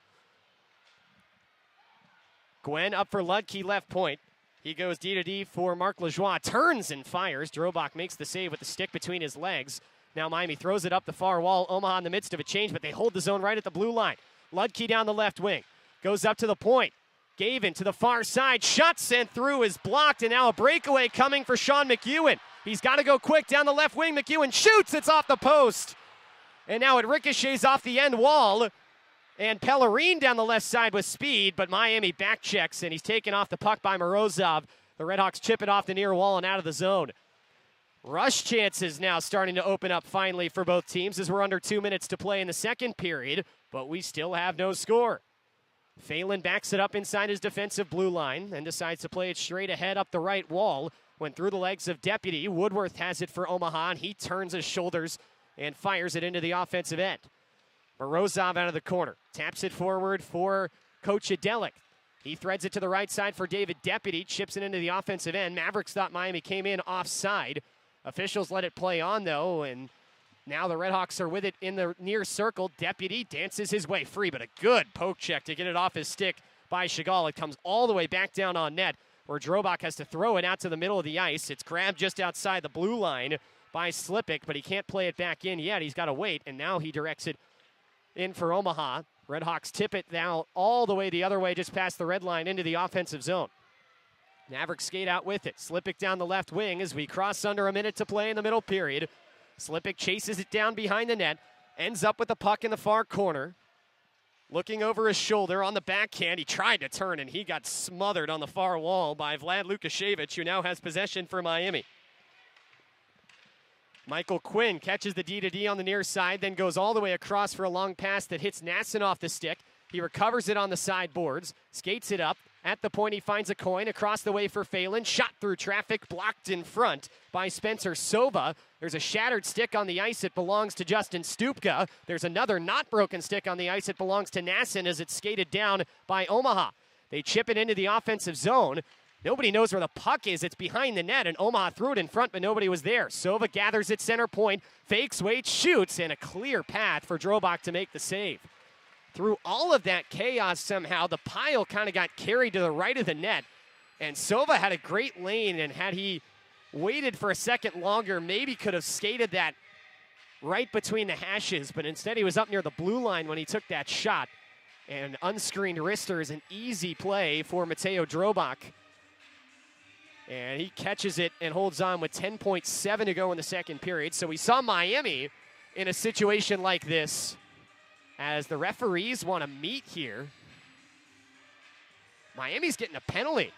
Gwen up for Ludke, left point. He goes D-to-D for Marc Lajoie. Turns and fires. Drobak makes the save with the stick between his legs. Now Miami throws it up the far wall. Omaha in the midst of a change, but they hold the zone right at the blue line. Ludke down the left wing. Goes up to the point. Gavin to the far side. Shot sent through is blocked, and now a breakaway coming for Sean McEwen. He's got to go quick down the left wing. McEwen shoots. It's off the post. And now it ricochets off the end wall. And Pellerine down the left side with speed, but Miami back checks, and he's taken off the puck by Morozov. The Redhawks chip it off the near wall and out of the zone. Rush chances now starting to open up finally for both teams as we're under 2 minutes to play in the second period, but we still have no score. Phelan backs it up inside his defensive blue line and decides to play it straight ahead up the right wall. Went through the legs of Deputy. Woodworth has it for Omaha, and he turns his shoulders and fires it into the offensive end. Morozov out of the corner. Taps it forward for Coach Adelic. He threads it to the right side for David Deputy. Chips it into the offensive end. Mavericks thought Miami came in offside. Officials let it play on, though, and now the Redhawks are with it in the near circle. Deputy dances his way free, but a good poke check to get it off his stick by Chagall. It comes all the way back down on net, where Drobak has to throw it out to the middle of the ice. It's grabbed just outside the blue line by Slipik, but he can't play it back in yet. He's got to wait, and now he directs it in for Omaha. Redhawks tip it now all the way the other way, just past the red line into the offensive zone. Mavericks skate out with it. Slipik down the left wing as we cross under a minute to play in the middle period. Slipik chases it down behind the net, ends up with the puck in the far corner. Looking over his shoulder on the backhand, he tried to turn, and he got smothered on the far wall by Vlad Lukashevich, who now has possession for Miami. Michael Quinn catches the D-to-D on the near side, then goes all the way across for a long pass that hits Nasson off the stick. He recovers it on the sideboards, skates it up. At the point, he finds a coin across the way for Phelan. Shot through traffic, blocked in front by Spencer Sova. There's a shattered stick on the ice. It belongs to Justin Stupka. There's another not broken stick on the ice. It belongs to Nasson as it's skated down by Omaha. They chip it into the offensive zone. Nobody knows where the puck is. It's behind the net, and Omaha threw it in front, but nobody was there. Sova gathers at center point, fakes, waits, shoots, and a clear path for Drobak to make the save. Through all of that chaos, somehow, the pile kind of got carried to the right of the net, and Sova had a great lane, and had he waited for a second longer, maybe could have skated that right between the hashes, but instead he was up near the blue line when he took that shot. And unscreened wrister is an easy play for Mateo Drobak. And he catches it and holds on with 10.7 to go in the second period. So we saw Miami in a situation like this, as the referees want to meet here. Miami's getting a penalty.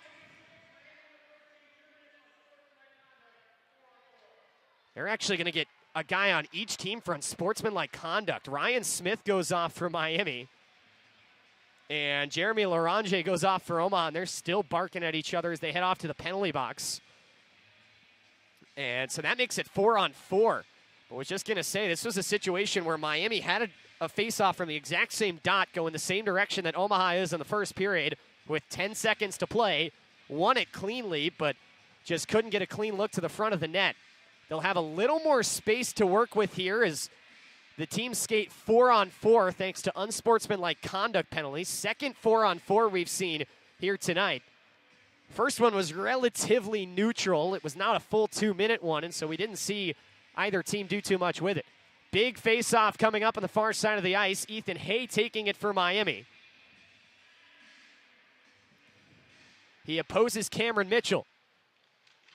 They're actually going to get a guy on each team for unsportsmanlike conduct. Ryan Smith goes off for Miami. And Jeremy Larange goes off for Omaha, and they're still barking at each other as they head off to the penalty box. And so that makes it 4-on-4. But I was just going to say, this was a situation where Miami had a face-off from the exact same dot going the same direction that Omaha is in the first period with 10 seconds to play. Won it cleanly, but just couldn't get a clean look to the front of the net. They'll have a little more space to work with here as the team skate 4-on-4 thanks to unsportsmanlike conduct penalties. Second 4-on-4 we've seen here tonight. First one was relatively neutral. It was not a full 2-minute one, and so we didn't see either team do too much with it. Big face-off coming up on the far side of the ice. Ethan Hay taking it for Miami. He opposes Cameron Mitchell.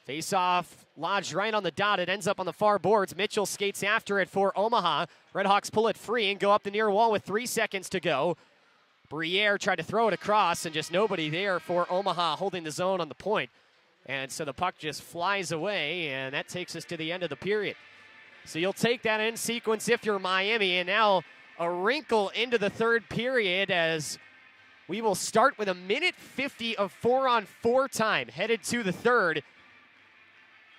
Face-off lodged right on the dot. It ends up on the far boards. Mitchell skates after it for Omaha. RedHawks pull it free and go up the near wall with 3 seconds to go. Briere tried to throw it across, and just nobody there for Omaha holding the zone on the point. And so the puck just flies away, and that takes us to the end of the period. So you'll take that in sequence if you're Miami, and now a wrinkle into the third period as we will start with 1:50 of 4-on-4 time headed to the third.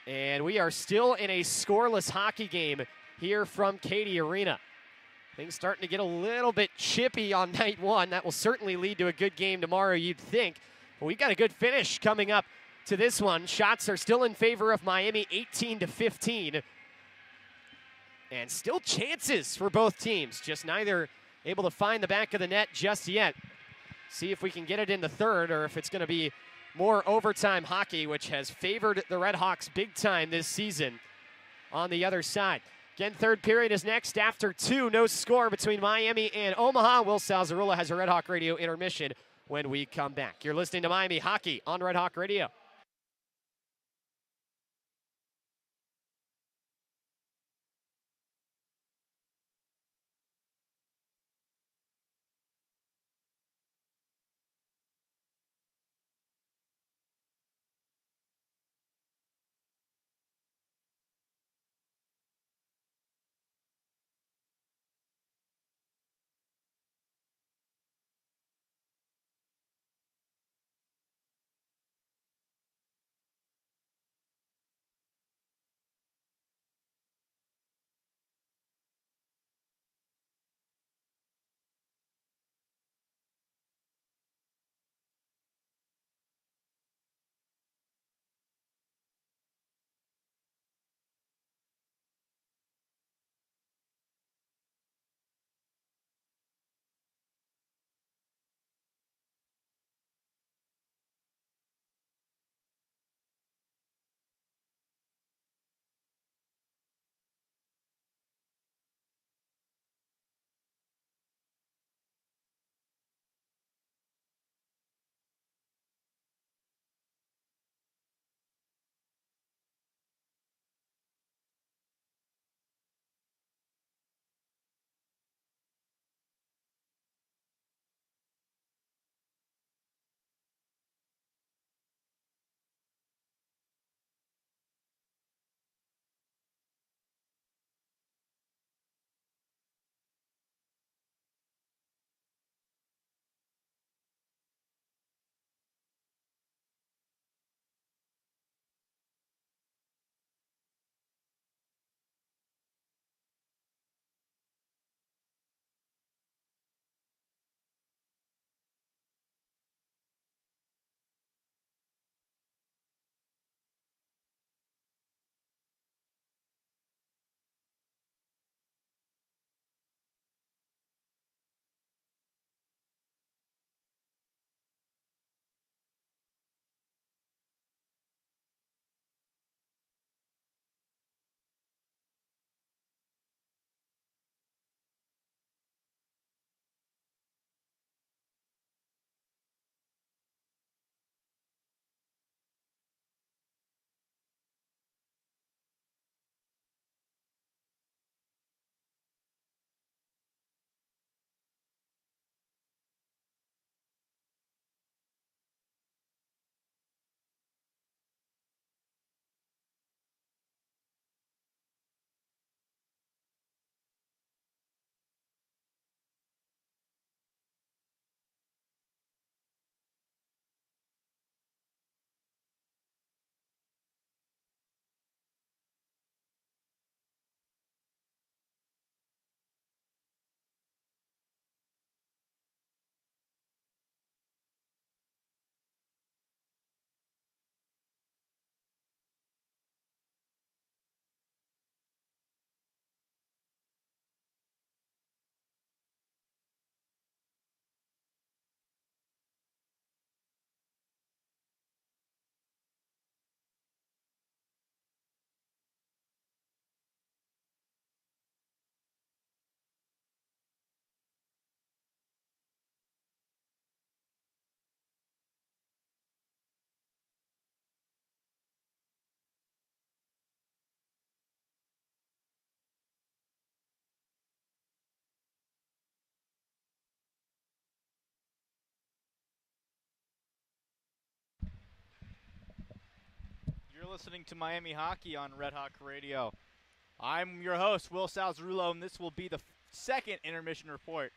And we are still in a scoreless hockey game here from Cady Arena. Things starting to get a little bit chippy on night one. That will certainly lead to a good game tomorrow, you'd think. But we've got a good finish coming up to this one. Shots are still in favor of Miami, 18-15. And still chances for both teams, just neither able to find the back of the net just yet. See if we can get it in the third, or if it's going to be more overtime hockey, which has favored the RedHawks big time this season on the other side. Again, third period is next after 2. No score between Miami and Omaha. Will Salzarulo has a Red Hawk Radio intermission when we come back. You're listening to Miami Hockey on Red Hawk Radio. listening to Miami Hockey on Red Hawk Radio. I'm your host, Will Salzarulo, and this will be the second intermission report.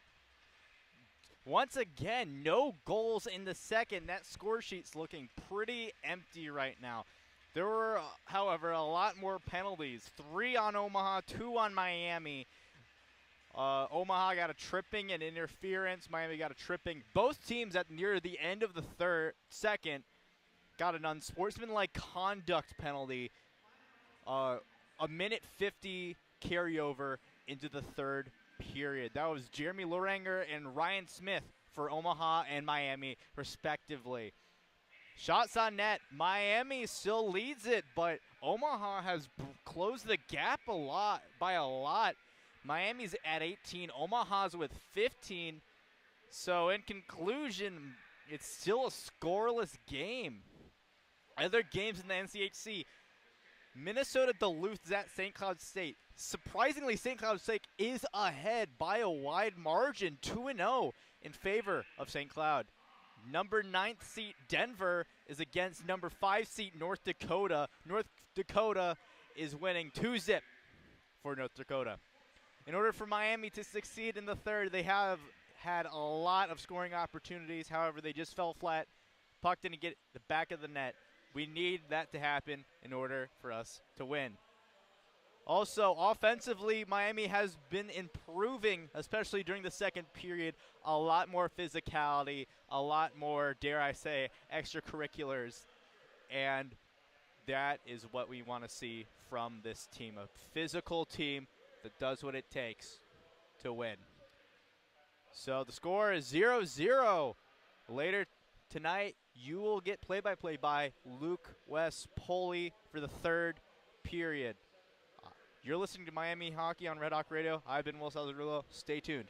Once again, no goals in the second. That score sheet's looking pretty empty right now. There were, however, a lot more penalties. 3 on Omaha, 2 on Miami. Omaha got a tripping and interference. Miami got a tripping. Both teams at near the end of the second got an unsportsmanlike conduct penalty. A minute 50 carryover into the third period. That was Jeremy Loranger and Ryan Smith for Omaha and Miami, respectively. Shots on net. Miami still leads it, but Omaha has closed the gap by a lot. Miami's at 18. Omaha's with 15. So in conclusion, it's still a scoreless game. Other games in the NCHC. Minnesota Duluth is at St. Cloud State. Surprisingly, St. Cloud State is ahead by a wide margin, 2-0 in favor of St. Cloud. Number 9th seed Denver is against number 5 seed North Dakota. North Dakota is winning 2-0 for North Dakota. In order for Miami to succeed in the third, they have had a lot of scoring opportunities. However, they just fell flat. Puck didn't get the back of the net. We need that to happen in order for us to win. Also, offensively, Miami has been improving, especially during the second period. A lot more physicality, a lot more, dare I say, extracurriculars. And that is what we want to see from this team. A physical team that does what it takes to win. So the score is 0-0. Later tonight, you will get play-by-play by Luke West Poley for the third period. You're listening to Miami Hockey on Red Hawk Radio. I've been Will Salzarulo. Stay tuned.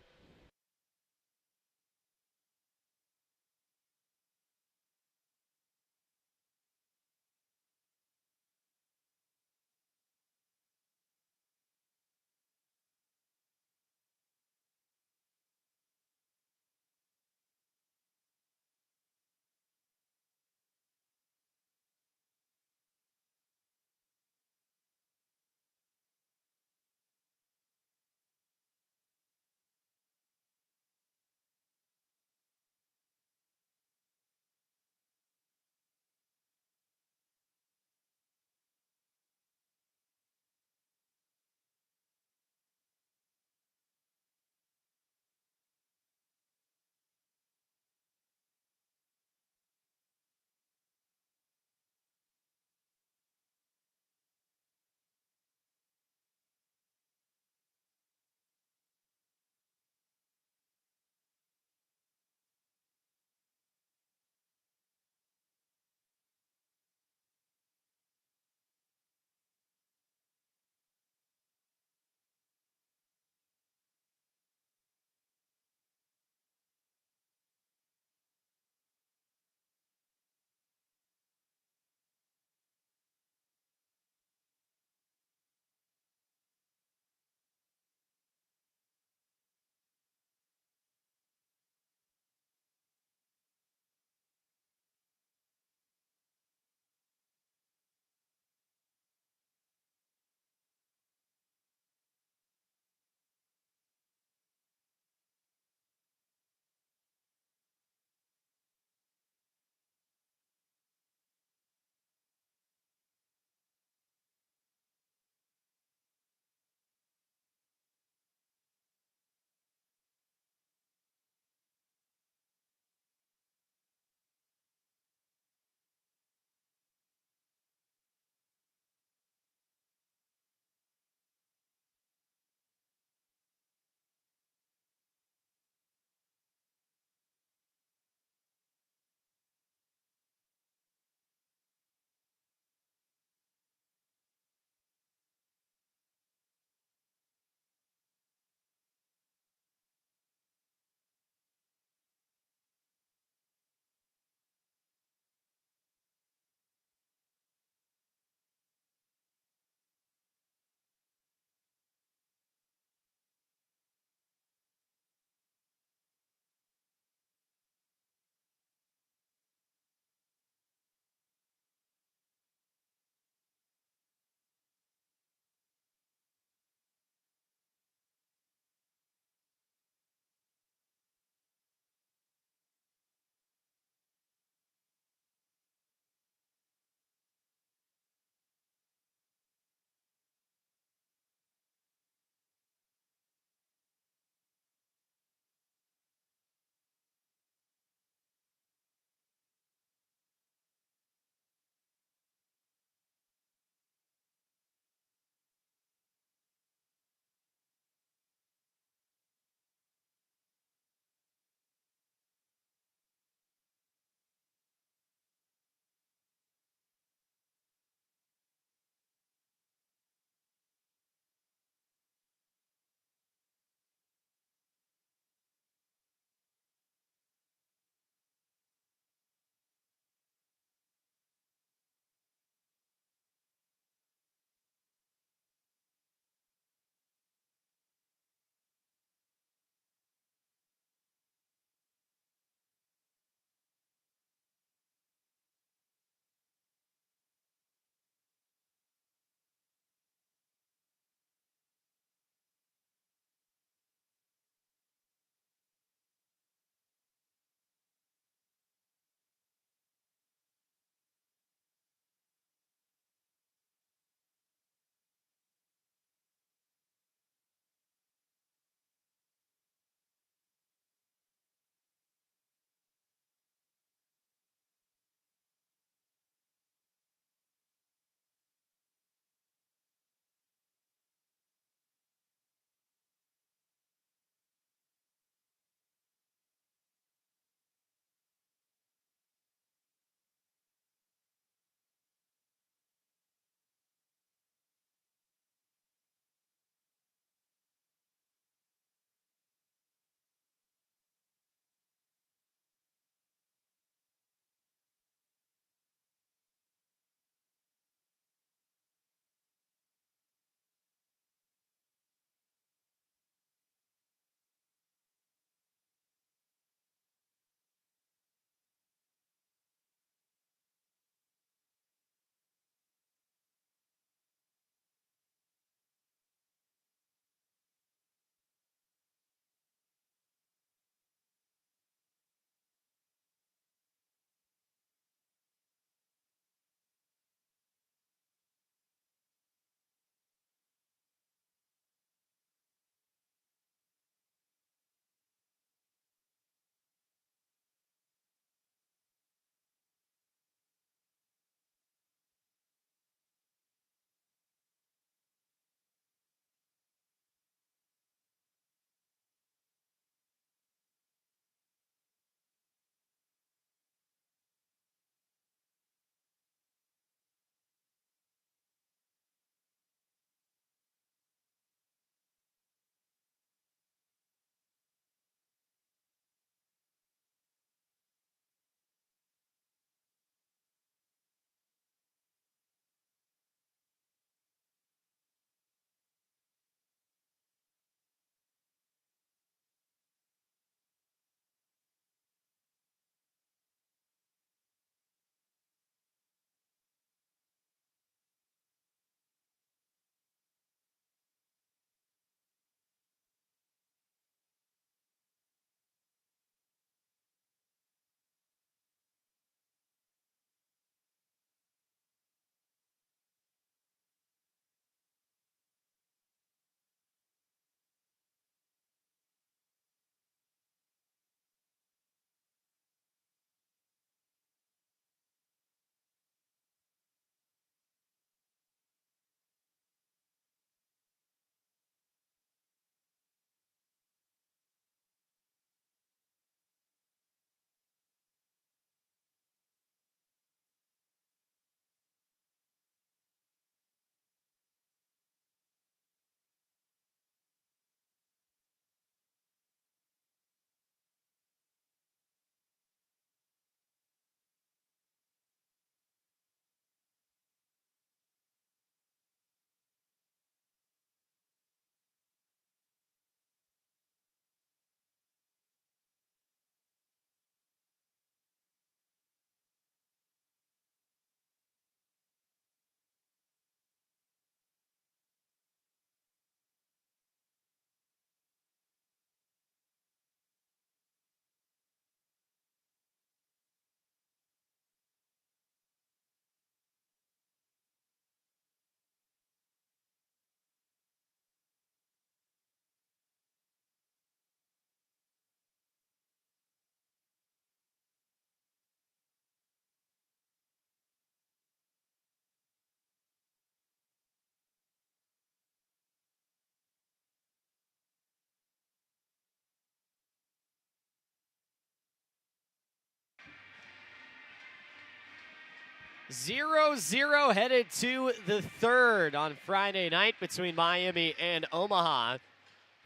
0-0 headed to the third on Friday night between Miami and Omaha.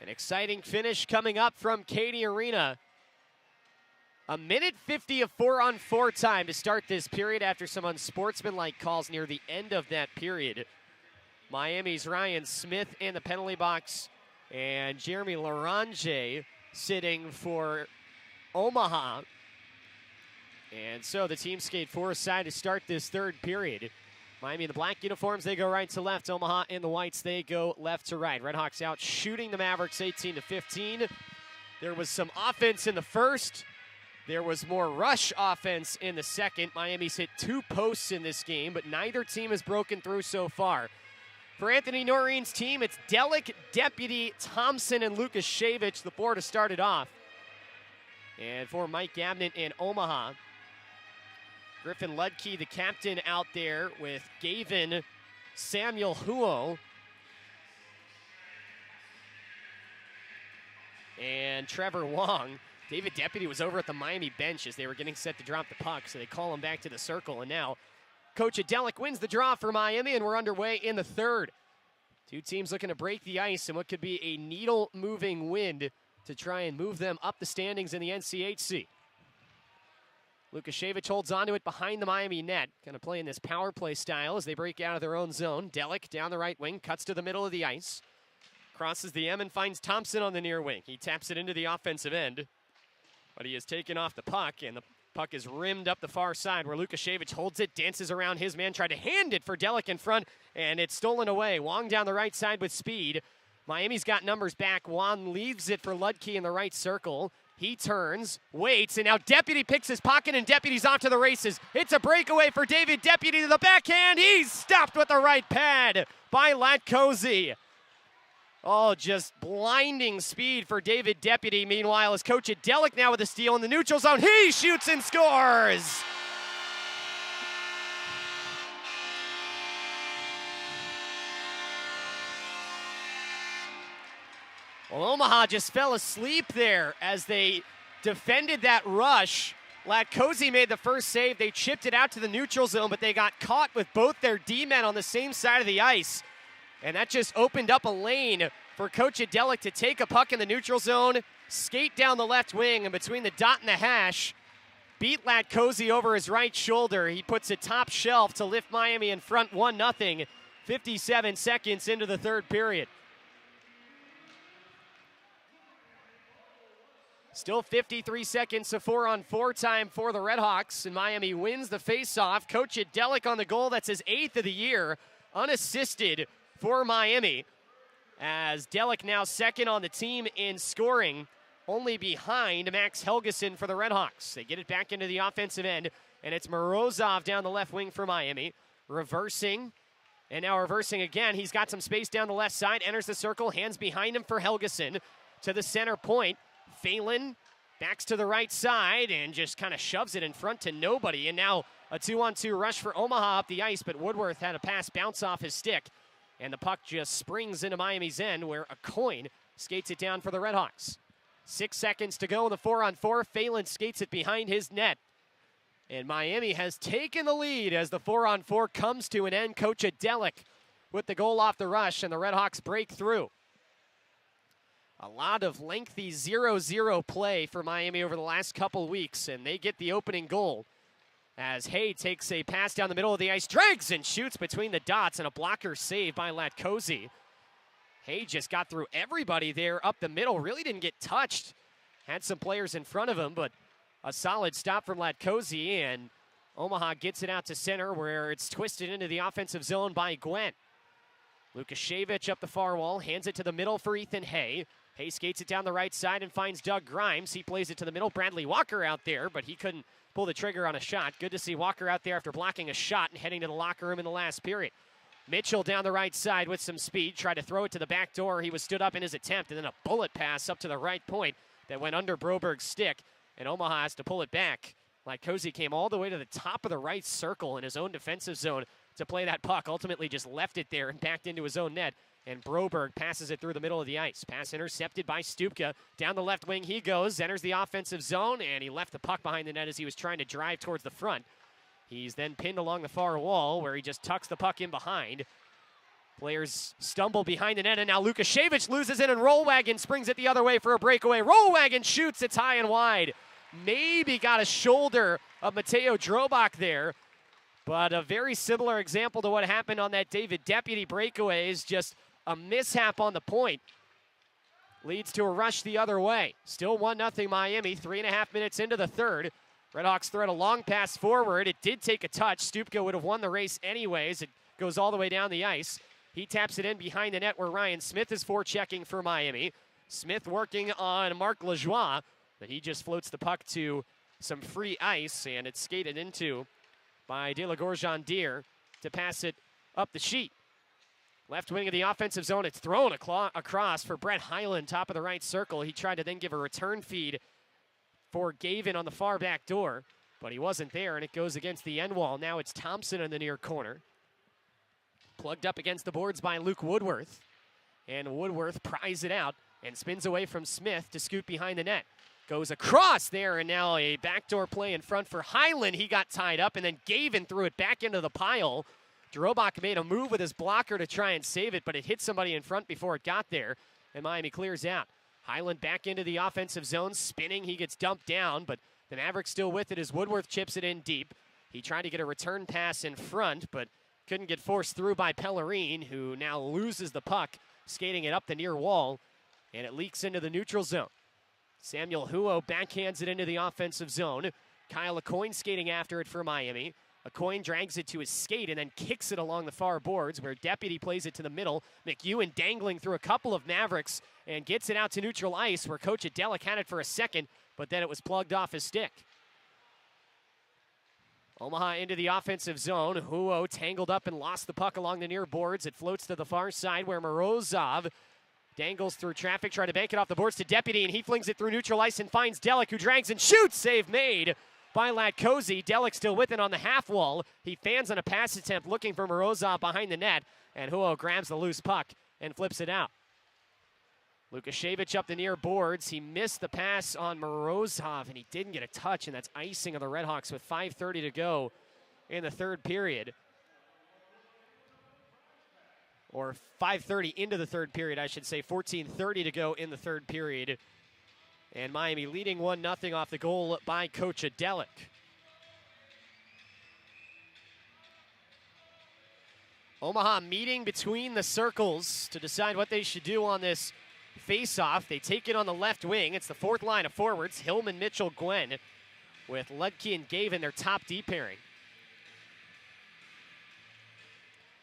An exciting finish coming up from Cady Arena. A minute 50 of 4-on-4 time to start this period after some unsportsmanlike calls near the end of that period. Miami's Ryan Smith in the penalty box and Jeremy Larange sitting for Omaha. And so the team skate four aside to start this third period. Miami in the black uniforms, they go right to left. Omaha in the whites, they go left to right. RedHawks out shooting the Mavericks 18-15. There was some offense in the first. There was more rush offense in the second. Miami's hit 2 posts in this game, but neither team has broken through so far. For Anthony Noreen's team, it's Delic, Deputy, Thompson, and Lucas Shevich, the 4 to start it off. And for Mike Gabnett in Omaha, Griffin Ludke, the captain, out there with Gavin Samuel Huo. And Trevor Wong. David Deputy was over at the Miami bench as they were getting set to drop the puck, so they call him back to the circle. And now Coach Adelic wins the draw for Miami, and we're underway in the third. Two teams looking to break the ice in what could be a needle-moving win to try and move them up the standings in the NCHC. Lukashevich holds onto it behind the Miami net, kind of playing this power play style as they break out of their own zone. Delic down the right wing, cuts to the middle of the ice, crosses the M and finds Thompson on the near wing. He taps it into the offensive end, but he has taken off the puck, and the puck is rimmed up the far side where Lukashevich holds it, dances around his man, tried to hand it for Delic in front, and it's stolen away. Wong down the right side with speed. Miami's got numbers back. Wong leaves it for Ludke in the right circle. He turns, waits, and now Deputy picks his pocket, and Deputy's off to the races. It's a breakaway for David Deputy to the backhand. He's stopped with the right pad by Latkozy. Oh, just blinding speed for David Deputy. Meanwhile, as Coach Adelic now with a steal in the neutral zone. He shoots and scores! Well, Omaha just fell asleep there as they defended that rush. Latkozy made the first save. They chipped it out to the neutral zone, but they got caught with both their D-men on the same side of the ice. And that just opened up a lane for Coach Adelic to take a puck in the neutral zone, skate down the left wing, and between the dot and the hash, beat Latkozy over his right shoulder. He puts it top shelf to lift Miami in front 1-0, 57 seconds into the third period. Still 53 seconds of 4-on-4 time for the RedHawks, and Miami wins the faceoff. Coach Adelic on the goal. That's his 8th of the year, unassisted for Miami. As Delic now second on the team in scoring, only behind Max Helgeson for the RedHawks. They get it back into the offensive end, and it's Morozov down the left wing for Miami. Reversing, and now reversing again. He's got some space down the left side, enters the circle, hands behind him for Helgeson to the center point. Phelan backs to the right side and just kind of shoves it in front to nobody. And now a 2-on-2 rush for Omaha up the ice, but Woodworth had a pass bounce off his stick. And the puck just springs into Miami's end where a coin skates it down for the RedHawks. 6 seconds to go in the 4-on-4. Phelan skates it behind his net. And Miami has taken the lead as the 4-on-4 comes to an end. Coach Adelic with the goal off the rush, and the RedHawks break through. A lot of lengthy 0-0 play for Miami over the last couple weeks, and they get the opening goal as Hay takes a pass down the middle of the ice, drags and shoots between the dots, and a blocker save by Latkozy. Hay just got through everybody there up the middle, really didn't get touched. Had some players in front of him, but a solid stop from Latkozy, and Omaha gets it out to center where it's twisted into the offensive zone by Gwent. Lukashevich up the far wall, hands it to the middle for Ethan Hay. Hay skates it down the right side and finds Doug Grimes. He plays it to the middle. Bradley Walker out there, but he couldn't pull the trigger on a shot. Good to see Walker out there after blocking a shot and heading to the locker room in the last period. Mitchell down the right side with some speed. Tried to throw it to the back door. He was stood up in his attempt, and then a bullet pass up to the right point that went under Broberg's stick, and Omaha has to pull it back. Latkozy came all the way to the top of the right circle in his own defensive zone to play that puck. Ultimately just left it there and backed into his own net. And Broberg passes it through the middle of the ice. Pass intercepted by Stupka. Down the left wing he goes, enters the offensive zone, and he left the puck behind the net as he was trying to drive towards the front. He's then pinned along the far wall where he just tucks the puck in behind. Players stumble behind the net, and now Lukashevich loses it, and Rollwagon springs it the other way for a breakaway. Rollwagon shoots, it's high and wide. Maybe got a shoulder of Mateo Drobak there, but a very similar example to what happened on that David Deputy breakaway is just a mishap on the point. Leads to a rush the other way. Still 1-0 Miami, 3.5 minutes into the third. RedHawks thread a long pass forward. It did take a touch. Stupka would have won the race anyways. It goes all the way down the ice. He taps it in behind the net where Ryan Smith is forechecking for Miami. Smith working on Marc Lajoie, but he just floats the puck to some free ice, and it's skated into by De La Gorgendier to pass it up the sheet. Left wing of the offensive zone, it's thrown across for Brett Hyland, top of the right circle. He tried to then give a return feed for Gavin on the far back door, but he wasn't there, and it goes against the end wall. Now it's Thompson in the near corner. Plugged up against the boards by Luke Woodworth, and Woodworth pries it out and spins away from Smith to scoot behind the net. Goes across there, and now a backdoor play in front for Hyland. He got tied up, and then Gavin threw it back into the pile. Drobak made a move with his blocker to try and save it, but it hit somebody in front before it got there, and Miami clears out. Hyland back into the offensive zone, spinning. He gets dumped down, but the Mavericks still with it as Woodworth chips it in deep. He tried to get a return pass in front, but couldn't get forced through by Pellerine, who now loses the puck, skating it up the near wall, and it leaks into the neutral zone. Samuel Huo backhands it into the offensive zone. Kyle Aucoin skating after it for Miami. Aucoin drags it to his skate and then kicks it along the far boards where Deputy plays it to the middle. McEwen dangling through a couple of Mavericks and gets it out to neutral ice where Coach Adelic had it for a second, but then it was plugged off his stick. Omaha into the offensive zone. Huo tangled up and lost the puck along the near boards. It floats to the far side where Morozov dangles through traffic, trying to bank it off the boards to Deputy, and he flings it through neutral ice and finds Delic, who drags and shoots. Save made by Latkozy. Delic still with it on the half wall. He fans on a pass attempt looking for Morozov behind the net, and Huo grabs the loose puck and flips it out. Lukashevich up the near boards. He missed the pass on Morozov, and he didn't get a touch, and that's icing of the RedHawks with 5:30 to go in the third period. Or 5:30 into the third period, I should say. 14:30 to go in the third period. And Miami leading 1-0 off the goal by Coach Adelic. Omaha meeting between the circles to decide what they should do on this face-off. They take it on the left wing. It's the fourth line of forwards, Hillman, Mitchell, Gwen, with Ludke and Gavin, their top D pairing.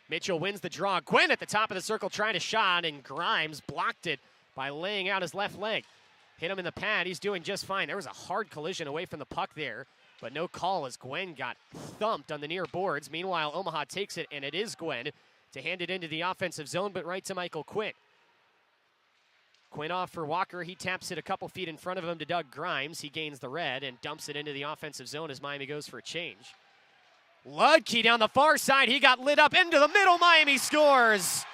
Mitchell wins the draw. Gwen at the top of the circle trying to shot, and Grimes blocked it by laying out his left leg. Hit him in the pad. He's doing just fine. There was a hard collision away from the puck there, but no call as Gwen got thumped on the near boards. Meanwhile, Omaha takes it, and it is Gwen to hand it into the offensive zone, but right to Michael Quinn. Quinn off for Walker. He taps it a couple feet in front of him to Doug Grimes. He gains the red and dumps it into the offensive zone as Miami goes for a change. Ludke down the far side. He got lit up into the middle. Miami scores.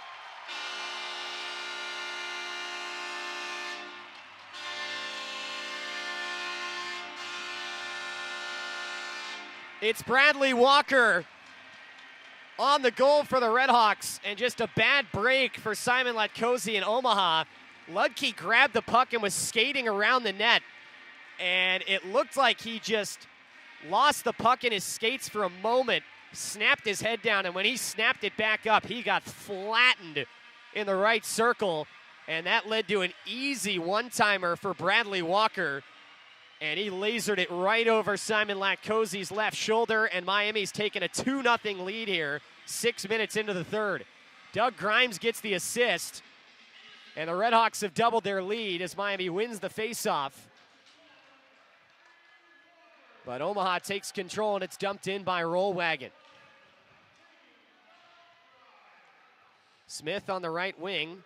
It's Bradley Walker on the goal for the RedHawks, and just a bad break for Simon Latkozy in Omaha. Ludke grabbed the puck and was skating around the net, and it looked like he just lost the puck in his skates for a moment, snapped his head down, and when he snapped it back up, he got flattened in the right circle, and that led to an easy one-timer for Bradley Walker, and he lasered it right over Simon Latkozy's left shoulder, and Miami's taken a 2-0 lead here, 6 minutes into the third. Doug Grimes gets the assist, and the RedHawks have doubled their lead as Miami wins the faceoff. But Omaha takes control, and it's dumped in by Rollwagon. Smith on the right wing.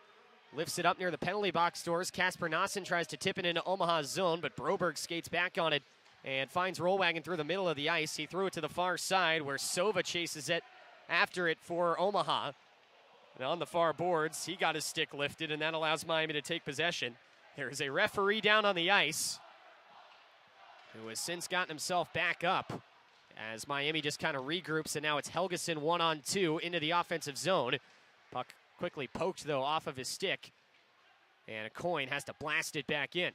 Lifts it up near the penalty box doors. Kasper Nassen tries to tip it into Omaha's zone, but Broberg skates back on it and finds Rollwagon through the middle of the ice. He threw it to the far side where Sova chases it after it for Omaha. And on the far boards, he got his stick lifted, and that allows Miami to take possession. There is a referee down on the ice who has since gotten himself back up. as Miami just kind of regroups, and now it's Helgeson 1-on-2 into the offensive zone. Puck quickly poked, though, off of his stick, and a coin has to blast it back in.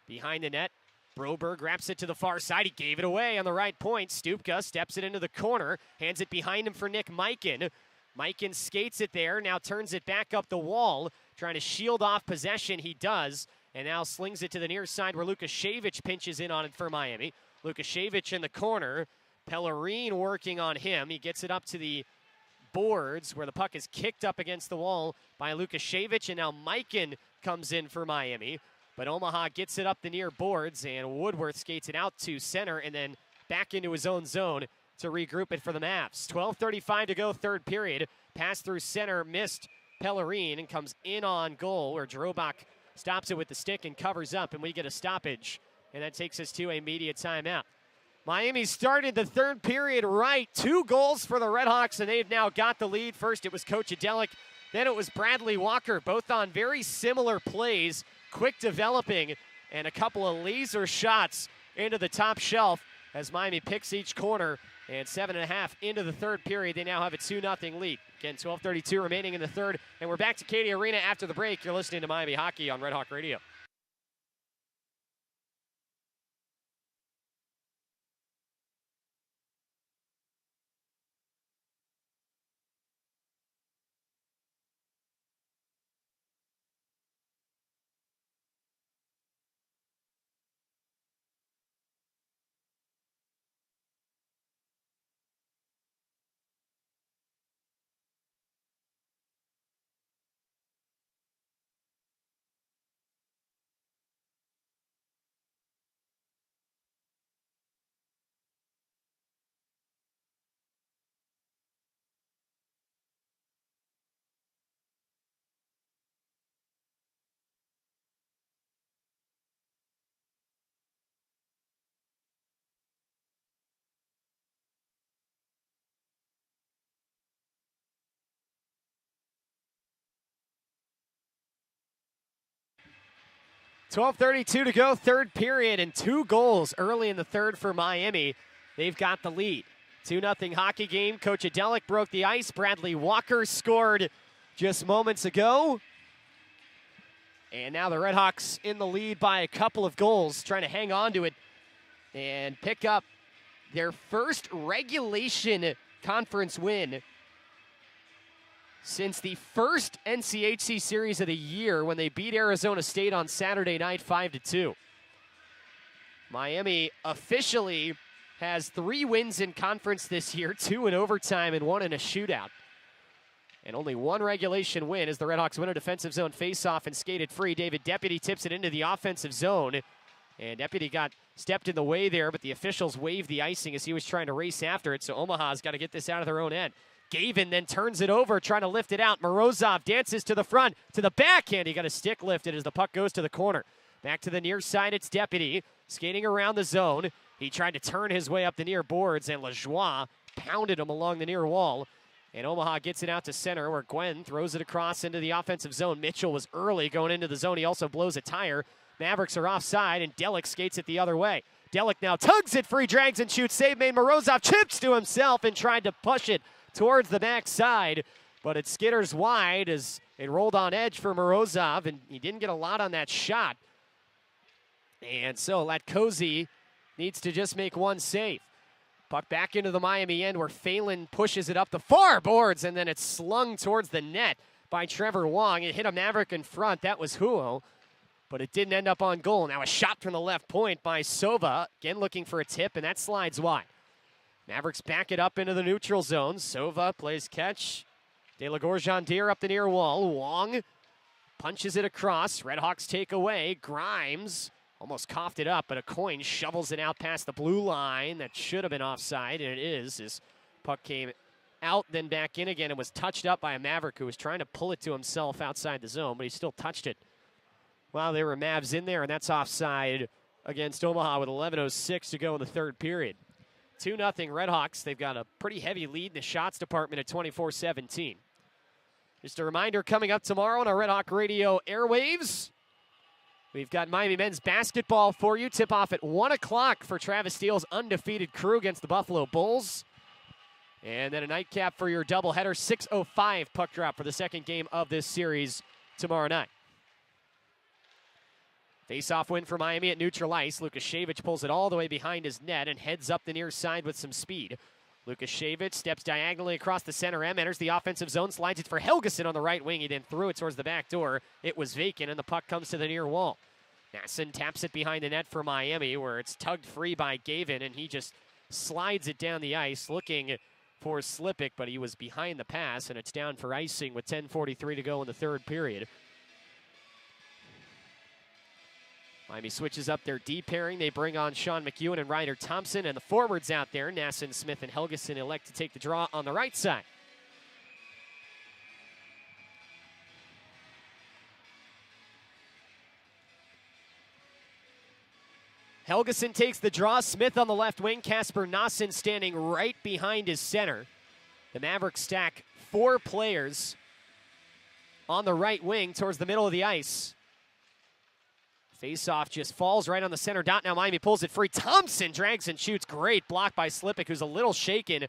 Behind the net, Broberg wraps it to the far side. He gave it away on the right point. Stupka steps it into the corner, hands it behind him for Nick Mikan. Mikan skates it there, now turns it back up the wall, trying to shield off possession. He does, and now slings it to the near side where Lukashevich pinches in on it for Miami. Lukashevich in the corner. Pellerine working on him. He gets it up to the boards where the puck is kicked up against the wall by Lukashevich, and now Mikan comes in for Miami. But Omaha gets it up the near boards, and Woodworth skates it out to center and then back into his own zone to regroup it for the Mavs. 12:35 to go, third period. Pass through center, missed Pellerine, and comes in on goal, where Drobak stops it with the stick and covers up, and we get a stoppage. And that takes us to a media timeout. Miami started the third period right. 2 goals for the RedHawks, and they've now got the lead. First, it was Coach Adelic. Then it was Bradley Walker, both on very similar plays, quick developing, and a couple of laser shots into the top shelf as Miami picks each corner. And 7.5 into the third period, they now have a 2-0 lead. Again, 12:32 remaining in the third, and we're back to Cady Arena after the break. You're listening to Miami Hockey on Red Hawk Radio. .12:32 to go, third period, and 2 goals early in the third for Miami. They've got the lead. 2-0 hockey game. Coach Adelic broke the ice. Bradley Walker scored just moments ago. And now the RedHawks in the lead by a couple of goals, trying to hang on to it and pick up their first regulation conference win since the first NCHC series of the year when they beat Arizona State on Saturday night 5-2. Miami officially has 3 wins in conference this year, 2 in overtime and 1 in a shootout. And only 1 regulation win as the RedHawks win a defensive zone faceoff and skated free. David Deputy tips it into the offensive zone. And Deputy got stepped in the way there, but the officials waved the icing as he was trying to race after it. So Omaha's got to get this out of their own end. Gavin then turns it over, trying to lift it out. Morozov dances to the front, to the backhand. He got a stick lifted as the puck goes to the corner. Back to the near side, it's Deputy, skating around the zone. He tried to turn his way up the near boards, and Lajoie pounded him along the near wall. And Omaha gets it out to center, where Gwen throws it across into the offensive zone. Mitchell was early going into the zone. He also blows a tire. Mavericks are offside, and Delic skates it the other way. Delic now tugs it free, drags and shoots. Save made. Morozov chips to himself and tried to push it towards the backside, but it skitters wide as it rolled on edge for Morozov, and he didn't get a lot on that shot. And so Latkozy needs to just make 1 save. Puck back into the Miami end where Phelan pushes it up the far boards, and then it's slung towards the net by Trevor Wong. It hit a Maverick in front. That was Huo, but it didn't end up on goal. Now a shot from the left point by Sova, again looking for a tip, and that slides wide. Mavericks back it up into the neutral zone. Sova plays catch. De La Gorgendier up the near wall. Wong punches it across. RedHawks take away. Grimes almost coughed it up, but a coin shovels it out past the blue line. That should have been offside, and it is. His puck came out, then back in again, and was touched up by a Maverick who was trying to pull it to himself outside the zone, but he still touched it. Well, there were Mavs in there, and that's offside against Omaha with 11:06 to go in the third period. 2-0 RedHawks. They've got a pretty heavy lead in the shots department at 24-17. Just a reminder, coming up tomorrow on our Red Hawk Radio airwaves, We've got Miami men's basketball for you. Tip-off at 1 o'clock for Travis Steele's undefeated crew against the Buffalo Bulls. And then a nightcap for your doubleheader, 6:05 puck drop for the second game of this series tomorrow night. Face-off win for Miami at neutral ice. Lukasiewicz pulls it all the way behind his net and heads up the near side with some speed. Lukasiewicz steps diagonally across the center M, enters the offensive zone, slides it for Helgeson on the right wing. He then threw it towards the back door. It was vacant, and the puck comes to the near wall. Nasson taps it behind the net for Miami, where it's tugged free by Gavin, and he just slides it down the ice, looking for Slipik, but he was behind the pass, and it's down for icing with 10:43 to go in the third period. Miami switches up their D pairing. They bring on Sean McEwen and Ryder Thompson, and the forwards out there, Nasson, Smith, and Helgeson, elect to take the draw on the right side. Helgeson takes the draw. Smith on the left wing. Kasper Nasson standing right behind his center. The Mavericks stack 4 players on the right wing towards the middle of the ice. Face-off just falls right on the center dot. Now Miami pulls it free. Thompson drags and shoots. Great block by Slipik, who's a little shaken,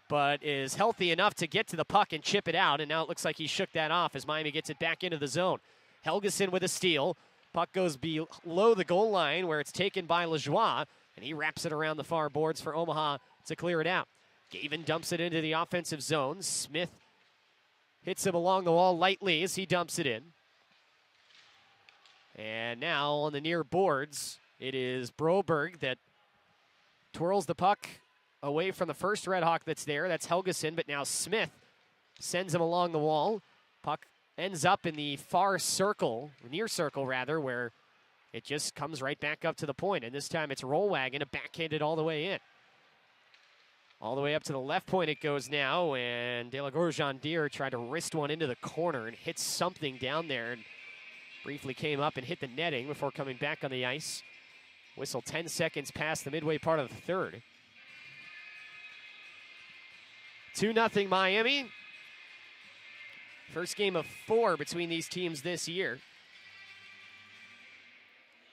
but is healthy enough to get to the puck and chip it out. And now it looks like he shook that off as Miami gets it back into the zone. Helgeson with a steal. Puck goes below the goal line where it's taken by Lajoie, and he wraps it around the far boards for Omaha to clear it out. Gavin dumps it into the offensive zone. Smith hits him along the wall lightly as he dumps it in. And now on the near boards, it is Broberg that twirls the puck away from the first Red Hawk that's there. That's Helgeson, but now Smith sends him along the wall. Puck ends up in the far circle, near circle rather, where it just comes right back up to the point. And this time it's Rollwagon, a backhanded all the way in. All the way up to the left point it goes now, and De La Gorgendier tried to wrist one into the corner and hit something down there, and briefly came up and hit the netting before coming back on the ice. Whistle 10 seconds past the midway part of the third. 2-0 Miami. First game of 4 between these teams this year.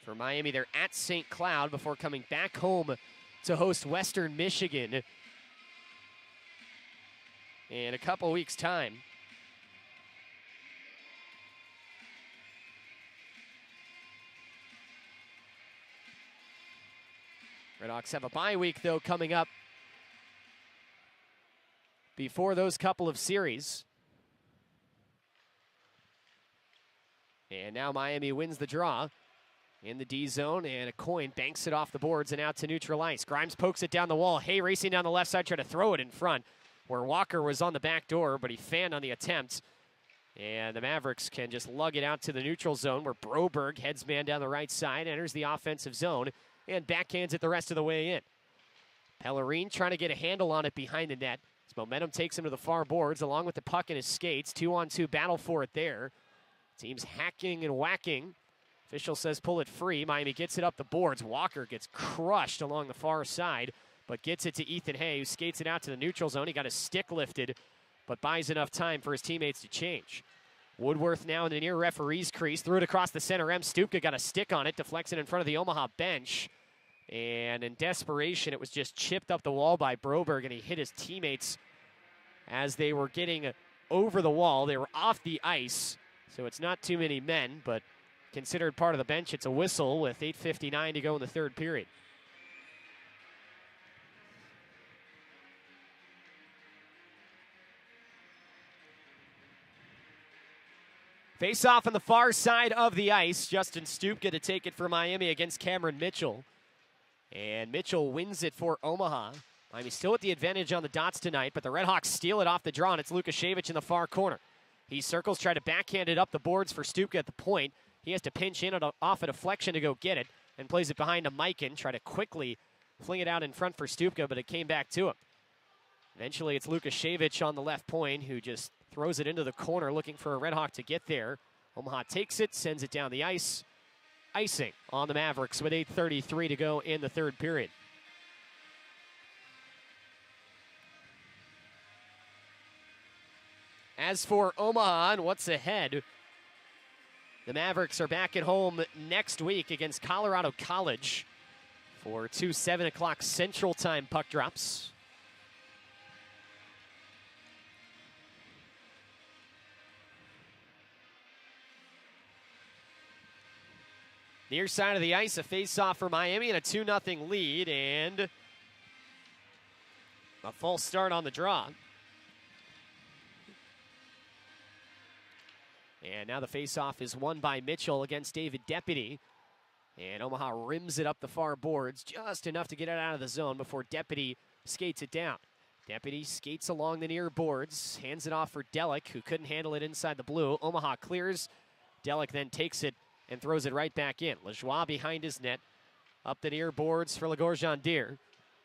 For Miami, they're at St. Cloud before coming back home to host Western Michigan in a couple weeks' time. Redhawks have a bye week, though, coming up before those couple of series. And now Miami wins the draw in the D zone, and a coin banks it off the boards and out to neutral ice. Grimes pokes it down the wall. Hay racing down the left side, trying to throw it in front, where Walker was on the back door, but he fanned on the attempt. And the Mavericks can just lug it out to the neutral zone, where Broberg heads man down the right side, enters the offensive zone, and backhands it the rest of the way in. Pellerine trying to get a handle on it behind the net. His momentum takes him to the far boards, along with the puck in his skates. 2-on-2 battle for it there. Teams hacking and whacking. Official says pull it free. Miami gets it up the boards. Walker gets crushed along the far side, but gets it to Ethan Hay, who skates it out to the neutral zone. He got his stick lifted, but buys enough time for his teammates to change. Woodworth now in the near referee's crease. Threw it across the center. Stupka got a stick on it, deflects it in front of the Omaha bench. And in desperation, it was just chipped up the wall by Broberg, and he hit his teammates as they were getting over the wall. They were off the ice, so it's not too many men, but considered part of the bench. It's a whistle with 8:59 to go in the third period. Face-off on the far side of the ice. Justin Stupka to take it for Miami against Cameron Mitchell. And Mitchell wins it for Omaha. Miami still at the advantage on the dots tonight, but the Redhawks steal it off the draw, and it's Lukasiewicz in the far corner. He circles, try to backhand it up the boards for Stupka at the point. He has to pinch in off a deflection to go get it, and plays it behind to Mikan, try to quickly fling it out in front for Stupka, but it came back to him. Eventually, it's Lukasiewicz on the left point, who just throws it into the corner, looking for a Redhawk to get there. Omaha takes it, sends it down the ice. Icing on the Mavericks with 8:33 to go in the third period. As for Omaha and what's ahead, The Mavericks are back at home next week against Colorado College for 2 7 o'clock Central Time puck drops. Near side of the ice, a face-off for Miami and a 2-0 lead, and a false start on the draw. And now the face-off is won by Mitchell against David Deputy. And Omaha rims it up the far boards, just enough to get it out of the zone before Deputy skates it down. Deputy skates along the near boards, hands it off for Delic, who couldn't handle it inside the blue. Omaha clears. Delic then takes it and throws it right back in. Lajoie behind his net. Up the near boards for Legorgendier.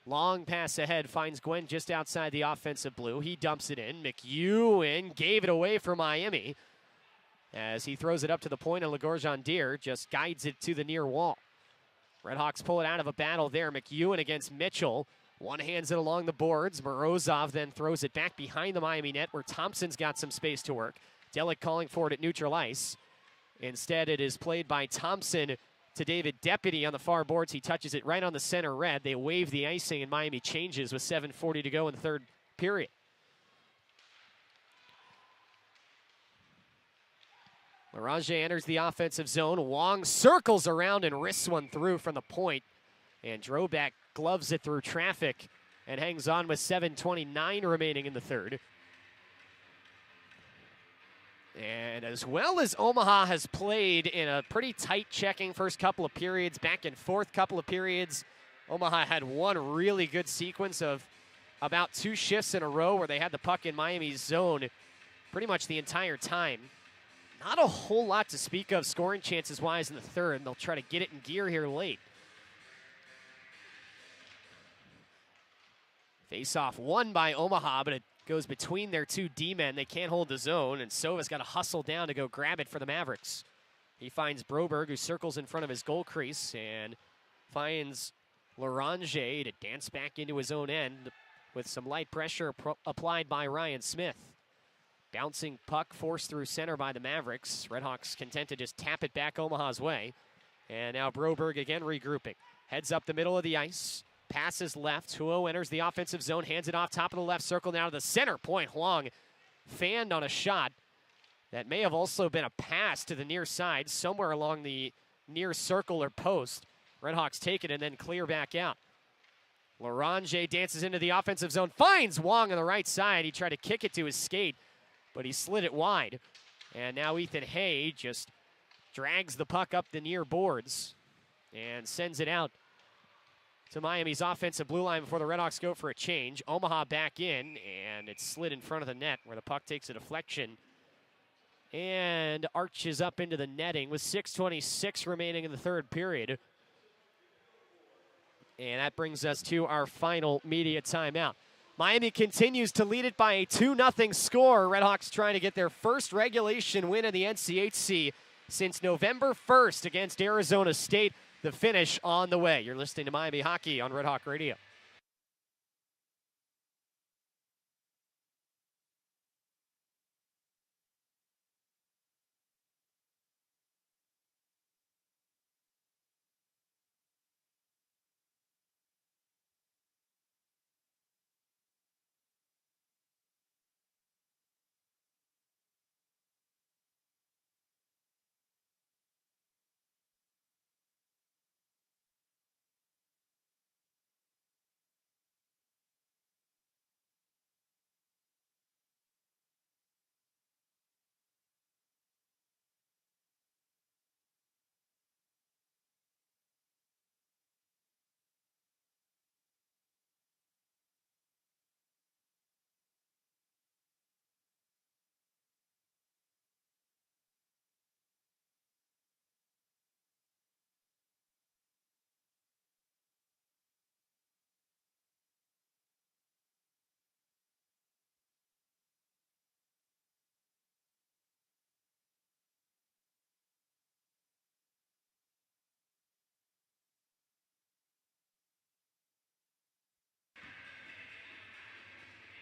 Long pass ahead, finds Gwen just outside the offensive blue. He dumps it in. McEwen gave it away for Miami as he throws it up to the point, and Legorgendier just guides it to the near wall. RedHawks pull it out of a battle there. McEwen against Mitchell. One hands it along the boards. Morozov then throws it back behind the Miami net where Thompson's got some space to work. Delic calling for it at neutral ice. Instead, it is played by Thompson to David Deputy on the far boards. He touches it right on the center red. They wave the icing, and Miami changes with 7:40 to go in the third period. Larange enters the offensive zone. Wong circles around and wrists one through from the point. And Drobak gloves it through traffic and hangs on with 7:29 remaining in the third. And as well as Omaha has played in a pretty tight checking first couple of periods, back and forth couple of periods, Omaha had one really good sequence of about 2 shifts in a row where they had the puck in Miami's zone pretty much the entire time. Not a whole lot to speak of scoring chances-wise in the third, and they'll try to get it in gear here late. Face-off won by Omaha, but it goes between their 2 D-men. They can't hold the zone, and Sova's got to hustle down to go grab it for the Mavericks. He finds Broberg, who circles in front of his goal crease, and finds Larange to dance back into his own end with some light pressure applied by Ryan Smith. Bouncing puck forced through center by the Mavericks. RedHawks content to just tap it back Omaha's way. And now Broberg again regrouping. Heads up the middle of the ice. Passes left. Huo enters the offensive zone. Hands it off top of the left circle now to the center point. Huang fanned on a shot. That may have also been a pass to the near side, somewhere along the near circle or post. RedHawks take it and then clear back out. Larange dances into the offensive zone. Finds Wong on the right side. He tried to kick it to his skate, but he slid it wide. And now Ethan Hay just drags the puck up the near boards and sends it out to Miami's offensive blue line before the RedHawks go for a change. Omaha back in, and it's slid in front of the net where the puck takes a deflection and arches up into the netting with 6:26 remaining in the third period. And that brings us to our final media timeout. Miami continues to lead it by a 2-0 score. RedHawks trying to get their first regulation win in the NCHC since November 1st against Arizona State. The finish on the way. You're listening to Miami Hockey on Red Hawk Radio.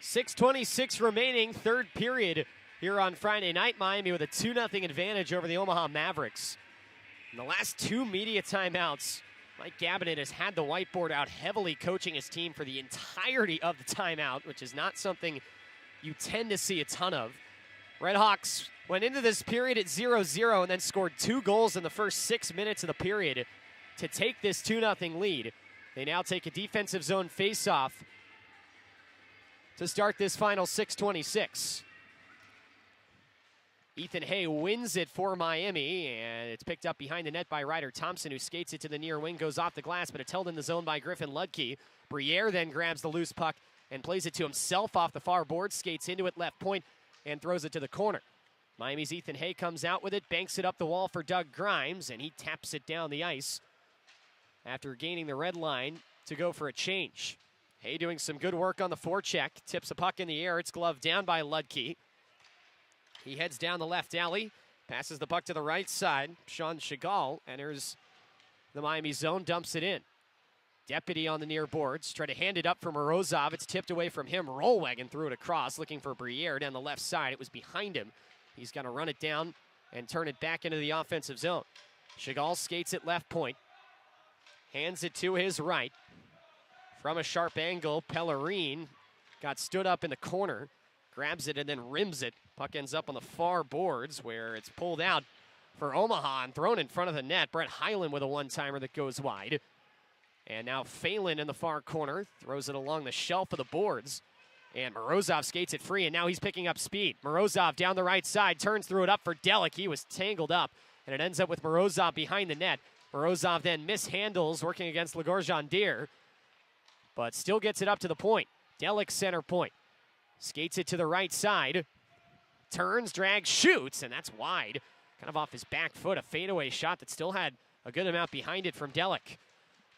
.626 remaining, third period. here on Friday night. Miami with a 2-0 advantage over the Omaha Mavericks. In the last 2 media timeouts, Mike Gabinet has had the whiteboard out heavily coaching his team for the entirety of the timeout, which is not something you tend to see a ton of. RedHawks went into this period at 0-0 and then scored 2 goals in the first 6 minutes of the period to take this 2-0 lead. They now take a defensive zone faceoff to start this final 6:26. Ethan Hay wins it for Miami, and it's picked up behind the net by Ryder Thompson, who skates it to the near wing, goes off the glass, but it's held in the zone by Griffin Ludke. Briere then grabs the loose puck and plays it to himself off the far board, skates into it left point, and throws it to the corner. Miami's Ethan Hay comes out with it, banks it up the wall for Doug Grimes, and he taps it down the ice after gaining the red line to go for a change. Hay doing some good work on the forecheck, tips a puck in the air, it's gloved down by Ludke. He heads down the left alley, passes the puck to the right side. Sean Chagall enters the Miami zone, dumps it in. Deputy on the near boards, try to hand it up for Morozov. It's tipped away from him. Rollwagon threw it across, looking for Briere down the left side. It was behind him. He's going to run it down and turn it back into the offensive zone. Chagall skates it left point, hands it to his right. From a sharp angle, Pellerine got stood up in the corner, grabs it and then rims it. Puck ends up on the far boards where it's pulled out for Omaha and thrown in front of the net. Brett Hyland with a one-timer that goes wide. And now Phelan in the far corner throws it along the shelf of the boards. And Morozov skates it free, and now he's picking up speed. Morozov down the right side, turns through it up for Delic. He was tangled up, and it ends up with Morozov behind the net. Morozov then mishandles, working against Legorjandier, but still gets it up to the point. Delic center point. Skates it to the right side. Turns, drags, shoots, and that's wide. Kind of off his back foot, a fadeaway shot that still had a good amount behind it from Delic.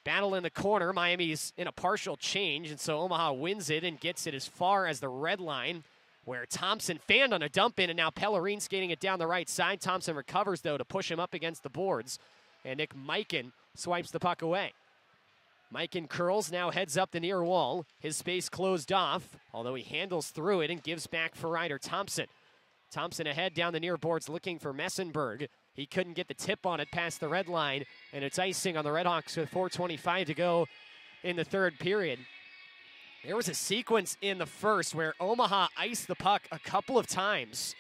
Battle in the corner. Miami's in a partial change, and so Omaha wins it and gets it as far as the red line, where Thompson fanned on a dump in, and now Pellerine skating it down the right side. Thompson recovers, though, to push him up against the boards, and Nick Mikan swipes the puck away. Mikan curls, now heads up the near wall. His space closed off, although he handles through it and gives back for Ryder Thompson. Thompson ahead down the near boards looking for Messenberg. He couldn't get the tip on it past the red line, and it's icing on the RedHawks with 4:25 to go in the third period. There was a sequence in the first where Omaha iced the puck a couple of times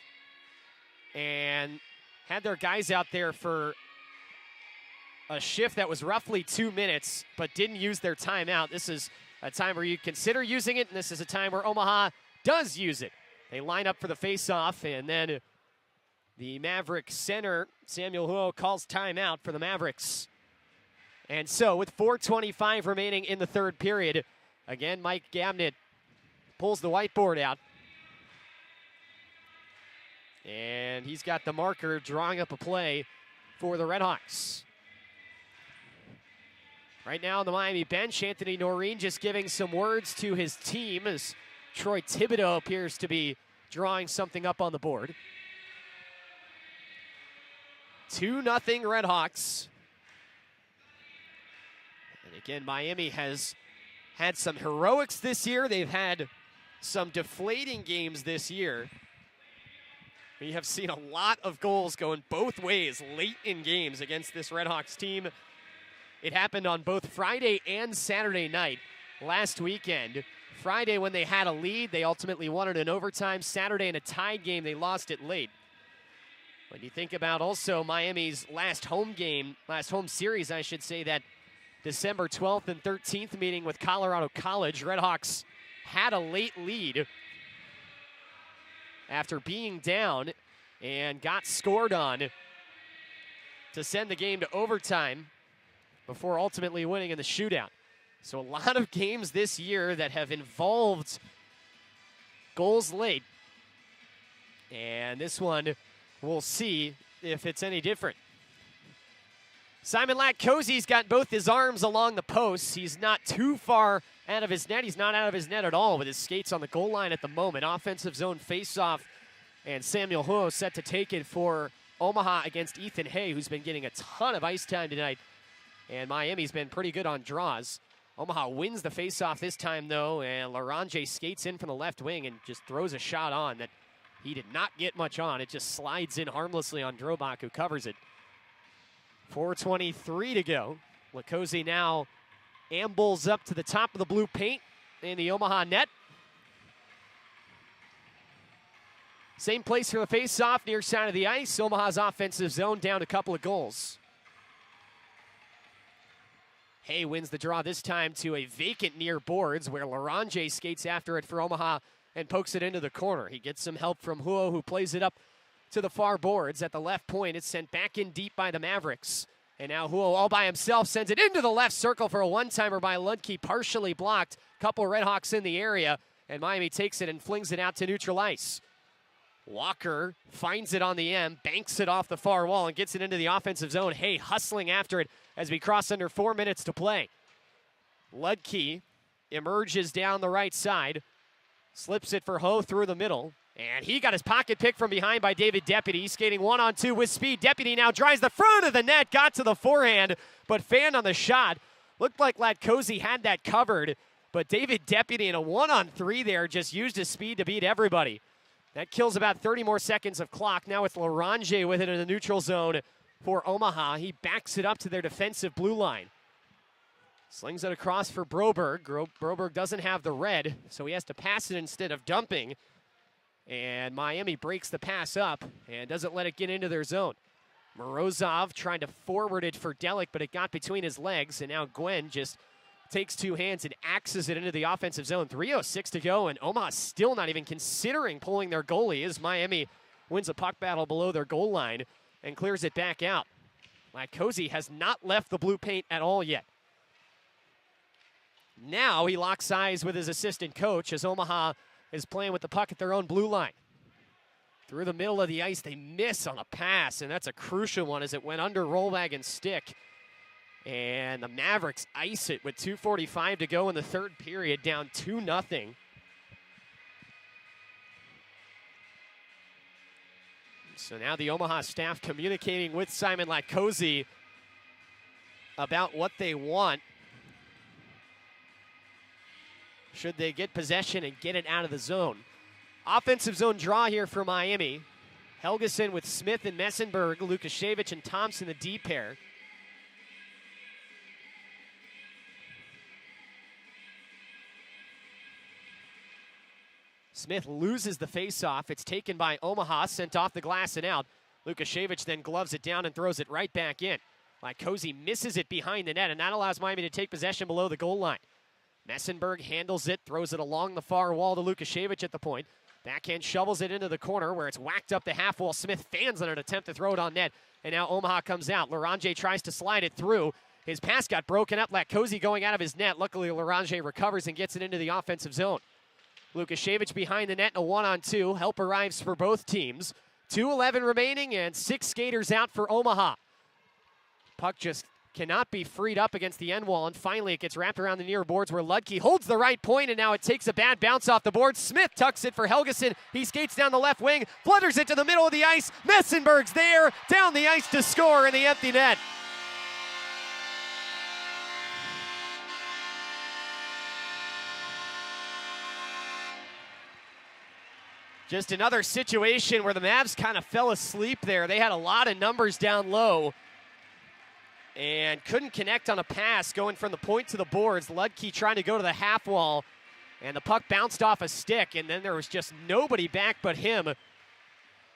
and had their guys out there for a shift that was roughly 2 minutes, but didn't use their timeout. This is a time where you consider using it, and this is a time where Omaha does use it. They line up for the faceoff, and then the Mavericks center, Samuel Huo, calls timeout for the Mavericks. And so, with 4:25 remaining in the third period, again, Mike Gabinet pulls the whiteboard out. And he's got the marker drawing up a play for the RedHawks. Right now on the Miami bench, Anthony Noreen just giving some words to his team as Troy Thibodeau appears to be drawing something up on the board. 2-0 RedHawks. And again, Miami has had some heroics this year. They've had some deflating games this year. We have seen a lot of goals going both ways late in games against this RedHawks team. It happened on both Friday and Saturday night last weekend. Friday, when they had a lead, they ultimately won it in overtime. Saturday, in a tied game, they lost it late. When you think about also Miami's last home series, I should say, that December 12th and 13th meeting with Colorado College, RedHawks had a late lead after being down and got scored on to send the game to overtime before ultimately winning in the shootout. So a lot of games this year that have involved goals late. And this one, we'll see if it's any different. Simon Latkozy's got both his arms along the posts. He's not too far out of his net. He's not out of his net at all with his skates on the goal line at the moment. Offensive zone faceoff, and Samuel Huo set to take it for Omaha against Ethan Hay, who's been getting a ton of ice time tonight. And Miami's been pretty good on draws. Omaha wins the faceoff this time, though, and Larange skates in from the left wing and just throws a shot on that He did not get much on. It just slides in harmlessly on Drobak, who covers it. 4:23 to go. Latkoczy now ambles up to the top of the blue paint in the Omaha net. Same place for the face-off, near side of the ice. Omaha's offensive zone down a couple of goals. Hay wins the draw this time to a vacant near boards where Larange skates after it for Omaha and pokes it into the corner. He gets some help from Huo, who plays it up to the far boards at the left point. It's sent back in deep by the Mavericks. And now Huo all by himself sends it into the left circle for a one-timer by Ludke, partially blocked. Couple RedHawks in the area, and Miami takes it and flings it out to neutral ice. Walker finds it on the M, banks it off the far wall, and gets it into the offensive zone. Hay hustling after it as we cross under 4 minutes to play. Ludke emerges down the right side, slips it for Ho through the middle, and he got his pocket picked from behind by David Deputy. He's skating 1-on-2 with speed. Deputy now drives the front of the net, got to the forehand, but fanned on the shot. Looked like Latkoczy had that covered, but David Deputy in a 1-on-3 there just used his speed to beat everybody. That kills about 30 more seconds of clock. Now it's Larange with it in the neutral zone for Omaha. He backs it up to their defensive blue line. Slings it across for Broberg. Broberg doesn't have the red, so he has to pass it instead of dumping. And Miami breaks the pass up and doesn't let it get into their zone. Morozov trying to forward it for Delic, but it got between his legs, and now Gwen just takes two hands and axes it into the offensive zone. 3:06 to go, and Omaha still not even considering pulling their goalie as Miami wins a puck battle below their goal line and clears it back out. Latkoczy has not left the blue paint at all yet. Now he locks eyes with his assistant coach as Omaha is playing with the puck at their own blue line. Through the middle of the ice, they miss on a pass, and that's a crucial one as it went under Rollwagon's stick. And the Mavericks ice it with 2:45 to go in the third period, down 2-0. So now the Omaha staff communicating with Simon Latkoczy about what they want. Should they get possession and get it out of the zone? Offensive zone draw here for Miami. Helgeson with Smith and Messenberg, Lukashevich and Thompson, the D pair. Smith loses the faceoff. It's taken by Omaha, sent off the glass and out. Lukashevich then gloves it down and throws it right back in. Latkoczy misses it behind the net, and that allows Miami to take possession below the goal line. Messenberg handles it, throws it along the far wall to Lukashevich at the point. Backhand shovels it into the corner where it's whacked up the half wall. Smith fans on an attempt to throw it on net, and now Omaha comes out. Larange tries to slide it through. His pass got broken up. Latkoczy going out of his net. Luckily, Larange recovers and gets it into the offensive zone. Lukashevich behind the net in a 1-on-2. Help arrives for both teams. 2:11 remaining and 6 skaters out for Omaha. Puck just cannot be freed up against the end wall, and finally it gets wrapped around the near boards where Ludke holds the right point, and now it takes a bad bounce off the board. Smith tucks it for Helgeson. He skates down the left wing, flutters it to the middle of the ice. Messenberg's there, down the ice to score in the empty net. Just another situation where the Mavs kind of fell asleep there. They had a lot of numbers down low and couldn't connect on a pass going from the point to the boards. Ludke trying to go to the half wall, and the puck bounced off a stick, and then there was just nobody back but him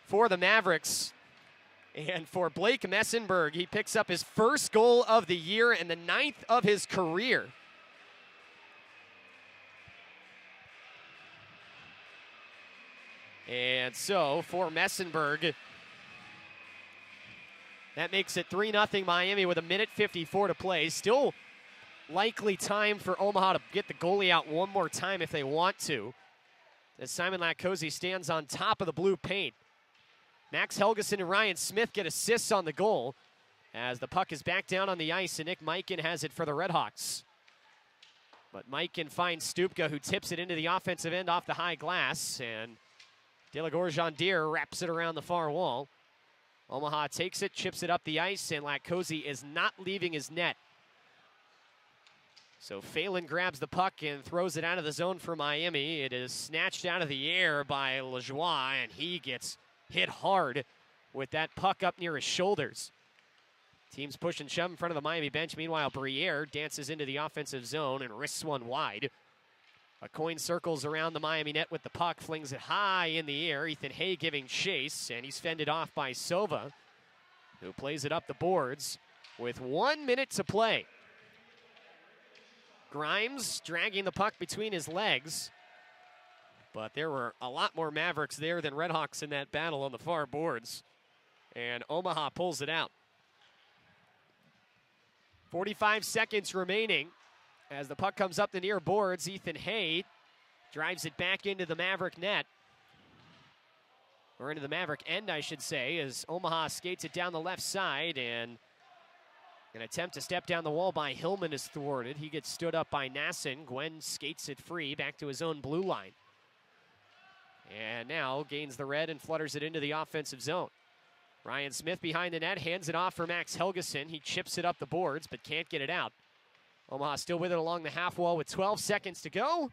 for the Mavericks. And for Blake Messenberg, he picks up his first goal of the year and the 9th of his career. And so for Messenberg, that makes it 3-0 Miami with 1:54 to play. Still likely time for Omaha to get the goalie out one more time if they want to, as Simon Latkoczy stands on top of the blue paint. Max Helgeson and Ryan Smith get assists on the goal as the puck is back down on the ice, and Nick Mikan has it for the RedHawks. But Mikan finds Stupka, who tips it into the offensive end off the high glass, and Delagorjandir wraps it around the far wall. Omaha takes it, chips it up the ice, and Latkoczy is not leaving his net. So Phelan grabs the puck and throws it out of the zone for Miami. It is snatched out of the air by Lajoie, and he gets hit hard with that puck up near his shoulders. Teams push and shove in front of the Miami bench. Meanwhile, Briere dances into the offensive zone and wrists one wide. A coin circles around the Miami net with the puck, flings it high in the air. Ethan Hay giving chase, and he's fended off by Silva, who plays it up the boards with 1 minute to play. Grimes dragging the puck between his legs, but there were a lot more Mavericks there than RedHawks in that battle on the far boards, and Omaha pulls it out. 45 seconds remaining as the puck comes up the near boards. Ethan Hay drives it back into the Maverick net, or into the Maverick end, I should say, as Omaha skates it down the left side, and an attempt to step down the wall by Hillman is thwarted. He gets stood up by Nasson. Gwen skates it free back to his own blue line. And now gains the red and flutters it into the offensive zone. Ryan Smith behind the net, hands it off for Max Helgeson. He chips it up the boards, but can't get it out. Omaha still with it along the half wall with 12 seconds to go.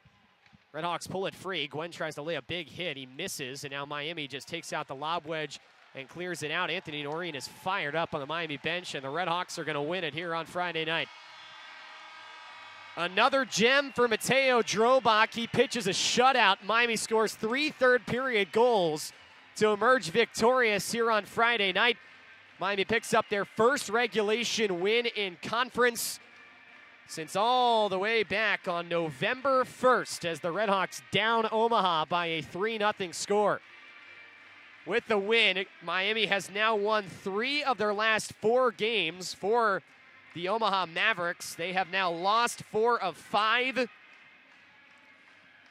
RedHawks pull it free. Gwen tries to lay a big hit. He misses, and now Miami just takes out the lob wedge and clears it out. Anthony Noreen is fired up on the Miami bench, and the RedHawks are going to win it here on Friday night. Another gem for Mateo Drobak. He pitches a shutout. Miami scores 3 third-period goals to emerge victorious here on Friday night. Miami picks up their first regulation win in conference since all the way back on November 1st as the RedHawks down Omaha by a 3-0 score. With the win, Miami has now won 3 of their last 4 games for the Omaha Mavericks. They have now lost 4 of 5.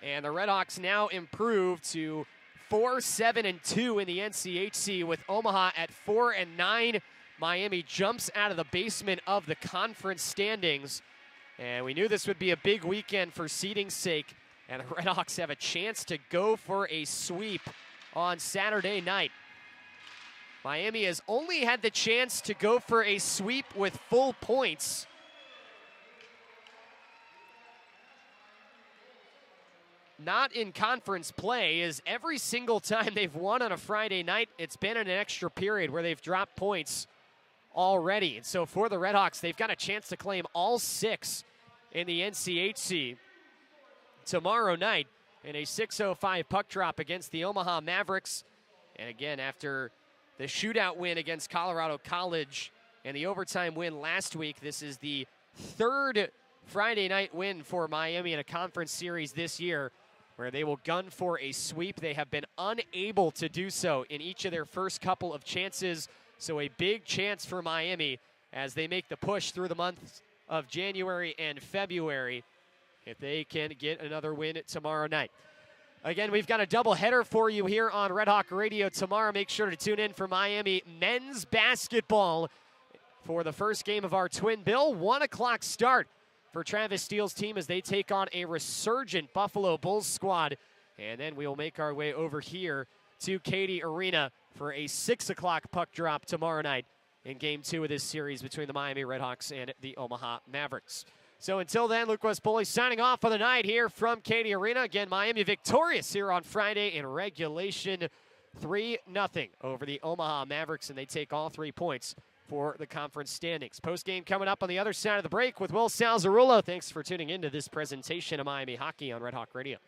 And the RedHawks now improve to 4-7-2 in the NCHC with Omaha at 4-9. Miami jumps out of the basement of the conference standings. And we knew this would be a big weekend for seeding's sake. And the RedHawks have a chance to go for a sweep on Saturday night. Miami has only had the chance to go for a sweep with full points not in conference play, is every single time they've won on a Friday night, it's been in an extra period where they've dropped points already. And so for the RedHawks, they've got a chance to claim all 6 in the NCHC tomorrow night in a 6:05 puck drop against the Omaha Mavericks. And again, after the shootout win against Colorado College and the overtime win last week, this is the 3rd Friday night win for Miami in a conference series this year, where they will gun for a sweep. They have been unable to do so in each of their first couple of chances, so a big chance for Miami as they make the push through the months of January and February if they can get another win tomorrow night. Again, we've got a doubleheader for you here on RedHawk Radio tomorrow. Make sure to tune in for Miami men's basketball for the first game of our twin bill. 1 o'clock start for Travis Steele's team as they take on a resurgent Buffalo Bulls squad. And then we will make our way over here to Cady Arena for a 6 o'clock puck drop tomorrow night in Game 2 of this series between the Miami RedHawks and the Omaha Mavericks. So until then, Luke West Poley signing off for the night here from Cady Arena. Again, Miami victorious here on Friday in regulation, 3-0 over the Omaha Mavericks, and they take all 3 points for the conference standings. Post-game coming up on the other side of the break with Will Salzarulo. Thanks for tuning into this presentation of Miami Hockey on RedHawk Radio.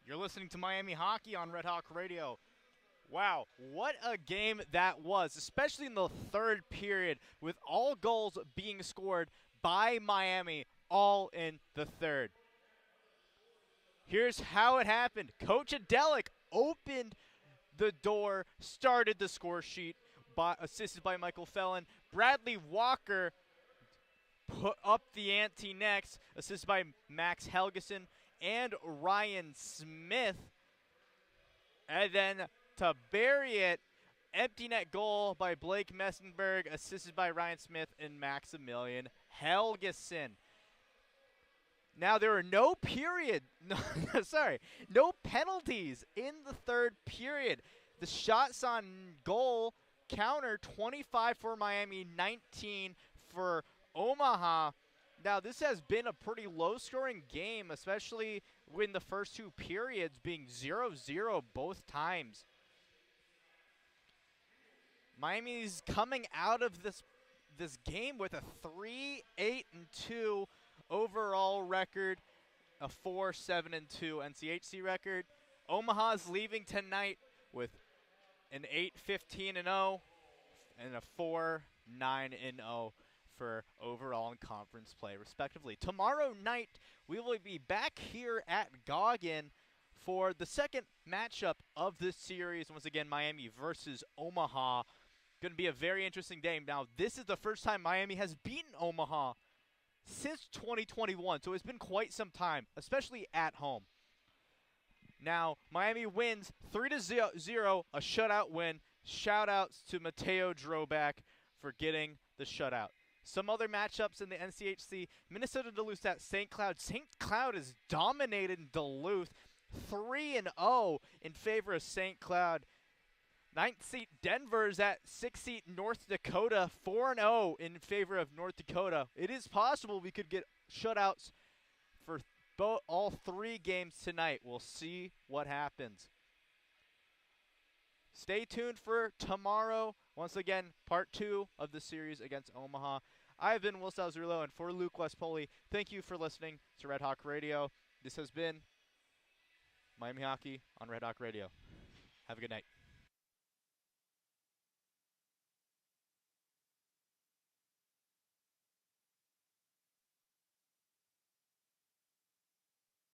You're listening to Miami Hockey on Red Hawk Radio. Wow, what a game that was, especially in the third period, with all goals being scored by Miami, all in the third. Here's how it happened. Coach Adelic opened the door, started the score sheet, assisted by Michael Fellon. Bradley Walker put up the ante next, assisted by Max Helgeson and Ryan Smith. And then to bury it, empty net goal by Blake Messenberg, assisted by Ryan Smith and Maximilian Helgeson. Now there are no penalties in the third period. The shots on goal counter, 25 for Miami, 19 for Omaha. Now this has been a pretty low-scoring game, especially in the first two periods being 0-0 both times. Miami's coming out of this game with a 3-8-2 overall record, a 4-7-2 NCHC record. Omaha's leaving tonight with an 8-15-0 and a 4-9-0 for overall and conference play, respectively. Tomorrow night, we will be back here at Goggin for the second matchup of this series. Once again, Miami versus Omaha. Going to be a very interesting game. Now, this is the first time Miami has beaten Omaha since 2021, so it's been quite some time, especially at home. Now, Miami wins 3-0, a shutout win. Shout-outs to Mateo Drobak for getting the shutout. Some other matchups in the NCHC, Minnesota Duluth at St. Cloud. St. Cloud is dominated in Duluth, 3-0 in favor of St. Cloud. 9th seed Denver is at 6th seed North Dakota, 4-0 in favor of North Dakota. It is possible we could get shutouts for all three games tonight. We'll see what happens. Stay tuned for tomorrow. Once again, part 2 of the series against Omaha. I've been Will Salzarulo, and for Luke West Poley, thank you for listening to Red Hawk Radio. This has been Miami Hockey on Red Hawk Radio. Have a good night.